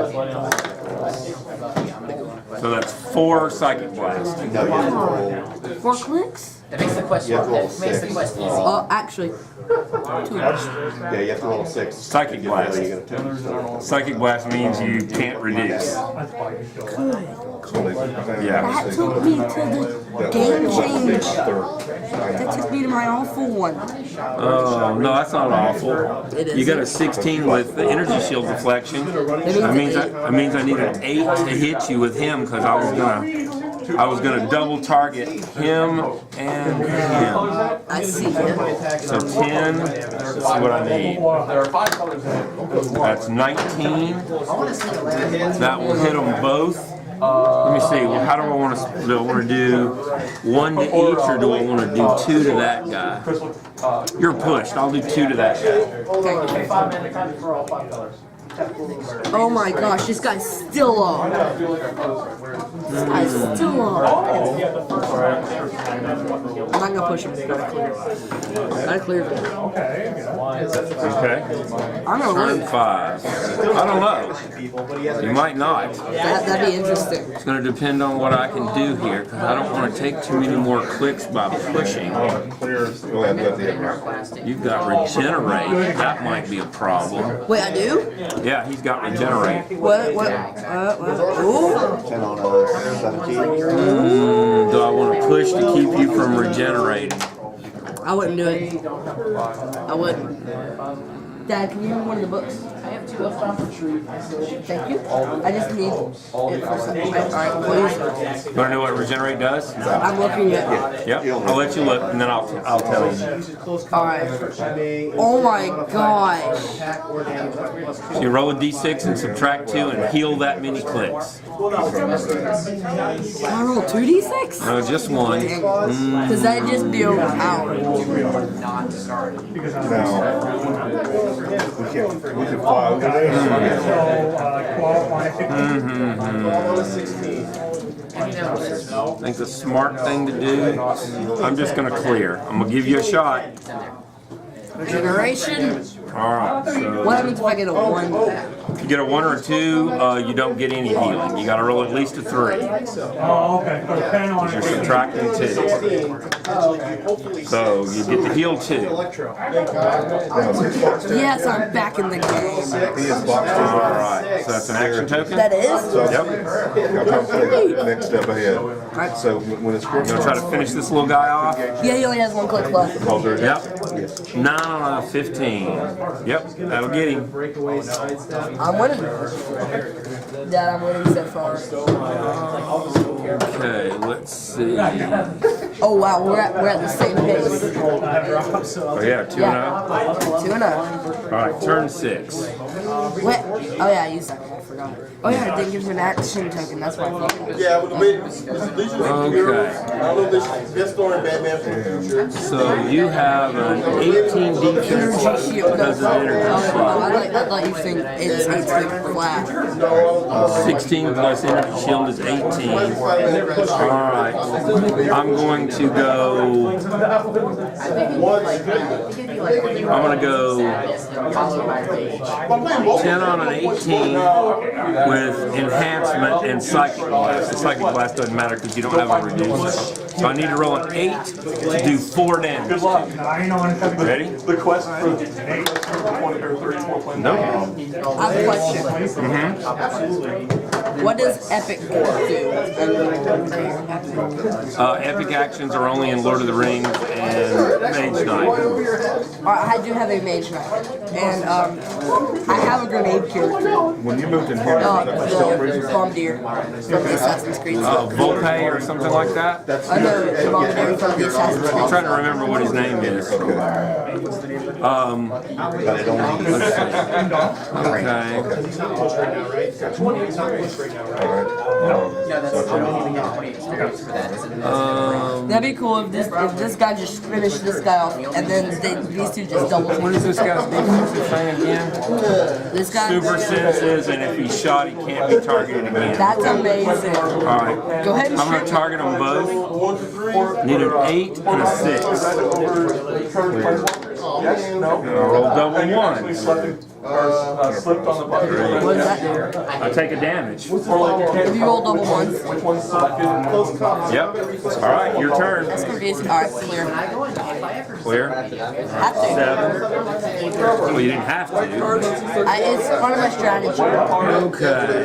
So that's 4 Psychic Blast. No, you have to roll. 4 clicks? That makes the question, You have to roll that makes the 6. question easy. Oh, actually, 2. Yeah, you have to roll 6. Psychic Blast. You get a 10. Psychic Blast means you can't reduce. Yeah. That took me to the game change. That took me to my awful one. Oh, no, that's not awful. It You got a is. 16 with the energy shield deflection. That means I need an 8 to hit you with him because I was gonna double target him and him. I see. So 10. Let's see what I need. That's 19. That will hit them both. Let me see. Well, how do I want to? Do I want to do 1 to each, or do I want to do 2 to that guy? You're pushed. I'll do 2 to that guy. Oh my gosh, this guy's still on. This guy's still on. I'm not gonna push him. Gotta clear. Okay. I'm gonna Turn win. 5. I don't know. You might not. That'd be interesting. It's going to depend on what I can do here, because I don't want to take too many more clicks by pushing. You've got regenerate. That might be a problem. Wait, I do? Yeah, he's got regenerate. What? Ooh. 10 on 17. Do I want to push to keep you from regenerating? I wouldn't do it. I wouldn't. Dad, can you give me one of the books? I have 2 left on for treat. Thank you. I just need it for something. Alright, please. You want to know what regenerate does? I'm looking at it. Yep. I'll let you look, and then I'll tell you. Alright. Oh my gosh. So you roll a d6 and subtract 2 and heal that many clicks. Can I roll 2d6? No, just 1. Because that'd just be overpowered. We can fly over there. I think the smart thing to do, I'm just going to clear. I'm going to give you a shot. Regeneration. Alright, so What happens if I get a 1? if you get a 1 or a 2, you don't get any healing. You got to roll at least a 3. Oh, okay. So 10 on You're subtracting 2. So you get to heal 2. Yes, I'm back in the game. Alright, so that's an action token? That is? Yep. Next step ahead. So when it's You want to try to finish this little guy off? Yeah, he only has 1 click left. Yep. 9 on a 15. Yep, that'll get him. I'm winning. Dad, I'm winning so far. Okay, let's see. Oh wow, we're at the same pace. Oh yeah, 2 and 0. 2 and 0. Alright, turn 6. Wait. Oh yeah, I used that. I forgot. Oh yeah, it didn't give me an action token. That's why I thought. Yeah, with the way this Okay. I don't know this story Batman from the future. So you have an 18 defense Energy shield. because of energy I shield. thought you think it's 18 flat. 16 plus energy shield is 18. Alright. I'm going to go. I'm going to go 10 on an 18 with enhancement and psychic blast. The psychic blast doesn't matter because you don't have a reducer. So I need to roll an 8 to do 4 damage. Good luck. 9 on 17. Ready? The quest for 20 or 34 play. No. I have a question. What does epic do? Epic actions are only in Lord of the Rings and Mage Knight. I do have a mage knight, and I have a grenade character. When you moved in here, The Bombardier from the Assassin's Creed. Volpe or something like that? I know the Bombardier from the Assassin's I'm Creed. trying to remember what his name is. But it only Let's see. Okay. No, that's not even get 20 experience for that, is it? That'd be cool if this guy just finished this guy off, and then these two just double. What is this guy's defensive thing again? This guy. Super senses, and if he's shot, he can't be targeted again. That's amazing. Alright. Go ahead and I'm going shoot. to target them both. Need an 8 and a 6. I'll roll double ones. Slipped on the button. What does that do? I take a damage. If you roll double ones. Yep. Alright, your turn. That's confusing. Alright, clear. Clear. Have to. 7. Well, you didn't have to. It's part of my strategy. Okay.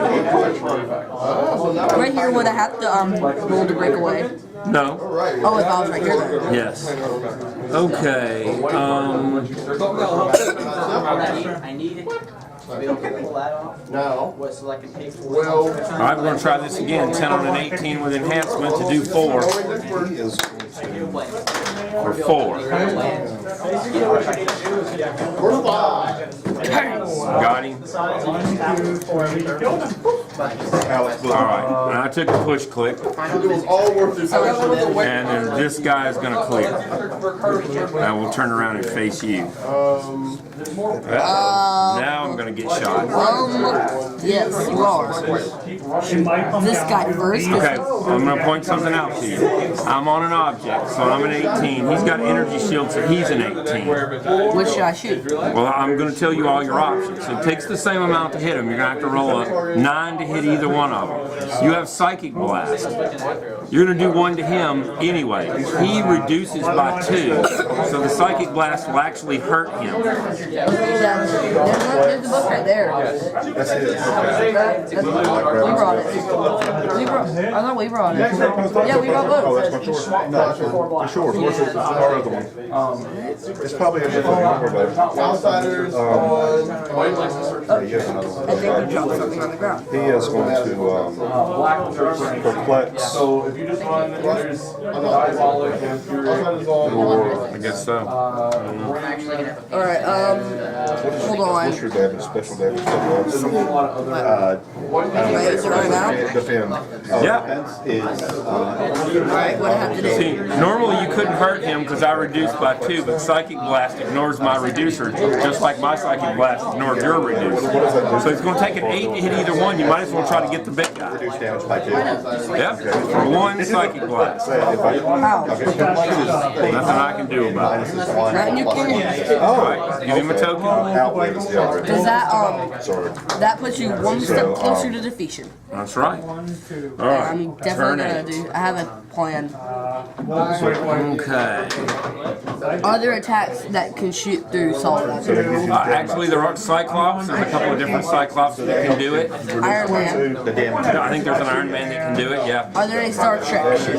Right here, would I have to roll to break away? No. Oh, if I was right here then. Yes. Okay. I need it. We don't pull that off. Now, What, so I can take well, Alright, we're going to try this again. 10 on an 18 with enhancement to do 4. For 4. Got him. Alright, and I took a push click. it was all worth it. And then this guy is going to clear. I will turn around and face you. Now I'm going to get shot. Yes, you are. This guy first. Okay, I'm going to point something out to you. I'm on an object, so I'm an 18. He's got energy shield, so he's an 18. Which should I shoot? Well, I'm going to tell you all your options. It takes the same amount to hit him. You're going to have to roll a 9 to hit either one of them. You have Psychic Blast. You're going to do 1 to him anyway. He reduces by 2, so the Psychic Blast will actually hurt him. There's the book right there. That's it. We brought it. I thought we brought it. Yeah, we brought both. Oh, that's my short. No, it's yours. What's our other one? It's probably a different number, but Outsiders on. he has another one. I think we dropped something on the ground. He is going to perplex. So if you just run, there's diabolic and fury. I guess so. Alright, hold on. What's your damage? Special damage? Wait, is it right now? Defend. Yeah. Alright, what I have to do? See, normally you couldn't hurt him because I reduced by 2, but Psychic Blast ignores my reducer, just like my Psychic Blast ignored your reducer. So it's going to take an 8 to hit either one. You might as well try to get the big guy. Reduce damage by 2. Yep, for 1 Psychic Blast. Nothing I can do about it. Right, you can. Alright, give him a token. Does that that puts you one step closer to defeation? That's right. Alright, I'm definitely turn gonna 8. do. I have a plan. Okay. Are there attacks that can shoot through solid? Actually, there are Cyclops. There's a couple of different Cyclops that can do it. Iron Man. I think there's an Iron Man that can do it, yeah. Are there any Star Trek ships?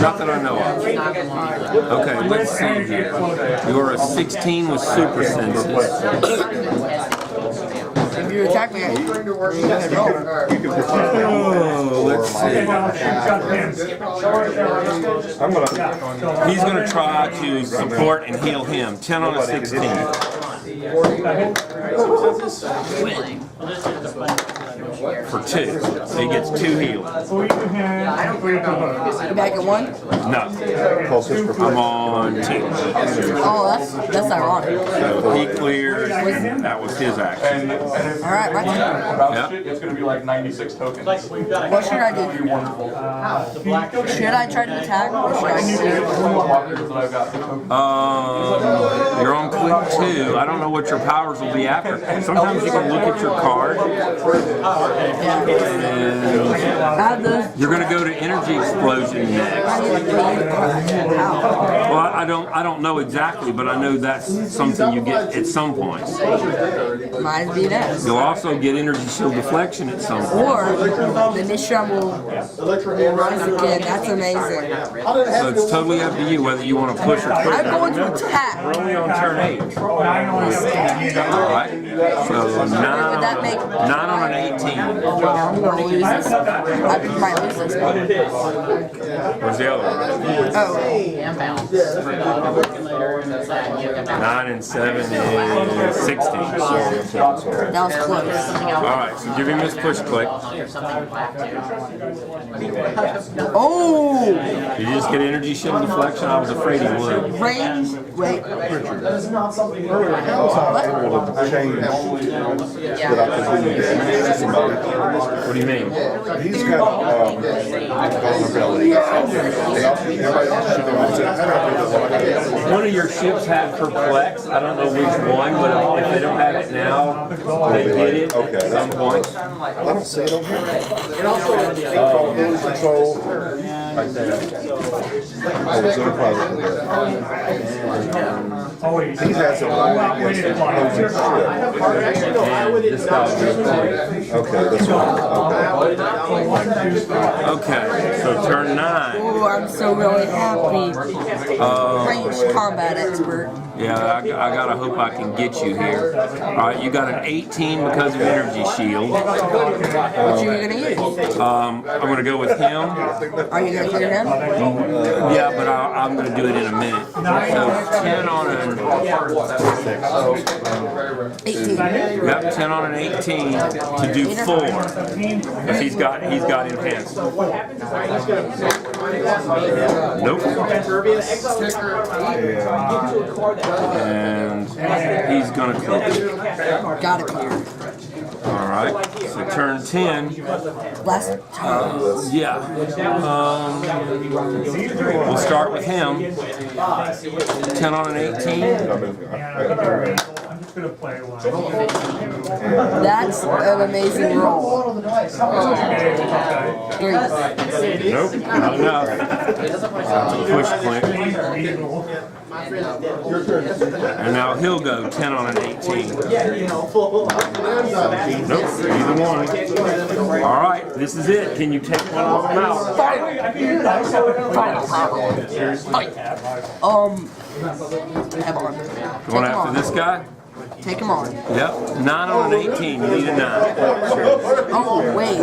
Not that I know of. Okay, let's see here. You're a 16 with super senses. If you attack me, you go ahead and roll. Oh, let's see. He's going to try to support and heal him. 10 on a 16. For 2. So he gets 2 healed. You back at 1? No. I'm on 2. Oh, that's ironic. So he clears. That was his action. Alright, my turn. Yep. It's going to be like 96 tokens. What should I do? Should I try to attack or should I clear? You're on click 2. I don't know what your powers will be after. Sometimes you can look at your card. And you're going to go to Energy Explosion next. Well, I don't know exactly, but I know that's something you get at some point. Might be next. You'll also get Energy Shield Deflection at some point. Or the Nishram will rise again. That's amazing. So it's totally up to you whether you want to push or quit. I'm going to attack. We're only on turn 8. Alright. So 9 on an 18. I'm going to lose this. I might lose this one. Where's the other one? And balance. Calculator. 9 and 7 is 16. That was close. Alright, so give him this push click. Oh! Did you just get energy shield deflection? I was afraid he would. Range. Wait. That I could do damage to somebody. What do you mean? He's got vulnerability. One of your ships had perplex. I don't know which one, but if they don't have it now, they get it at some point. I don't see it on here. Control. Right there. Oh, it's in private. He has a line against the opposing ship. This guy's Okay, this one. Okay, so turn 9. Oh, I'm so really happy. Range combat expert. Yeah, I gotta hope I can get you here. Alright, you got an 18 because of energy shield. What are you gonna use? I'm gonna go with him. Are you gonna clear him? Yeah, but I'm gonna do it in a minute. So 10 on an 18. Yep, 10 on an 18 to do 4. Because he's got enhanced. Nope. And he's gonna clear. Got it clear. Alright, so turn 10. Last time. Yeah. We'll start with him. 10 on an 18. That's an amazing roll. 3. Nope, not enough. Push Clint. And now he'll go 10 on an 18. Nope, either one. Alright, this is it. Can you take one off him out? Come on. Going after this guy? Take him on. Yep, 9 on an 18. You need a 9. Oh, wait.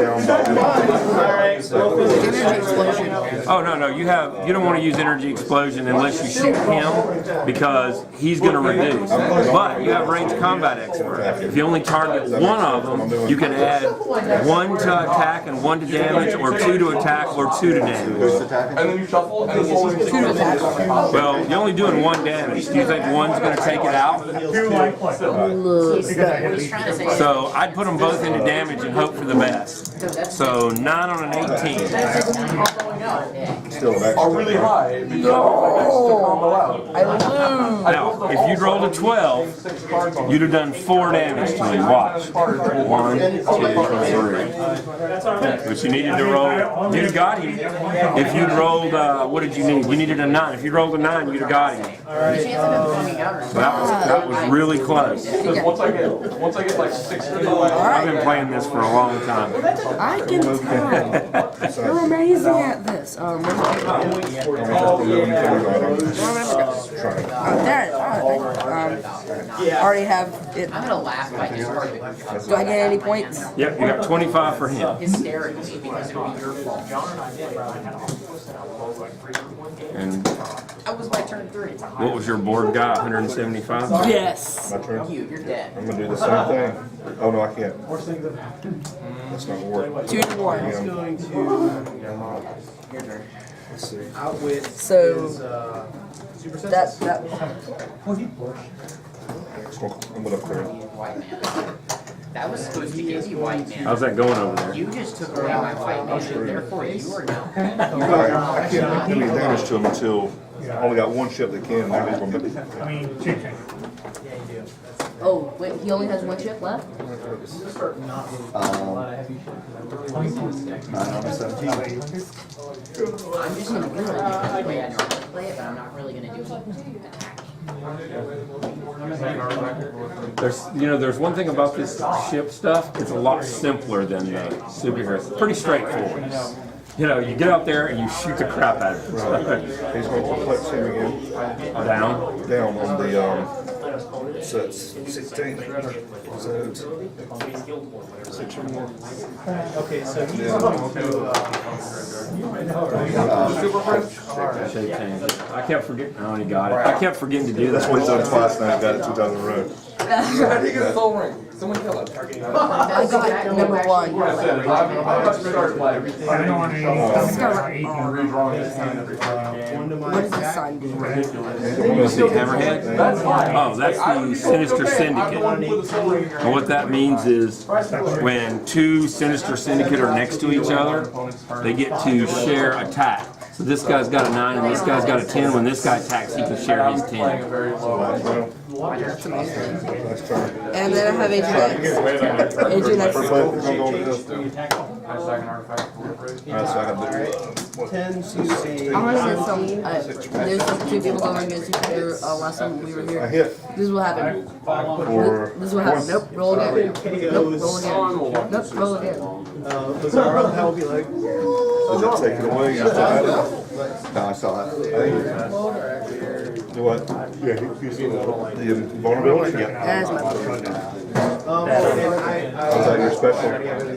Energy explosion. Oh no, you don't want to use energy explosion unless you shoot him because he's going to reduce. But you have range combat expert. If you only target one of them, you can add 1 to attack and 1 to damage, or 2 to attack or 2 to damage. And then you shuffle, and then 2 to attack. Well, you're only doing 1 damage. Do you think 1's going to take it out? So I'd put them both into damage and hope for the best. So 9 on an 18. Still are really high because I combo out. I lose. Now, if you'd rolled a 12, you'd have done 4 damage to him. Watch. 1, 2, 3. But you needed to roll. You'd have got him. If you'd rolled, what did you need? You needed a 9. If you rolled a 9, you'd have got him. So that was really close. Because once I get like 60, I've been playing this for a long time. I can tell. You're amazing at this. Already have it. I'm gonna laugh if I just start. Do I get any points? Yep, you got 25 for him. Hysterically because it would be your fault. And That was my turn 3. what was your board guy? 175? Yes. My turn. You're dead. I'm gonna do the same thing. Oh no, I can't. That's not gonna work. 2 to 1. Let's see. Outwit So is super that I'm gonna clear. That was supposed to give you white man. How's that going over there? You just took away my white man. Therefore, you are now. I can't do any damage to him until I only got 1 ship that can. That is gonna be. Oh, wait, he only has 1 chip left? 9 on 17. I'm just gonna do it the way I normally play it, but I'm not really gonna do it. There's one thing about this ship stuff. It's a lot simpler than the superheroes. It's pretty straightforward. You get out there and you shoot the crap out of it. He's going to perplex him again. Down. Down on the So it's 16. So it's 6 or more. Okay, so he's Yeah. Shake hands. I kept forgetting. Oh, he got it. I kept forgetting to do That's that. what he's done twice now. He got it 2 times in a row. How'd he get a soul ring? Someone tell us. I got number one. I don't want any. What does the sign do? You see Hammerhead? Oh, that's the Sinister Syndicate. And what that means is when two Sinister Syndicate are next to each other, they get to share attack. So this guy's got a 9 and this guy's got a 10. When this guy attacks, he can share his 10. That's amazing. And then I have Agent X. Agent X. I'm gonna send some. There's some 2 people going against each other last time we were here. This is what happened. This is what happened. Nope, roll again. Nope, roll again. Nope, roll again. Bizarro, that will be like. Does it take it away? You still have it? No, I saw it. Do what? Yeah, he's the vulnerability? Yeah. That's my Is that your special?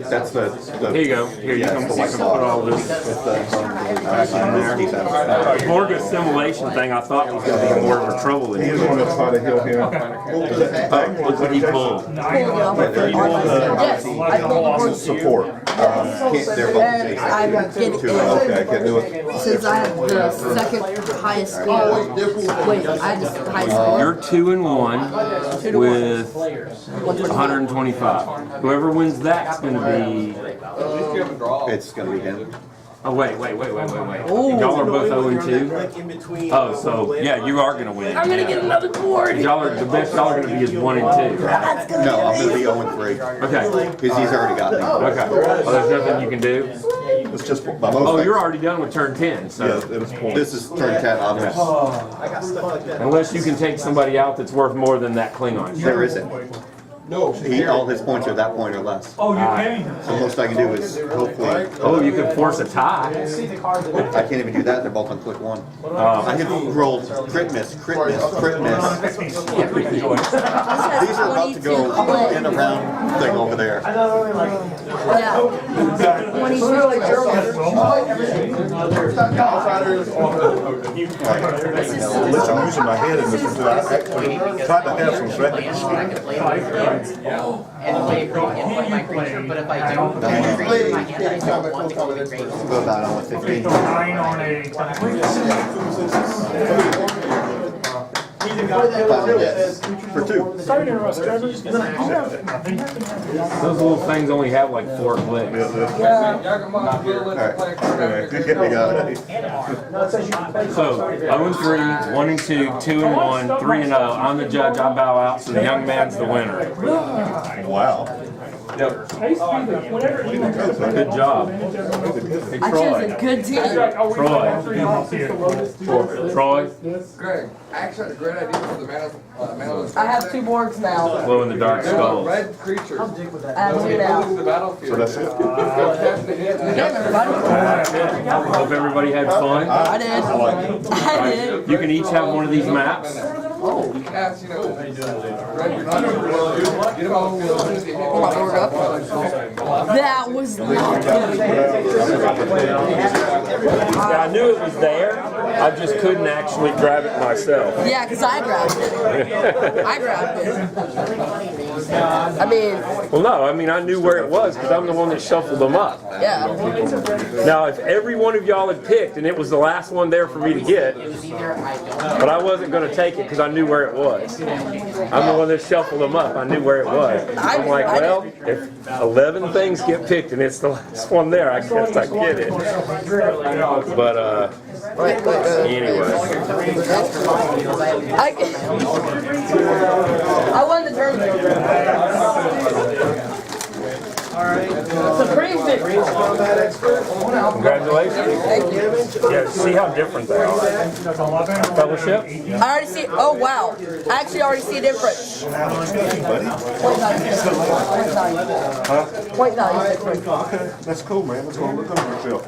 That's the. Here you go. Here, you can put all this. Borg assimilation thing I thought was going to be more of a trouble than He's the one that's trying to heal him. Look what he pulled. Yes, I pulled the board. Support. They're both And I get it. Okay, I can't do it. Since I have the second highest score. Wait, I have the highest score. You're 2 and 1 with 125. Whoever wins that's going to be. It's gonna be him. Oh wait. Y'all are both 0 and 2. Oh, so yeah, you are going to win. I'm gonna get another board. Y'all are the best. Y'all are going to be is 1 and 2. No, I'm gonna be 0 and 3. Okay. Because he's already got me. Okay. Oh, there's nothing you can do. It's just my Oh, you're already done with turn 10. So Yeah, it was points. This is turn 10, obviously. unless you can take somebody out that's worth more than that Klingon. There isn't. No. All his points are that point or less. Oh, you're kidding? So most I can do is hopefully. Oh, you could force a tie. I can't even do that. They're both on click 1. I can roll crit miss. These are about to go in a round thing over there. Yeah. 22 At least I'm using my head in this one too. I actually tried to have some strategies. And play a creature, my creature, but if I don't, my hand I don't want to go to great. Go about on 15. 9 on a. For 2. Sorry to interrupt, Trevor. Those little things only have like 4 clicks. So 0 and 3, 1 and 2, 2 and 1, 3 and 0. I'm the judge. I bow out. So the young man's the winner. Wow. Yep. Good job. Hey, I chose a Troy. good team. Troy. Greg, I actually had a great idea for the man of I have 2 boards now. Glow in the dark skulls. red creature. I have 2 now. The battlefield. So that's it? Again, everybody. Hope everybody had fun. I did. I did. You can each have one of these maps. Oh. Cast, you know, red creature. Get him off the field as soon as he hits. Hold my board up. That was not good. Yeah, I knew it was there. I just couldn't actually grab it myself. Yeah, because I grabbed it. I grabbed it. I mean, Well, no, I mean, I knew where it was because I'm the one that shuffled them up. yeah. Now, if every one of y'all had picked and it was the last one there for me to get, but I wasn't going to take it because I knew where it was. I'm the one that shuffled them up. I knew where it was. I'm like, well, if 11 things get picked and it's the last one there, I guess I get it. But, anyway. I won the tournament. Supreme victory. Congratulations. Thank you. Yeah, see how different they are. Fellowship? I already see. Oh wow! I actually already see a difference. Point value difference. That's cool, man. Let's go look under yourself.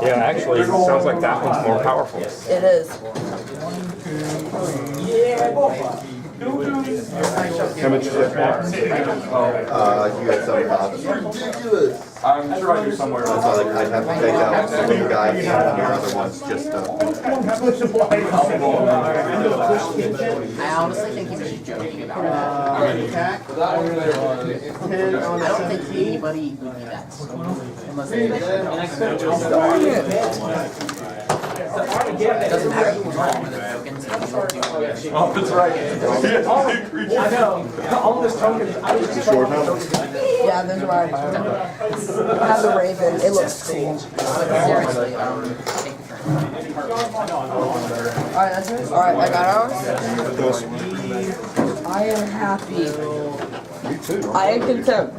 Yeah, actually, it sounds like that one's more powerful. It is. How much is that? You got some thoughts? Ridiculous. I'm sure I do somewhere. So like, I'd have to take out some of you guys and your other ones just I honestly think he was just joking about that. I don't think anybody would be that stupid unless they it doesn't matter who's wrong with the tokens. Oh, that's right. I know. All this tokens. I was just Short Yeah, there's right. Have the Raven. It looks cool. Seriously, take the turn. Alright, that's it. Alright, I got ours. I am happy. I am content.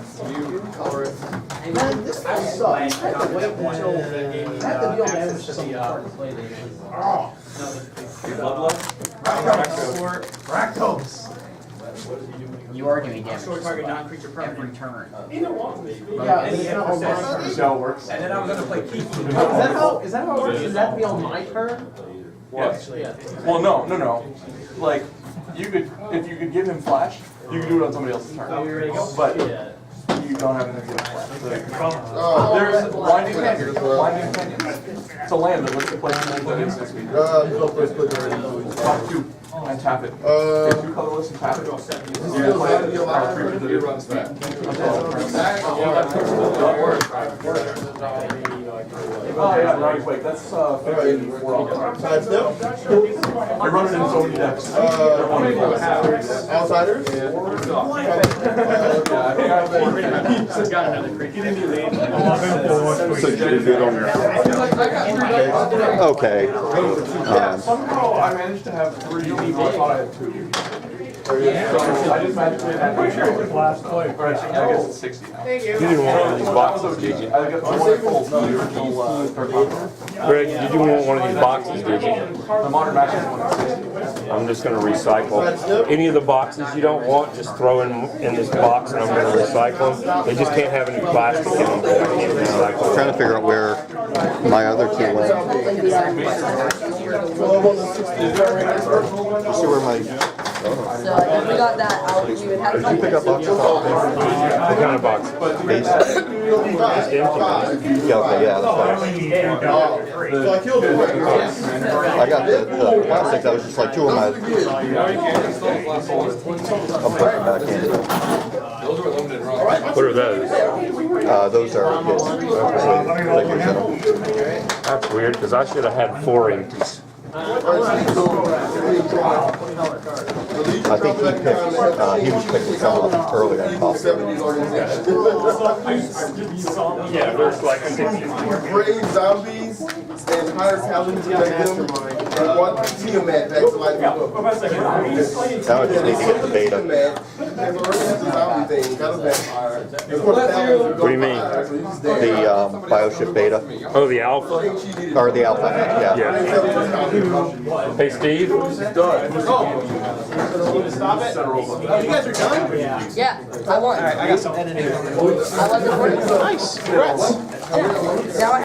Man, this guy sucks. I had to wait until I had to deal damage to some Rakdos. You are doing damage Short target non-creature every permanent. turn. Yeah, and it's not on my turn. That's how it works. And then I was gonna play Kiki. Is that how it works? Does that be on my turn? Yes. Well, no. Like, you could, if you could give him flash, you could do it on somebody else's turn. But you don't have anything to give him flash. There's Winding Canyon. Winding Canyon. It's a land that lets you play multiple instant speed. Top 2 and tap it. Take 2 colorless and tap it. You can play it. It runs that. Oh yeah, right, wait, that's 54 all the time. I run it in so many decks. Outsiders? Yeah, I think I have 4. Got another cricket. So you did it on your. Okay. Somehow I managed to have 3, even though I thought I had 2. So I just magically had last play. I guess it's 60 now. You didn't want one of these boxes, did you? I got the one I pulled, the original third box. Greg, did you want one of these boxes, did you? The modern match is 160. I'm just gonna recycle. Any of the boxes you don't want, just throw in this box and I'm gonna recycle them. They just can't have any plastic in them, so I can't recycle I'm trying to figure out where my other 2 went. You see where my... So if we got that out, we would have to Did you pick up boxes? What kind of box? Base? Just empty. Yeah, okay, yeah, that's So I killed him. right. I got the plastic, that was just like 2 of my... I'll put them back in. What are those? Those are his figures in them. That's weird, because I should have had 4 empties. I think he was picking some up earlier than possible. Yeah, there's like 60. Brave zombies and hire talents to make them and one Tiamat back to life. Now I just need to get the beta. What do you mean? The Bioship beta. Oh, the alpha? Or the alpha, yeah. Yeah. Hey, Steve? Stop it. Oh, you guys are done? Yeah, I won. I got some editing. I wasn't working. Nice. Congrats. Now I